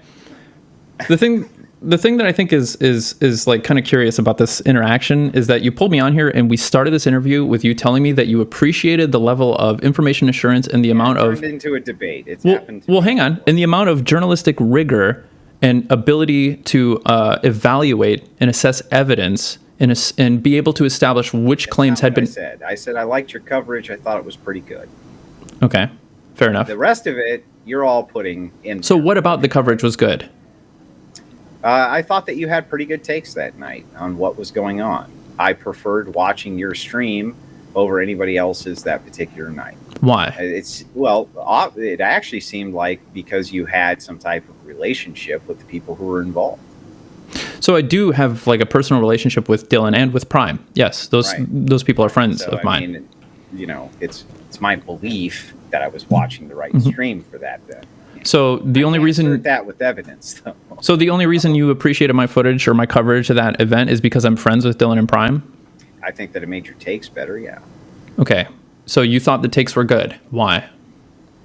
S1: The thing that I think is like kind of curious about this interaction is that you pulled me on here and we started this interview with you telling me that you appreciated the level of information assurance and the amount of...
S2: It turned into a debate. It's happened.
S1: Well, hang on. And the amount of journalistic rigor and ability to evaluate and assess evidence and be able to establish which claims had been.
S2: I said I liked your coverage. I thought it was pretty good.
S1: Okay, fair enough.
S2: The rest of it, you're all putting in.
S1: So what about the coverage was good?
S2: I thought that you had pretty good takes that night on what was going on. I preferred watching your stream over anybody else's that particular night.
S1: Why?
S2: It actually seemed like because you had some type of relationship with the people who were involved.
S1: So I do have like a personal relationship with Dylan and with Prime. Yes, those people are friends of mine.
S2: I mean, it's my belief that I was watching the right stream for that then.
S1: So the only reason
S2: that with evidence, though.
S1: So the only reason you appreciated my footage or my coverage of that event is because I'm friends with Dylan and Prime?
S2: I think that it made your takes better, yeah.
S1: Okay. So you thought the takes were good. Why?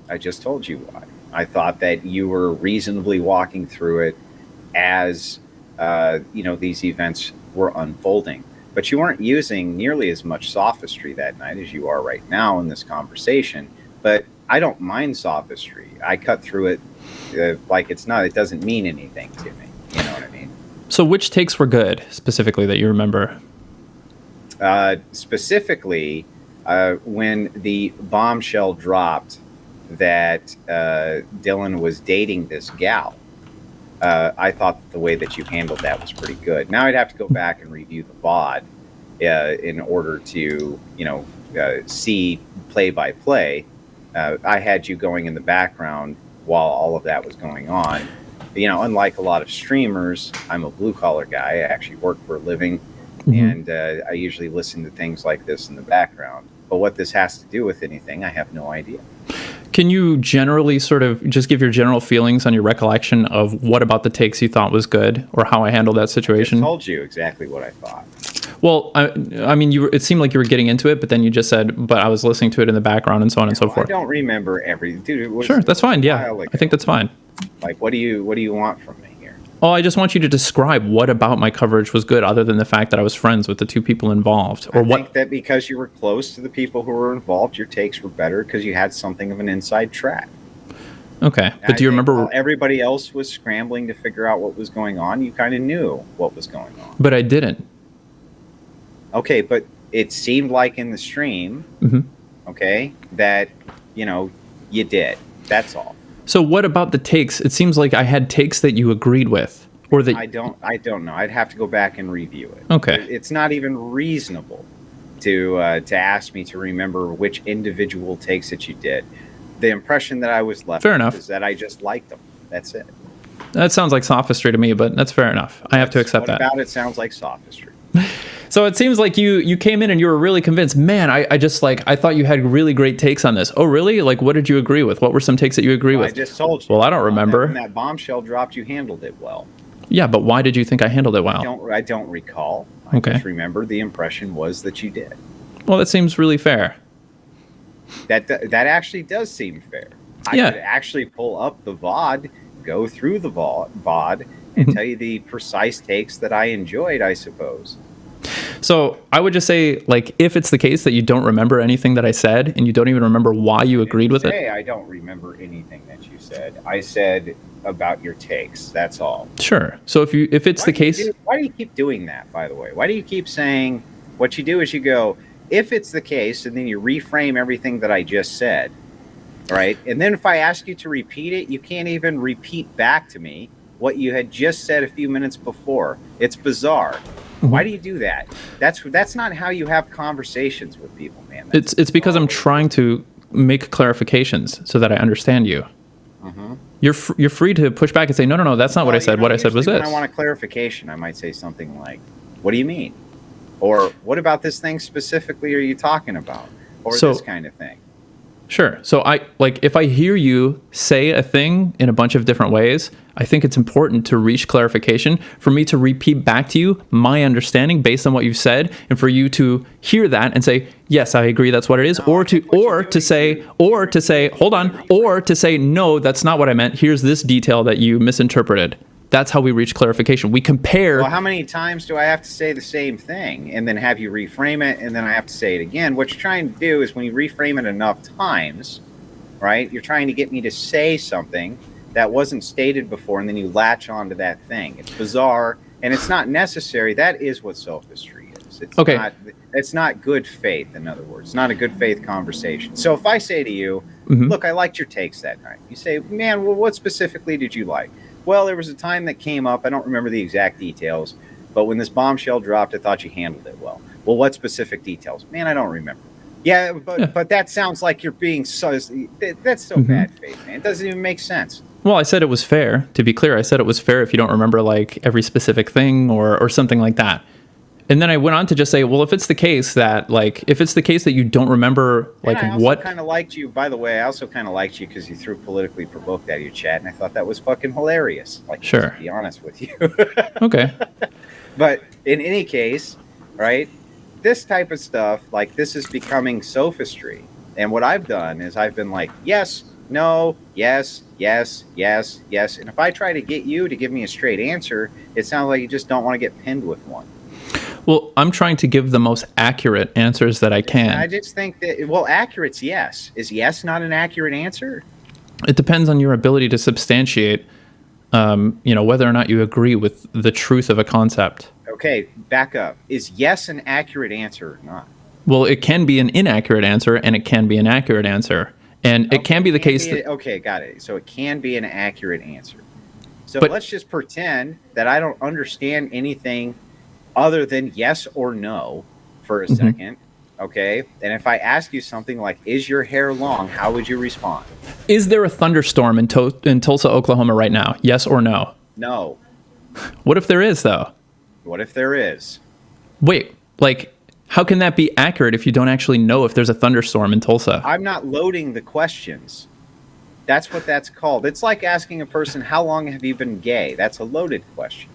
S2: I just told you why. I thought that you were reasonably walking through it as these events were unfolding. But you weren't using nearly as much sophistry that night as you are right now in this conversation. But I don't mind sophistry. I cut through it it doesn't mean anything to me. You know what I mean?
S1: So which takes were good, specifically, that you remember?
S2: Specifically, when the bombshell dropped that Dylan was dating this gal, I thought that the way that you handled that was pretty good. Now I'd have to go back and review the VOD in order to, see play-by-play. I had you going in the background while all of that was going on. Unlike a lot of streamers, I'm a blue-collar guy. I actually work for a living, and I usually listen to things like this in the background. But what this has to do with anything, I have no idea.
S1: Can you generally sort of just give your general feelings on your recollection of what about the takes you thought was good, or how I handled that situation?
S2: I told you exactly what I thought.
S1: Well, I mean, it seemed like you were getting into it, but then you just said, but I was listening to it in the background and so on and so forth.
S2: I don't remember everything. Dude,
S1: sure, that's fine. Yeah, I think that's fine.
S2: Like, what do you want from me here?
S1: Oh, I just want you to describe what about my coverage was good, other than the fact that I was friends with the two people involved. Or
S2: I think that because you were close to the people who were involved, your takes were better because you had something of an inside track.
S1: Okay, but do you remember?
S2: While everybody else was scrambling to figure out what was going on, you kind of knew what was going on.
S1: But I didn't.
S2: Okay, but it seemed like in the stream, okay, that, you did. That's all.
S1: So what about the takes? It seems like I had takes that you agreed with, or that
S2: I don't know. I'd have to go back and review it.
S1: Okay.
S2: It's not even reasonable to ask me to remember which individual takes that you did. The impression that I was left with is that I just liked them. That's it.
S1: That sounds like sophistry to me, but that's fair enough. I have to accept that.
S2: What about it sounds like sophistry?
S1: So it seems like you came in and you were really convinced. Man, I thought you had really great takes on this. Oh, really? Like, what did you agree with? What were some takes that you agree with?
S2: I just told you.
S1: Well, I don't remember.
S2: When that bombshell dropped, you handled it well.
S1: Yeah, but why did you think I handled it well?
S2: I don't recall. I just remember the impression was that you did.
S1: Well, that seems really fair.
S2: That actually does seem fair. I could actually pull up the VOD, go through the VOD, and tell you the precise takes that I enjoyed, I suppose.
S1: So I would just say, like, if it's the case that you don't remember anything that I said and you don't even remember why you agreed with it.
S2: I don't remember anything that you said. I said about your takes. That's all.
S1: Sure. So if it's the case.
S2: Why do you keep doing that, by the way? Why do you keep saying what you do is you go, if it's the case, and then you reframe everything that I just said, right? And then if I ask you to repeat it, you can't even repeat back to me what you had just said a few minutes before. It's bizarre. Why do you do that? That's not how you have conversations with people, man.
S1: It's because I'm trying to make clarifications so that I understand you. You're free to push back and say, no, that's not what I said. What I said was this.
S2: When I want a clarification, I might say something like, what do you mean? Or what about this thing specifically are you talking about? Or this kind of thing.
S1: Sure. So if I hear you say a thing in a bunch of different ways, I think it's important to reach clarification, for me to repeat back to you my understanding based on what you've said, and for you to hear that and say, yes, I agree, that's what it is, or to say, no, that's not what I meant. Here's this detail that you misinterpreted. That's how we reach clarification. We compare.
S2: Well, how many times do I have to say the same thing and then have you reframe it and then I have to say it again? What you're trying to do is when you reframe it enough times, right, you're trying to get me to say something that wasn't stated before, and then you latch onto that thing. It's bizarre, and it's not necessary. That is what sophistry is.
S1: Okay.
S2: It's not good faith, in other words. It's not a good faith conversation. So if I say to you,
S1: Mm-hmm.
S2: look, I liked your takes that night. You say, man, well, what specifically did you like? Well, there was a time that came up. I don't remember the exact details, but when this bombshell dropped, I thought you handled it well. Well, what specific details? Man, I don't remember. Yeah, but that sounds like you're being so. That's so bad faith, man. It doesn't even make sense.
S1: Well, I said it was fair. To be clear, I said it was fair if you don't remember like every specific thing or something like that. And then I went on to just say, well, if it's the case that you don't remember like
S2: and I
S1: what
S2: kind of liked you, by the way. I also kind of liked you because you threw politically provoked out of your chat, and I thought that was fucking hilarious. Like,
S1: sure,
S2: to be honest with you.
S1: Okay.
S2: But in any case, right? This type of stuff, like this is becoming sophistry. And what I've done is I've been like, yes, no, yes, yes, yes, yes. And if I try to get you to give me a straight answer, it sounds like you just don't want to get pinned with one.
S1: Well, I'm trying to give the most accurate answers that I can.
S2: I just think that, well, accurate's yes. Is yes not an accurate answer?
S1: It depends on your ability to substantiate, whether or not you agree with the truth of a concept.
S2: Okay, back up. Is yes an accurate answer or not?
S1: Well, it can be an inaccurate answer and it can be an accurate answer. And it can be the case that...
S2: Okay, got it. So it can be an accurate answer. So let's just pretend that I don't understand anything other than yes or no for a second, okay? And if I ask you something like, is your hair long, how would you respond?
S1: Is there a thunderstorm in Tulsa, Oklahoma right now? Yes or no?
S2: No.
S1: What if there is, though?
S2: What if there is?
S1: Wait, like, how can that be accurate if you don't actually know if there's a thunderstorm in Tulsa?
S2: I'm not loading the questions. That's what that's called. It's like asking a person, how long have you been gay? That's a loaded question.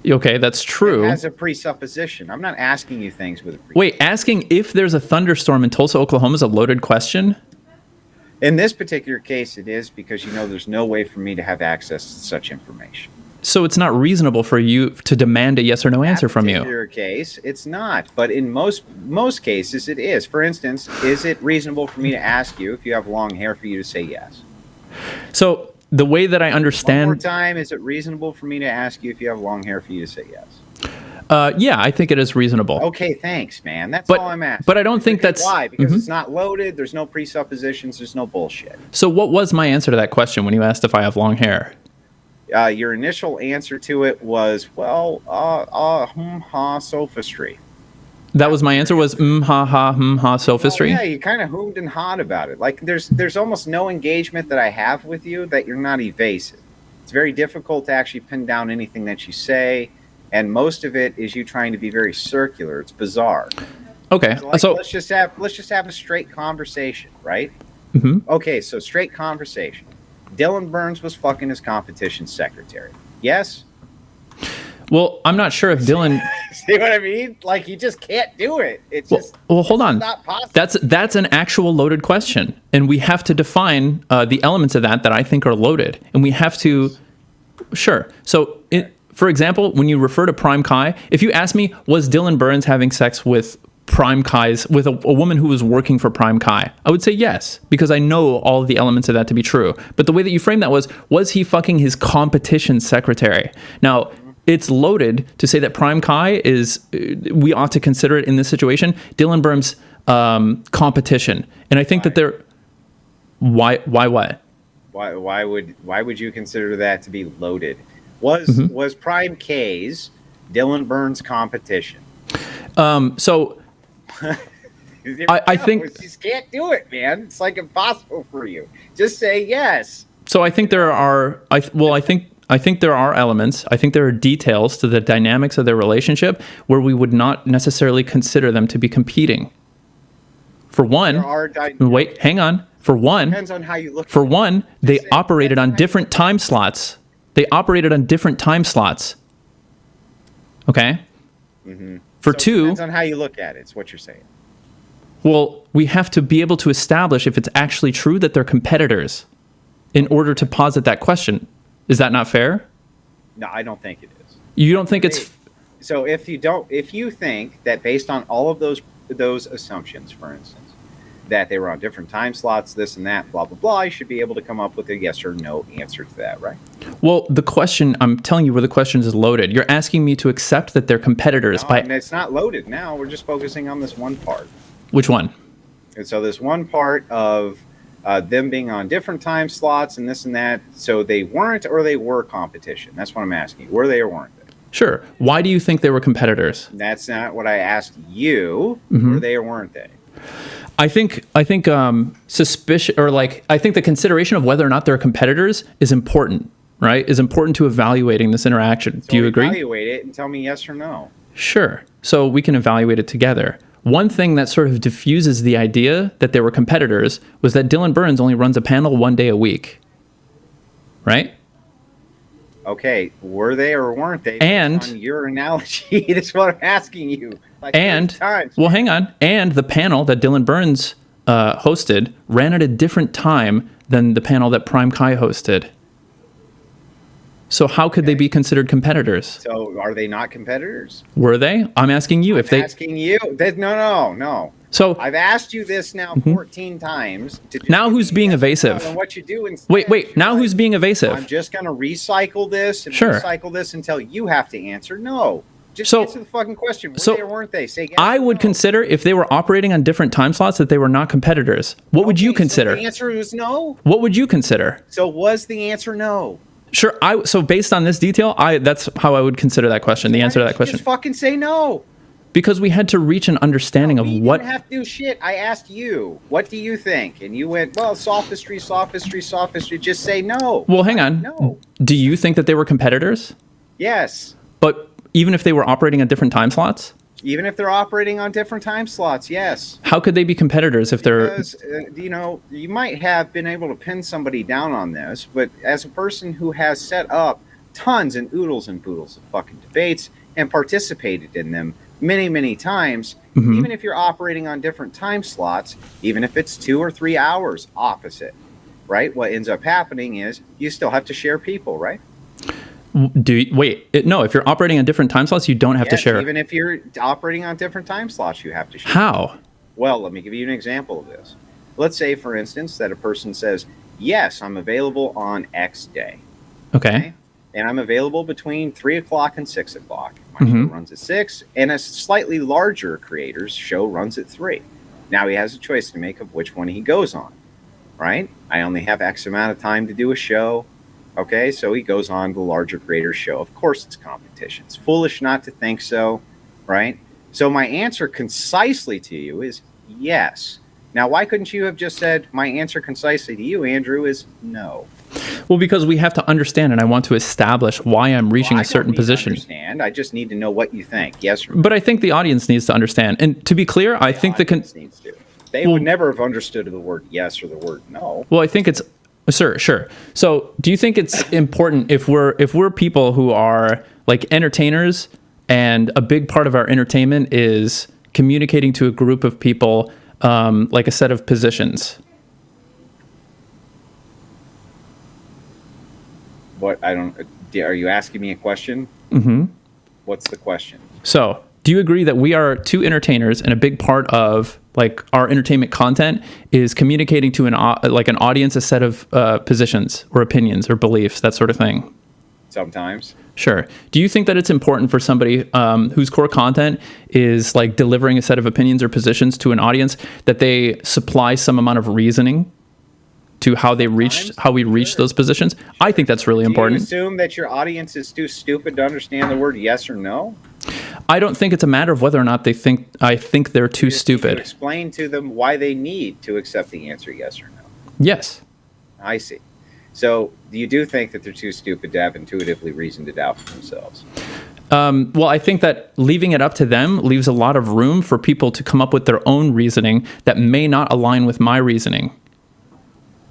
S1: Okay, that's true.
S2: It has a presupposition. I'm not asking you things with a presupposition.
S1: Wait, asking if there's a thunderstorm in Tulsa, Oklahoma is a loaded question?
S2: In this particular case, it is because there's no way for me to have access to such information.
S1: So it's not reasonable for you to demand a yes or no answer from you.
S2: In your case, it's not. But in most cases, it is. For instance, is it reasonable for me to ask you if you have long hair for you to say yes?
S1: So the way that I understand...
S2: One more time, is it reasonable for me to ask you if you have long hair for you to say yes?
S1: Yeah, I think it is reasonable.
S2: Okay, thanks, man. That's all I'm asking.
S1: But I don't think that's...
S2: Why? Because it's not loaded, there's no presuppositions, there's no bullshit.
S1: So what was my answer to that question when you asked if I have long hair?
S2: Your initial answer to it was, sophistry.
S1: That was my answer, was sophistry?
S2: Yeah, you kind of hoomed and hawed about it. Like, there's almost no engagement that I have with you that you're not evasive. It's very difficult to actually pin down anything that you say, and most of it is you trying to be very circular. It's bizarre.
S1: Okay,
S2: so let's just have a straight conversation, right?
S1: Mm-hmm.
S2: Okay, so straight conversation. Dylan Burns was fucking his competition secretary. Yes?
S1: Well, I'm not sure if Dylan...
S2: See what I mean? Like, you just can't do it. It's just...
S1: Well, hold on.
S2: Not possible.
S1: That's an actual loaded question. And we have to define the elements of that I think are loaded. And we have to... Sure. So, for example, when you refer to Prime Kai, if you ask me, was Dylan Burns having sex with Prime Kai's, with a woman who was working for Prime Kai, I would say yes, because I know all of the elements of that to be true. But the way that you framed that was he fucking his competition secretary? Now, it's loaded to say that Prime Kai is, we ought to consider it in this situation, Dylan Burns' competition. And I think that they're, why what?
S2: Why would you consider that to be loaded? Was Prime K's Dylan Burns' competition?
S1: So I think
S2: you just can't do it, man. It's like impossible for you. Just say yes.
S1: So I think there are. I think there are elements. I think there are details to the dynamics of their relationship where we would not necessarily consider them to be competing. For one, wait, hang on. For one,
S2: depends on how you look.
S1: For one, they operated on different time slots. Okay.
S2: Mm-hmm.
S1: For
S2: so
S1: two,
S2: it depends on how you look at it. It's what you're saying.
S1: Well, we have to be able to establish if it's actually true that they're competitors in order to posit that question. Is that not fair?
S2: No, I don't think it is.
S1: You don't think it's...
S2: So if you think that based on all of those assumptions, for instance, that they were on different time slots, this and that, blah, blah, blah, you should be able to come up with a yes or no answer to that, right?
S1: Well, the question, I'm telling you where the question is loaded. You're asking me to accept that they're competitors.
S2: No, and it's not loaded now. We're just focusing on this one part.
S1: Which one?
S2: And so this one part of them being on different time slots and this and that, so they weren't or they were competition. That's what I'm asking you. Were they or weren't they?
S1: Sure. Why do you think they were competitors?
S2: That's not what I asked you. Were they or weren't they?
S1: I think suspicion, or like, I think the consideration of whether or not they're competitors is important, right? Is important to evaluating this interaction.
S2: So
S1: do you agree?
S2: Evaluate it and tell me yes or no.
S1: Sure. So we can evaluate it together. One thing that sort of diffuses the idea that they were competitors was that Dylan Burns only runs a panel 1 day a week, right?
S2: Okay, were they or weren't they?
S1: And
S2: on your analogy, that's what I'm asking you. Like
S1: well, hang on. And the panel that Dylan Burns hosted ran at a different time than the panel that Prime Kai hosted. So how could they be considered competitors?
S2: So are they not competitors?
S1: Were they? I'm asking you if they.
S2: Asking you. No.
S1: So
S2: I've asked you this now 14 times.
S1: Now who's being evasive?
S2: What you do instead,
S1: wait. Now who's being evasive?
S2: I'm just going to recycle this and
S1: Sure.
S2: recycle this until you have to answer. No. Just answer the fucking question. Were they or weren't they? Say yes.
S1: I would consider if they were operating on different time slots that they were not competitors. What would you consider?
S2: So the answer was no.
S1: What would you consider?
S2: So was the answer no?
S1: Sure. So based on this detail, that's how I would consider that question. The answer to that question.
S2: Just fucking say no.
S1: Because we had to reach an understanding of what.
S2: You didn't have to do shit. I asked you, what do you think? And you went, well, sophistry. Just say no.
S1: Well, hang on.
S2: No.
S1: Do you think that they were competitors?
S2: Yes.
S1: But even if they were operating on different time slots?
S2: Even if they're operating on different time slots, yes.
S1: How could they be competitors if they're...
S2: Because, you might have been able to pin somebody down on this, but as a person who has set up tons and oodles and poodles of fucking debates and participated in them many, many times, even if you're operating on different time slots, even if it's 2 or 3 hours opposite, right? What ends up happening is you still have to share people, right?
S1: No, if you're operating on different time slots, you don't have to share.
S2: Even if you're operating on different time slots, you have to share.
S1: How?
S2: Well, let me give you an example of this. Let's say, for instance, that a person says, yes, I'm available on X day.
S1: Okay.
S2: And I'm available between 3 o'clock and 6 o'clock. My show runs at 6, and a slightly larger creator's show runs at 3. Now he has a choice to make of which one he goes on, right? I only have X amount of time to do a show. Okay, so he goes on the larger creator's show. Of course it's competition. It's foolish not to think so, right? So my answer concisely to you is yes. Now, why couldn't you have just said my answer concisely to you, Andrew, is no?
S1: Well, because we have to understand, and I want to establish why I'm reaching a certain position.
S2: Understand. I just need to know what you think. Yes or no.
S1: But I think the audience needs to understand. And to be clear, I think
S2: needs to. They would never have understood the word yes or the word no.
S1: Well, I think it's sure. So, do you think it's important if we're people who are like entertainers, and a big part of our entertainment is communicating to a group of people, like a set of positions?
S2: What are you asking me a question? What's the question?
S1: So, do you agree that we are two entertainers, and a big part of like our entertainment content is communicating to an audience a set of positions or opinions or beliefs, that sort of thing?
S2: Sometimes.
S1: Sure. Do you think that it's important for somebody whose core content is like delivering a set of opinions or positions to an audience that they supply some amount of reasoning to how we reach those positions? I think that's really important.
S2: Do you assume that your audience is too stupid to understand the word yes or no?
S1: I don't think it's a matter of whether or not I think they're too stupid.
S2: Explain to them why they need to accept the answer yes or no.
S1: Yes.
S2: I see. So you do think that they're too stupid to have intuitively reasoned it out for themselves?
S1: Well, I think that leaving it up to them leaves a lot of room for people to come up with their own reasoning that may not align with my reasoning.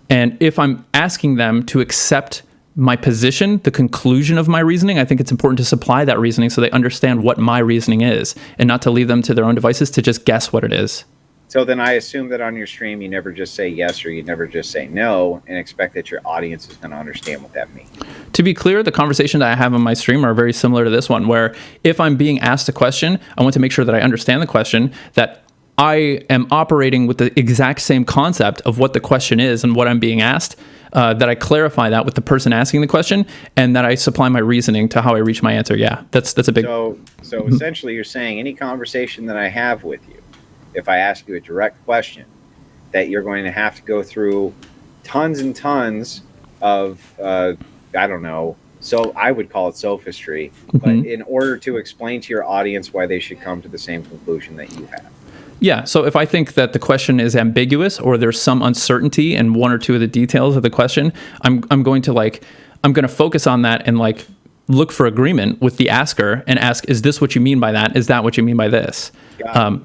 S1: And if I'm asking them to accept my position, the conclusion of my reasoning, I think it's important to supply that reasoning so they understand what my reasoning is, and not to leave them to their own devices to just guess what it is.
S2: So then I assume that on your stream, you never just say yes or you never just say no and expect that your audience is going to understand what that means.
S1: To be clear, the conversation that I have on my stream are very similar to this one, where if I'm being asked a question, I want to make sure that I understand the question, that I am operating with the exact same concept of what the question is and what I'm being asked, that I clarify that with the person asking the question, and that I supply my reasoning to how I reach my answer. Yeah, that's a big.
S2: So essentially, you're saying any conversation that I have with you, if I ask you a direct question, that you're going to have to go through tons and tons of I don't know. So I would call it sophistry, but in order to explain to your audience why they should come to the same conclusion that you have.
S1: Yeah, so if I think that the question is ambiguous or there's some uncertainty in one or two of the details of the question, I'm going to focus on that and like look for agreement with the asker and ask, is this what you mean by that? Is that what you mean by this?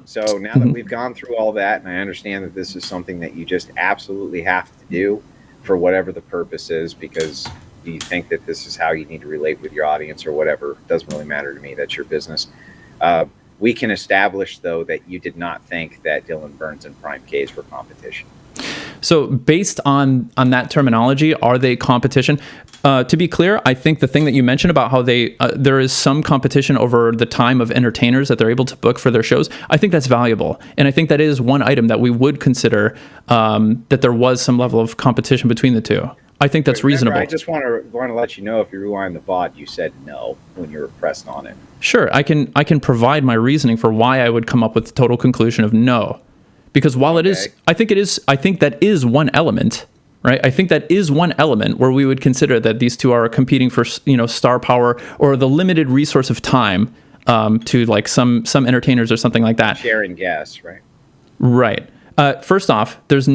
S2: So now that we've gone through all that, and I understand that this is something that you just absolutely have to do for whatever the purpose is, because you think that this is how you need to relate with your audience or whatever, it doesn't really matter to me. That's your business. We can establish, though, that you did not think that Dylan Burns and Prime K's were competition.
S1: So based on that terminology, are they competition? To be clear, I think the thing that you mentioned about how there is some competition over the time of entertainers that they're able to book for their shows, I think that's valuable. And I think that is one item that we would consider, that there was some level of competition between the two. I think that's reasonable.
S2: I just want to let you know, if you rewind the VOD, you said no when you were pressed on it.
S1: Sure, I can provide my reasoning for why I would come up with the total conclusion of no. Because while it is, I think that is one element, right? I think that is one element where we would consider that these two are competing for, star power or the limited resource of time, to like some entertainers or something like that.
S2: Sharing guests, right?
S1: Right. First off, there's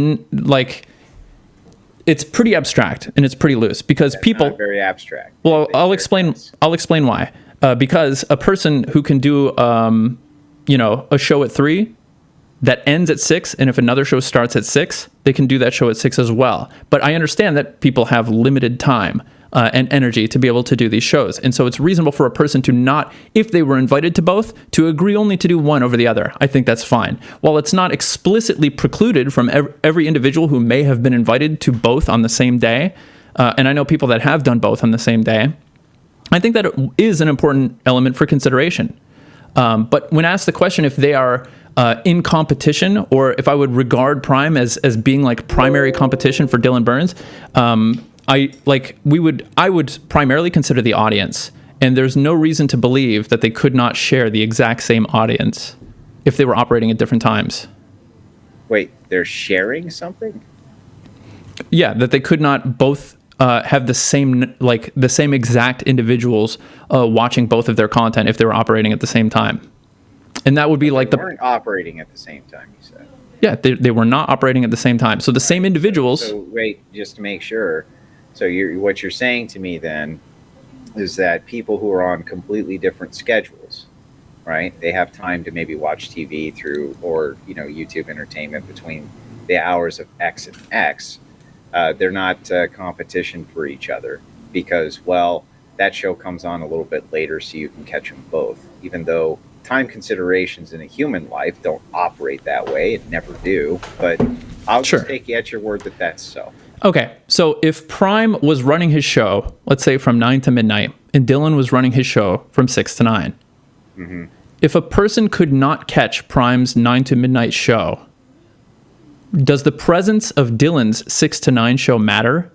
S1: it's pretty abstract and it's pretty loose because
S2: That's
S1: people
S2: not very abstract.
S1: Well, I'll explain why. Because a person who can do a show at 3 that ends at 6, and if another show starts at 6, they can do that show at 6 as well. But I understand that people have limited time and energy to be able to do these shows. And so it's reasonable for a person to not, if they were invited to both, to agree only to do one over the other. I think that's fine. While it's not explicitly precluded from every individual who may have been invited to both on the same day, and I know people that have done both on the same day, I think that it is an important element for consideration. But when asked the question if they are in competition, or if I would regard Prime as being like primary competition for Dylan Burns, I would primarily consider the audience, and there's no reason to believe that they could not share the exact same audience if they were operating at different times.
S2: Wait, they're sharing something?
S1: Yeah, that they could not both have the same exact individuals watching both of their content if they were operating at the same time. And that would be
S2: they weren't operating at the same time, you said.
S1: Yeah, they were not operating at the same time. So the same individuals.
S2: So wait, just to make sure. So what you're saying to me then is that people who are on completely different schedules, right? They have time to maybe watch TV through, or YouTube entertainment between the hours of X and X. They're not competition for each other because, well, that show comes on a little bit later, so you can catch them both. Even though time considerations in a human life don't operate that way, and never do. But I'll just take you at your word that that's so.
S1: Okay, so if Prime was running his show, let's say from 9 to midnight, and Dylan was running his show from 6 to 9, if a person could not catch Prime's 9 to midnight show, does the presence of Dylan's 6 to 9 show matter?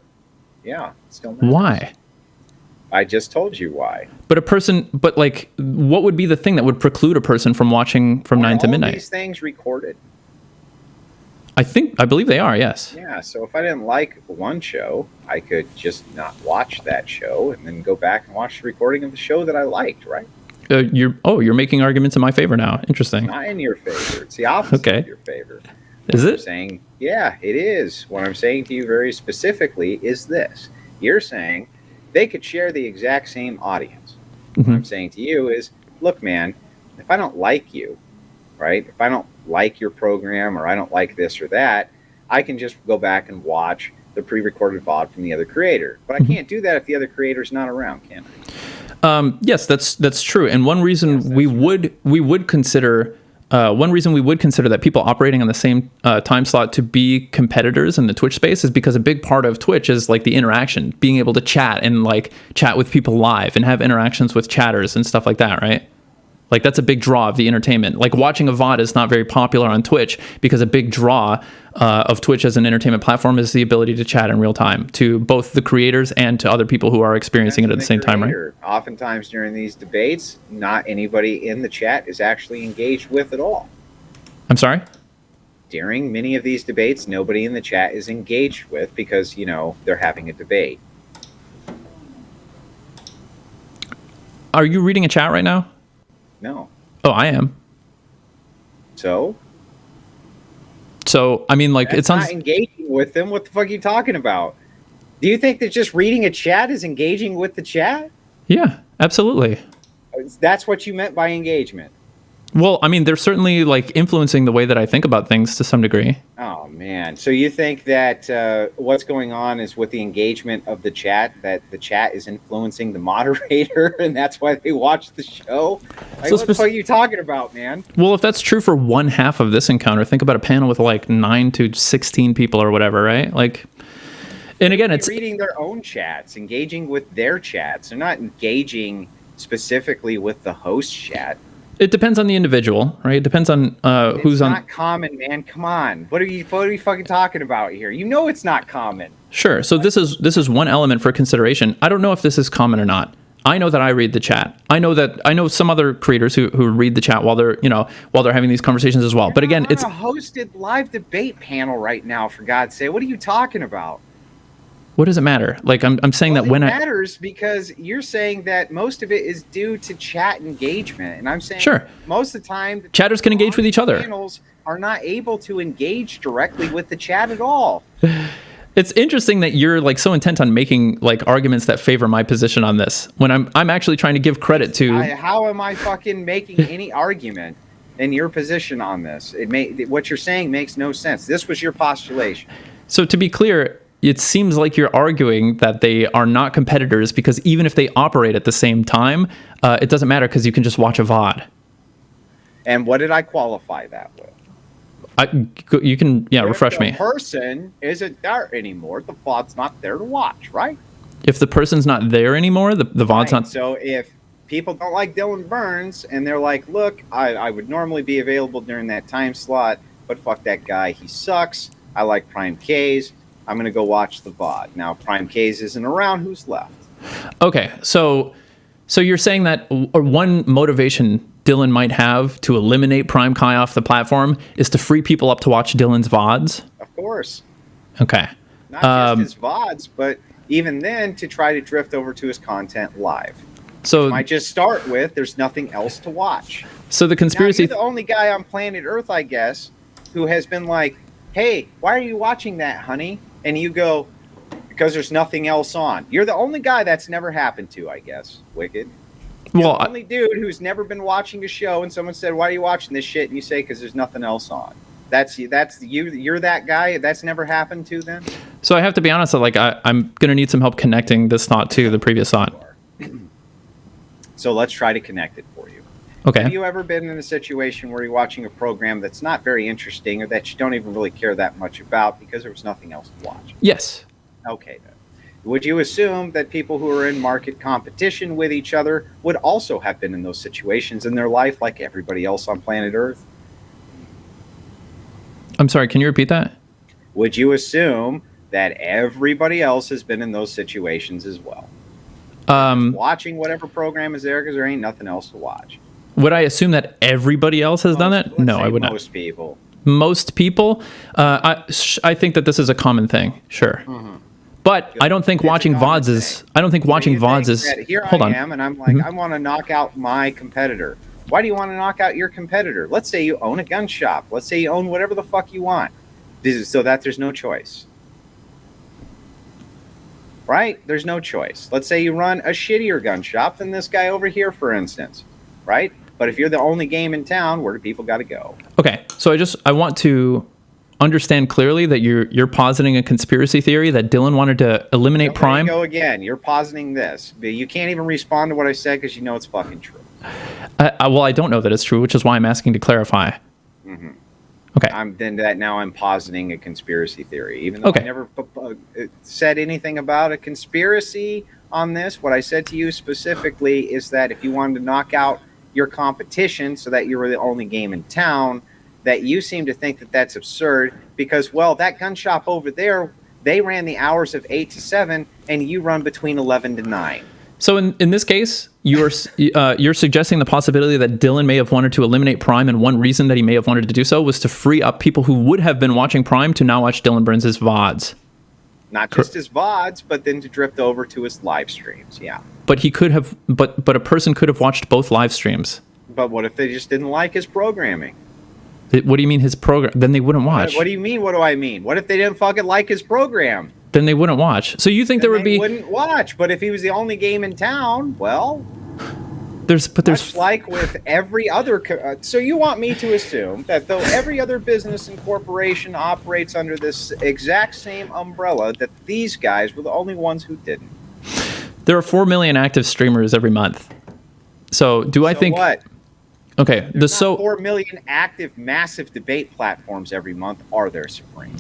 S2: Yeah, it still matters.
S1: Why?
S2: I just told you why.
S1: But what would be the thing that would preclude a person from watching from 9 to midnight?
S2: Are these things recorded?
S1: I believe they are, yes.
S2: Yeah, so if I didn't like one show, I could just not watch that show and then go back and watch the recording of the show that I liked, right?
S1: You're making arguments in my favor now. Interesting.
S2: Not in your favor. It's the opposite of your favor.
S1: Is it?
S2: I'm saying, yeah, it is. What I'm saying to you very specifically is this. You're saying they could share the exact same audience. What I'm saying to you is, look, man, if I don't like you, right? If I don't like your program, or I don't like this or that, I can just go back and watch the pre-recorded VOD from the other creator. But I can't do that if the other creator's not around, can I?
S1: Yes, that's true. And one reason we would consider that people operating on the same time slot to be competitors in the Twitch space is because a big part of Twitch is like the interaction, being able to chat and like chat with people live and have interactions with chatters and stuff like that, right? Like, that's a big draw of the entertainment. Like, watching a VOD is not very popular on Twitch because a big draw of Twitch as an entertainment platform is the ability to chat in real time to both the creators and to other people who are experiencing it at the same time, right?
S2: Oftentimes during these debates, not anybody in the chat is actually engaged with at all.
S1: I'm sorry?
S2: During many of these debates, nobody in the chat is engaged with because, they're having a debate.
S1: Are you reading a chat right now?
S2: No.
S1: Oh, I am.
S2: So,
S1: I mean, like, it sounds...
S2: not engaging with them. What the fuck are you talking about? Do you think that just reading a chat is engaging with the chat?
S1: Yeah, absolutely.
S2: That's what you meant by engagement.
S1: Well, I mean, they're certainly, like, influencing the way that I think about things to some degree.
S2: Oh, man. So you think that what's going on is with the engagement of the chat, that the chat is influencing the moderator, and that's why they watch the show? Like, what the fuck are you talking about, man?
S1: Well, if that's true for one half of this encounter, think about a panel with, like, 9 to 16 people or whatever, right? Like, and again, it's...
S2: reading their own chats, engaging with their chats. They're not engaging specifically with the host chat.
S1: It depends on the individual, right? It depends on who's on.
S2: It's not common, man. Come on. What are you fucking talking about here? You know it's not common.
S1: Sure. So this is one element for consideration. I don't know if this is common or not. I know that I read the chat. I know some other creators who read the chat while they're having these conversations as well. But again, it's
S2: a hosted live debate panel right now, for God's sake. What are you talking about?
S1: What does it matter? Like, I'm saying that when
S2: it matters because you're saying that most of it is due to chat engagement, and I'm saying
S1: sure,
S2: most of the time
S1: chatters can engage with each other.
S2: Panels are not able to engage directly with the chat at all.
S1: It's interesting that you're, like, so intent on making, like, arguments that favor my position on this when I'm actually trying to give credit to.
S2: How am I fucking making any argument in your position on this? What you're saying makes no sense. This was your postulation.
S1: So to be clear, it seems like you're arguing that they are not competitors because even if they operate at the same time, it doesn't matter because you can just watch a VOD.
S2: And what did I qualify that with?
S1: You can, refresh me.
S2: If the person isn't there anymore, the VOD's not there to watch, right?
S1: If the person's not there anymore, the VOD's not...
S2: So if people don't like Dylan Burns and they're like, look, I would normally be available during that time slot, but fuck that guy, he sucks. I like Prime K's. I'm going to go watch the VOD. Now, Prime K's isn't around. Who's left?
S1: Okay, so you're saying that one motivation Dylan might have to eliminate Prime Kai off the platform is to free people up to watch Dylan's VODs?
S2: Of course.
S1: Okay.
S2: Not just his VODs, but even then to try to drift over to his content live.
S1: So
S2: it might just start with there's nothing else to watch.
S1: So the conspiracy...
S2: Now, you're the only guy on planet Earth, I guess, who has been like, hey, why are you watching that, honey? And you go, because there's nothing else on. You're the only guy that's never happened to, I guess, Wicked. You're the only dude who's never been watching a show and someone said, why are you watching this shit? And you say, because there's nothing else on. That's you. You're that guy. That's never happened to them. So
S1: I have to be honest, like I'm going to need some help connecting this thought to the previous thought.
S2: So let's try to connect it for you.
S1: Okay.
S2: Have you ever been in a situation where you're watching a program that's not very interesting or that you don't even really care that much about because there was nothing else to watch?
S1: Yes.
S2: Okay, then. Would you assume that people who are in market competition with each other would also have been in those situations in their life like everybody else on planet Earth?
S1: I'm sorry, can you repeat that?
S2: Would you assume that everybody else has been in those situations as well? Watching whatever program is there because there ain't nothing else to watch.
S1: Would I assume that everybody else has done that? No, I would not.
S2: Most people.
S1: Most people? I think that this is a common thing. Sure. Mm-hmm. But I don't think watching VODs is... I don't think watching VODs is...
S2: Here I am, and I'm like, I want to knock out my competitor. Why do you want to knock out your competitor? Let's say you own a gun shop. Let's say you own whatever the fuck you want. So that there's no choice. Right? There's no choice. Let's say you run a shittier gun shop than this guy over here, for instance. Right? But if you're the only game in town, where do people got to go? Okay, so I want to understand clearly that you're positing a conspiracy theory that Dylan wanted to eliminate Prime. Go again. You're positing this. You can't even respond to what I said because you know it's fucking true. Well, I don't know that it's true, which is why I'm asking to clarify. Mm-hmm. Okay. Now I'm positing a conspiracy theory, even though I never said anything about a conspiracy on this. What I said to you specifically is that if you wanted to knock out your competition so that you were the only game in town, that you seem to think that that's absurd because, well, that gun shop over there, they ran the hours of 8 to 7 and you run between 11 to 9.
S1: So in this case, you're suggesting the possibility that Dylan may have wanted to eliminate Prime, and one reason that he may have wanted to do so was to free up people who would have been watching Prime to now watch Dylan Burns' VODs.
S2: Not just his VODs, but then to drift over to his live streams, yeah.
S1: But he could have, but a person could have watched both live streams.
S2: But what if they just didn't like his programming?
S1: What do you mean his program? Then they wouldn't watch.
S2: What do you mean? What do I mean? What if they didn't fucking like his program?
S1: Then they wouldn't watch. So you think there would be?
S2: They wouldn't watch. But if he was the only game in town, well,
S1: there's
S2: much like with every other. So you want me to assume that though every other business and corporation operates under this exact same umbrella, that these guys were the only ones who didn't?
S1: There are 4 million active streamers every month. So I think
S2: what?
S1: Okay,
S2: There's not 4 million active, massive debate platforms every month, are there, Supreme?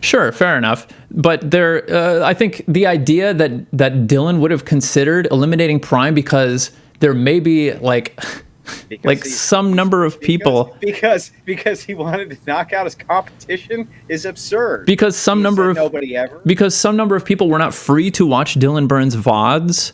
S1: Sure, fair enough. But I think the idea that Dylan would have considered eliminating Prime because there may be some number of people
S2: because he wanted to knock out his competition is absurd.
S1: Because some number of people were not free to watch Dylan Burns' VODs.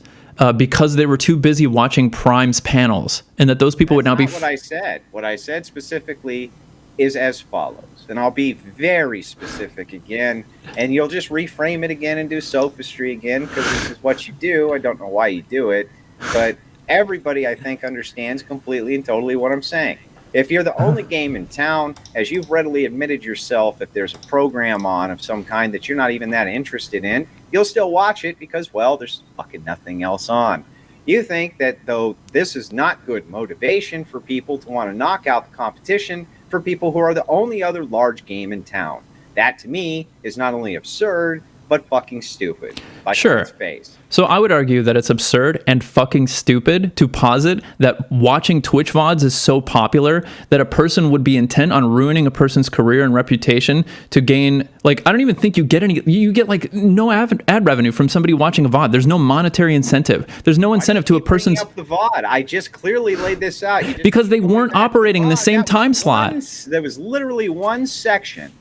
S1: Because they were too busy watching Prime's panels, and that those people would now be.
S2: What I said. What I said specifically is as follows, and I'll be very specific again, and you'll just reframe it again and do sophistry again because this is what you do. I don't know why you do it, but everybody I think understands completely and totally what I'm saying. If you're the only game in town, as you've readily admitted yourself, if there's a program on of some kind that you're not even that interested in, you'll still watch it because, well, there's fucking nothing else on. You think that, though, this is not good motivation for people to want to knock out the competition for people who are the only other large game in town. That, to me, is not only absurd, but fucking stupid.
S1: Sure.
S2: Its face.
S1: So I would argue that it's absurd and fucking stupid to posit that watching Twitch VODs is so popular that a person would be intent on ruining a person's career and reputation to gain, I don't even think you get no ad revenue from somebody watching a VOD. There's no monetary incentive. There's no incentive to a person's...
S2: Up the VOD. I just clearly laid this out.
S1: Because they weren't operating in the same time slot.
S2: There was literally one section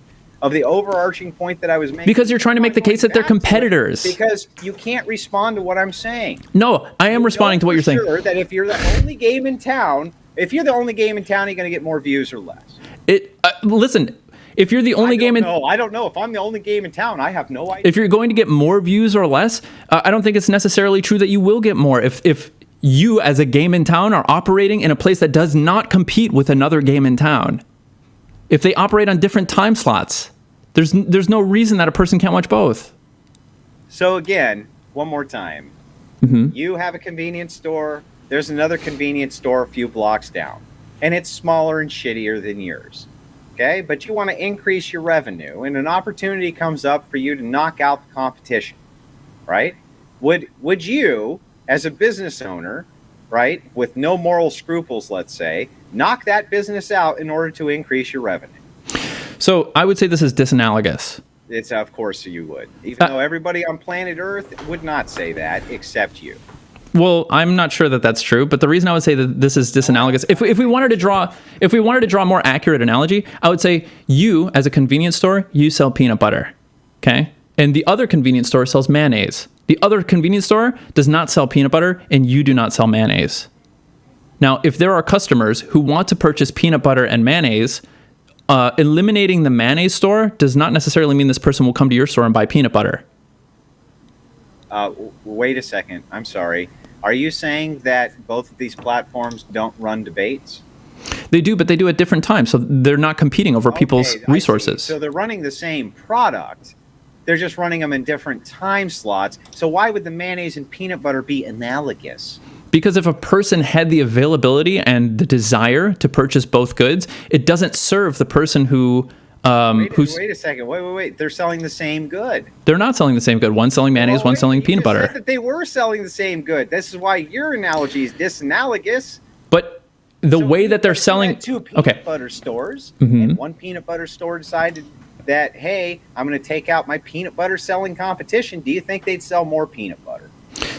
S2: of the overarching point that I was making.
S1: Because you're trying to make the case that they're competitors.
S2: Because you can't respond to what I'm saying.
S1: No, I am responding to what you're saying.
S2: Sure that if you're the only game in town, you're going to get more views or less.
S1: Listen, if you're the only game in...
S2: I don't know. If I'm the only game in town, I have no idea.
S1: If you're going to get more views or less, I don't think it's necessarily true that you will get more. If you, as a game in town, are operating in a place that does not compete with another game in town. If they operate on different time slots, there's no reason that a person can't watch both.
S2: So again, one more time.
S1: Mm-hmm.
S2: You have a convenience store. There's another convenience store a few blocks down. And it's smaller and shittier than yours. Okay? But you want to increase your revenue. And an opportunity comes up for you to knock out the competition. Right? Would you, as a business owner, right, with no moral scruples, let's say, knock that business out in order to increase your revenue?
S1: So I would say this is disanalogous.
S2: It's, of course you would. Even though everybody on planet Earth would not say that, except you.
S1: Well, I'm not sure that that's true, but the reason I would say that this is disanalogous, if we wanted to draw a more accurate analogy, I would say you, as a convenience store, you sell peanut butter, okay? And the other convenience store sells mayonnaise. The other convenience store does not sell peanut butter, and you do not sell mayonnaise. Now, if there are customers who want to purchase peanut butter and mayonnaise, eliminating the mayonnaise store does not necessarily mean this person will come to your store and buy peanut butter.
S2: Wait a second. I'm sorry. Are you saying that both of these platforms don't run debates?
S1: They do, but they do at different times, so they're not competing over people's resources.
S2: So they're running the same product. They're just running them in different time slots. So why would the mayonnaise and peanut butter be analogous?
S1: Because if a person had the availability and the desire to purchase both goods, it doesn't serve the person who...
S2: Wait a second. Wait. They're selling the same good.
S1: They're not selling the same good. One's selling mayonnaise, one's selling peanut butter.
S2: Said that they were selling the same good. This is why your analogy is disanalogous.
S1: But the way that they're selling...
S2: Two peanut butter stores, and one peanut butter store decided that, hey, I'm going to take out my peanut butter selling competition. Do you think they'd sell more peanut butter?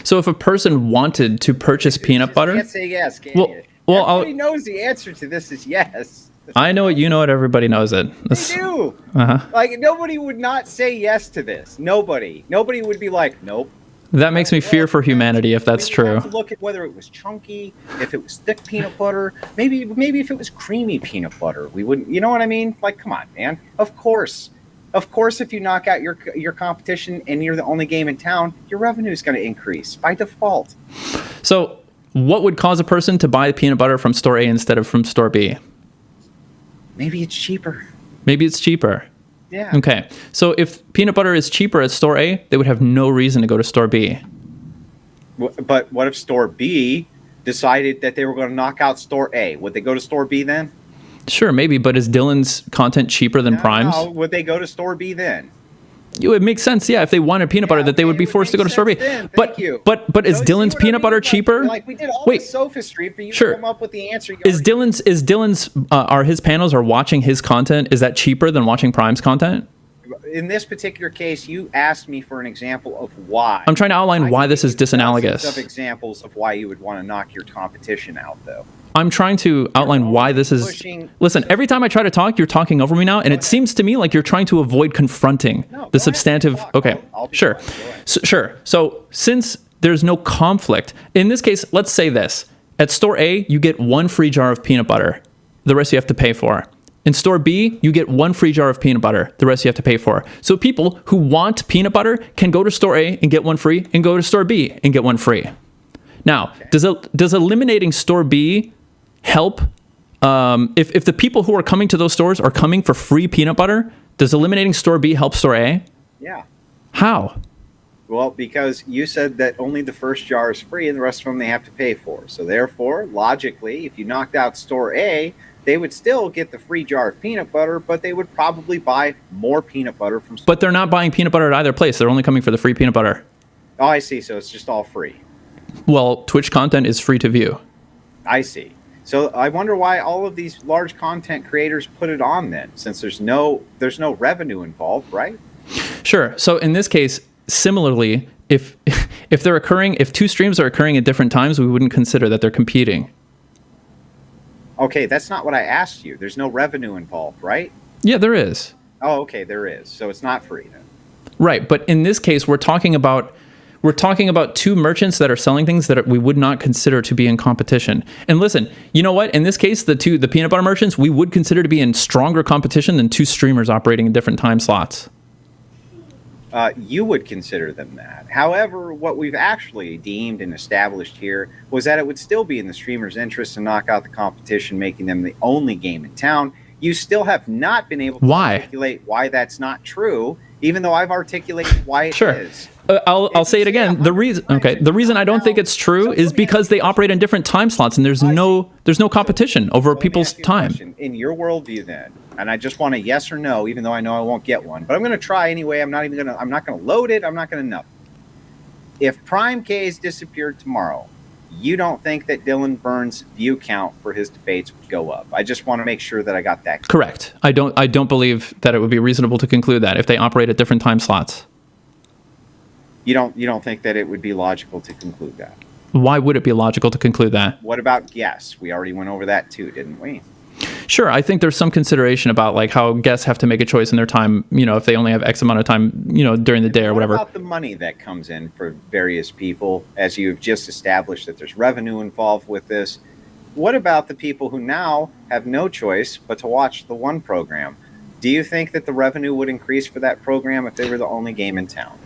S1: So if a person wanted to purchase peanut butter...
S2: You can't say yes, can
S1: well,
S2: you?
S1: Well,
S2: everybody knows the answer to this is yes.
S1: I know it. You know it. Everybody knows it.
S2: They do. Like, nobody would not say yes to this. Nobody would be like, nope.
S1: That makes me fear for humanity if that's true.
S2: Have to look at whether it was chunky, if it was thick peanut butter, maybe if it was creamy peanut butter. We wouldn't, you know what I mean? Like, come on, man. Of course, if you knock out your competition and you're the only game in town, your revenue is going to increase by default.
S1: So, what would cause a person to buy peanut butter from store A instead of from store B?
S2: Maybe it's cheaper.
S1: Yeah. Okay. So if peanut butter is cheaper at store A, they would have no reason to go to store B.
S2: But what if store B decided that they were going to knock out store A? Would they go to store B then?
S1: Sure, maybe. But is Dylan's content cheaper than Prime's?
S2: No. Would they go to store B then?
S1: It would make sense, yeah, if they wanted peanut butter, that they would be forced to go to store B. But is Dylan's peanut butter cheaper?
S2: Like, we did all this sophistry for you to come up with the answer.
S1: Is Dylan's are his panels or watching his content, is that cheaper than watching Prime's content?
S2: In this particular case, you asked me for an example of why.
S1: I'm trying to outline why this is disanalogous.
S2: Of examples of why you would want to knock your competition out, though.
S1: I'm trying to outline why this is... Listen, every time I try to talk, you're talking over me now, and it seems to me like you're trying to avoid confronting the substantive... Okay, sure. Sure. So, since there's no conflict, in this case, let's say this. At store A, you get one free jar of peanut butter. The rest you have to pay for. In store B, you get one free jar of peanut butter. The rest you have to pay for. So people who want peanut butter can go to store A and get one free, and go to store B and get one free. Now, does eliminating store B help if the people who are coming to those stores are coming for free peanut butter? Does eliminating store B help store A?
S2: Yeah.
S1: How?
S2: Well, because you said that only the first jar is free and the rest of them they have to pay for. So therefore, logically, if you knocked out store A, they would still get the free jar of peanut butter, but they would probably buy more peanut butter from store.
S1: But they're not buying peanut butter at either place. They're only coming for the free peanut butter.
S2: Oh, I see. So it's just all free.
S1: Well, Twitch content is free to view.
S2: I see. So I wonder why all of these large content creators put it on then, since there's no revenue involved, right?
S1: Sure. So in this case, similarly, if two streams are occurring at different times, we wouldn't consider that they're competing.
S2: Okay, that's not what I asked you. There's no revenue involved, right?
S1: Yeah, there is.
S2: Oh, okay, there is. So it's not free then. Right,
S1: but in this case, we're talking about two merchants that are selling things that we would not consider to be in competition. And listen, you know what? In this case, the peanut butter merchants, we would consider to be in stronger competition than two streamers operating in different time slots.
S2: You would consider them that. However, what we've actually deemed and established here was that it would still be in the streamer's interest to knock out the competition, making them the only game in town. You still have not been able to articulate why that's not true, even though I've articulated why it is.
S1: I'll say it again. The reason I don't think it's true is because they operate in different time slots, and there's no competition over people's time.
S2: In your worldview, then, and I just want a yes or no, even though I know I won't get one, but I'm going to try anyway. I'm not going to load it. I'm not going to know. If Prime K's disappeared tomorrow, you don't think that Dylan Burns' view count for his debates would go up? I just want to make sure that I got that clear.
S1: Correct. I don't believe that it would be reasonable to conclude that if they operate at different time slots.
S2: You don't think that it would be logical to conclude that?
S1: Why would it be logical to conclude that?
S2: What about guests? We already went over that too, didn't we?
S1: Sure. I think there's some consideration about like how guests have to make a choice in their time, if they only have X amount of time, during the day or whatever.
S2: What about the money that comes in for various people, as you've just established that there's revenue involved with this? What about the people who now have no choice but to watch the one program? Do you think that the revenue would increase for that program if they were the only game in town?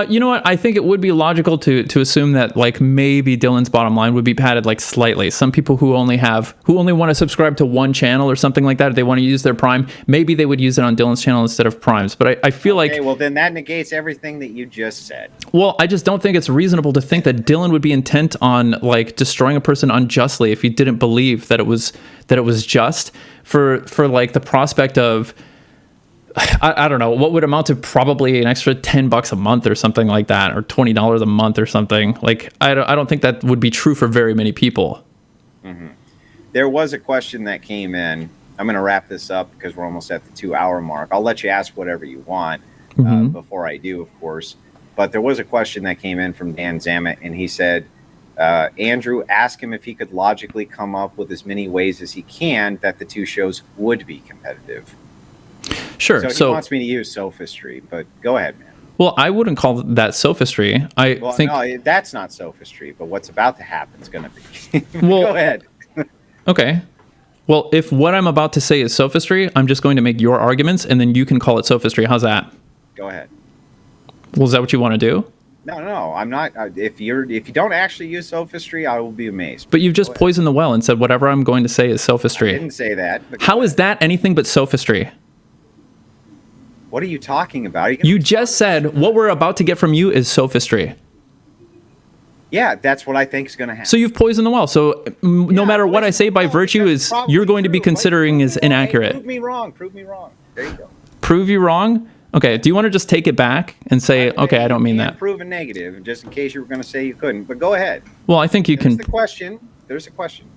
S1: You know what? I think it would be logical to assume that like maybe Dylan's bottom line would be padded like slightly. Some people who only want to subscribe to one channel or something like that, if they want to use their Prime, maybe they would use it on Dylan's channel instead of Prime's. But I feel like...
S2: Okay, well then that negates everything that you just said.
S1: Well, I just don't think it's reasonable to think that Dylan would be intent on like destroying a person unjustly if he didn't believe that it was just for like the prospect of... I don't know, what would amount to probably an extra $10 a month or something like that, or $20 a month or something. Like, I don't think that would be true for very many people.
S2: Mm-hmm. There was a question that came in. I'm going to wrap this up because we're almost at the 2-hour mark. I'll let you ask whatever you want before I do, of course. But there was a question that came in from Dan Zammit, and he said, Andrew, ask him if he could logically come up with as many ways as he can that the two shows would be competitive.
S1: Sure.
S2: So he wants me to use sophistry, but go ahead, man.
S1: Well, I wouldn't call that sophistry.
S2: No, that's not sophistry, but what's about to happen is going to be.
S1: Well,
S2: go ahead.
S1: Okay. Well, if what I'm about to say is sophistry, I'm just going to make your arguments, and then you can call it sophistry. How's that?
S2: Go ahead.
S1: Well, is that what you want to do?
S2: No, I'm not. If you don't actually use sophistry, I will be amazed.
S1: But you've just poisoned the well and said whatever I'm going to say is sophistry.
S2: I didn't say that.
S1: How is that anything but sophistry?
S2: What are you talking about?
S1: You just said what we're about to get from you is sophistry.
S2: Yeah, that's what I think is going to happen.
S1: So you've poisoned the well. So no matter what I say by virtue is you're going to be considering as inaccurate.
S2: Prove me wrong. Prove me wrong. There you go.
S1: Prove you wrong? Okay. Do you want to just take it back and say, okay, I don't mean that?
S2: Prove a negative, just in case you were going to say you couldn't. But go ahead.
S1: Well, I think you can.
S2: There's a question.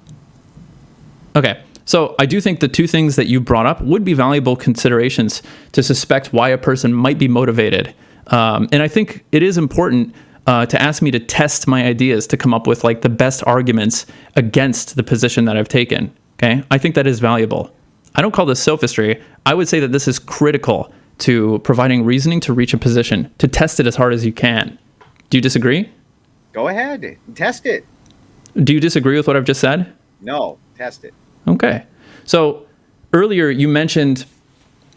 S1: Okay. So I do think the two things that you brought up would be valuable considerations to suspect why a person might be motivated. And I think it is important to ask me to test my ideas to come up with like the best arguments against the position that I've taken. Okay. I think that is valuable. I don't call this sophistry. I would say that this is critical to providing reasoning to reach a position, to test it as hard as you can. Do you disagree?
S2: Go ahead. Test it.
S1: Do you disagree with what I've just said?
S2: No. Test it.
S1: Okay. So earlier you mentioned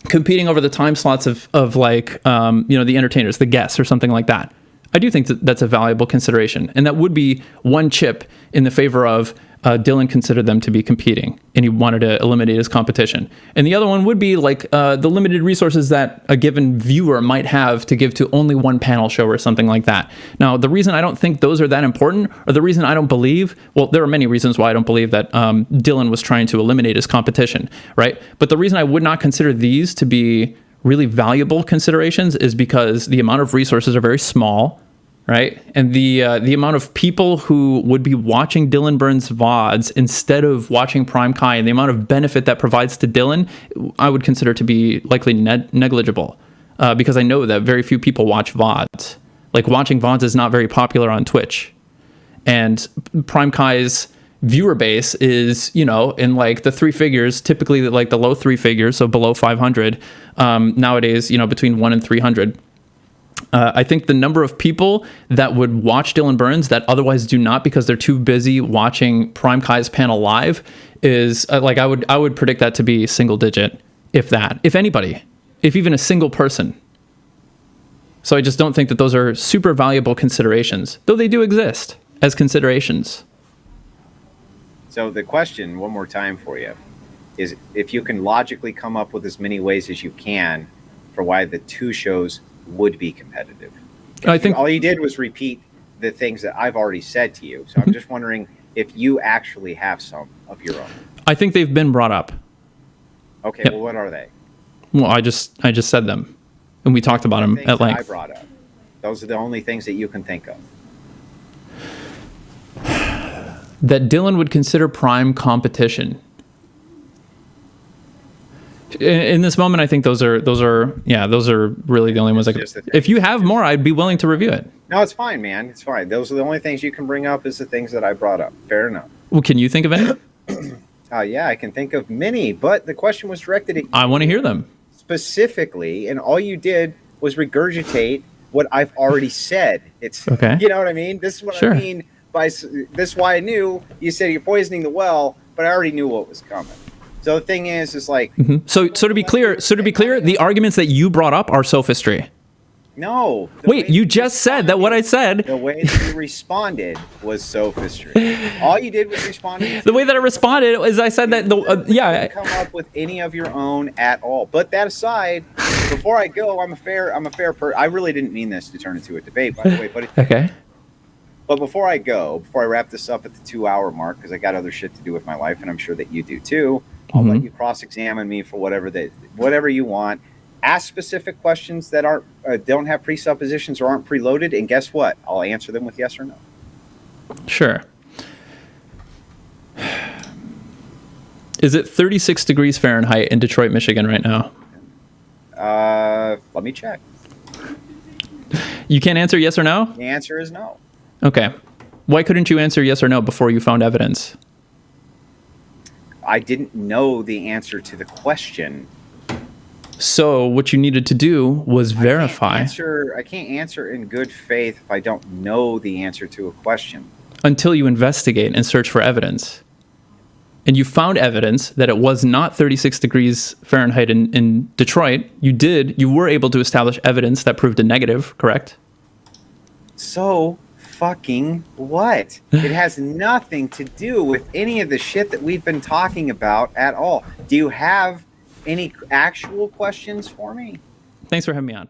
S1: competing over the time slots of like, the entertainers, the guests or something like that. I do think that that's a valuable consideration. And that would be one chip in the favor of Dylan considered them to be competing and he wanted to eliminate his competition. And the other one would be like the limited resources that a given viewer might have to give to only one panel show or something like that. Now, the reason I don't think those are that important, or the reason I don't believe, well, there are many reasons why I don't believe that Dylan was trying to eliminate his competition, right? But the reason I would not consider these to be really valuable considerations is because the amount of resources are very small, right? And the amount of people who would be watching Dylan Burns' VODs instead of watching Prime Kai, and the amount of benefit that provides to Dylan, I would consider to be likely negligible, because I know that very few people watch VODs. Like, watching VODs is not very popular on Twitch. And Prime Kai's viewer base is, in like the three figures, typically like the low three figures, so below 500, nowadays, between 1 and 300. I think the number of people that would watch Dylan Burns that otherwise do not because they're too busy watching Prime Kai's panel live is I would predict that to be single digit, if that, if anybody, if even a single person. So I just don't think that those are super valuable considerations, though they do exist as considerations.
S2: So the question, one more time for you, is if you can logically come up with as many ways as you can for why the two shows would be competitive. I think all you did was repeat the things that I've already said to you. So I'm just wondering if you actually have some of your own.
S1: I think they've been brought up.
S2: Okay, yep. Well, what are they? Well,
S1: I just said them, and we talked about them at length.
S2: I brought up. Those are the only things that you can think of.
S1: That Dylan would consider Prime competition. In this moment, I think those are really the only ones I could. If you have more, I'd be willing to review it.
S2: No, it's fine, man. It's fine. Those are the only things you can bring up is the things that I brought up. Fair enough.
S1: Well, can you think of any?
S2: Yeah, I can think of many, but the question was directed at you.
S1: I want to hear them.
S2: Specifically, and all you did was regurgitate what I've already said. It's
S1: okay.
S2: You know what I mean? This is what I mean by this is why I knew you said you're poisoning the well, but I already knew what was coming. So the thing is like
S1: so to be clear, the arguments that you brought up are sophistry.
S2: No.
S1: Wait, you just said that what I said.
S2: The way that you responded was sophistry. All you did was respond.
S1: The way that I responded is I said that
S2: come up with any of your own at all. But that aside, before I go, I'm a fair person. I really didn't mean this to turn into a debate, by the way. But
S1: okay.
S2: But before I wrap this up at the 2-hour mark, because I got other shit to do with my life, and I'm sure that you do too. I'll let you cross-examine me for whatever you want. Ask specific questions that don't have presuppositions or aren't preloaded, and guess what? I'll answer them with yes or no.
S1: Sure. Is it 36 degrees Fahrenheit in Detroit, Michigan right now?
S2: Let me check.
S1: You can't answer yes or no?
S2: The answer is no.
S1: Okay. Why couldn't you answer yes or no before you found evidence?
S2: I didn't know the answer to the question.
S1: So what you needed to do was verify.
S2: I can't answer in good faith if I don't know the answer to a question. Until
S1: you investigate and search for evidence. And you found evidence that it was not 36 degrees Fahrenheit in Detroit. You were able to establish evidence that proved a negative, correct?
S2: So fucking what? It has nothing to do with any of the shit that we've been talking about at all. Do you have any actual questions for me?
S1: Thanks for having me on.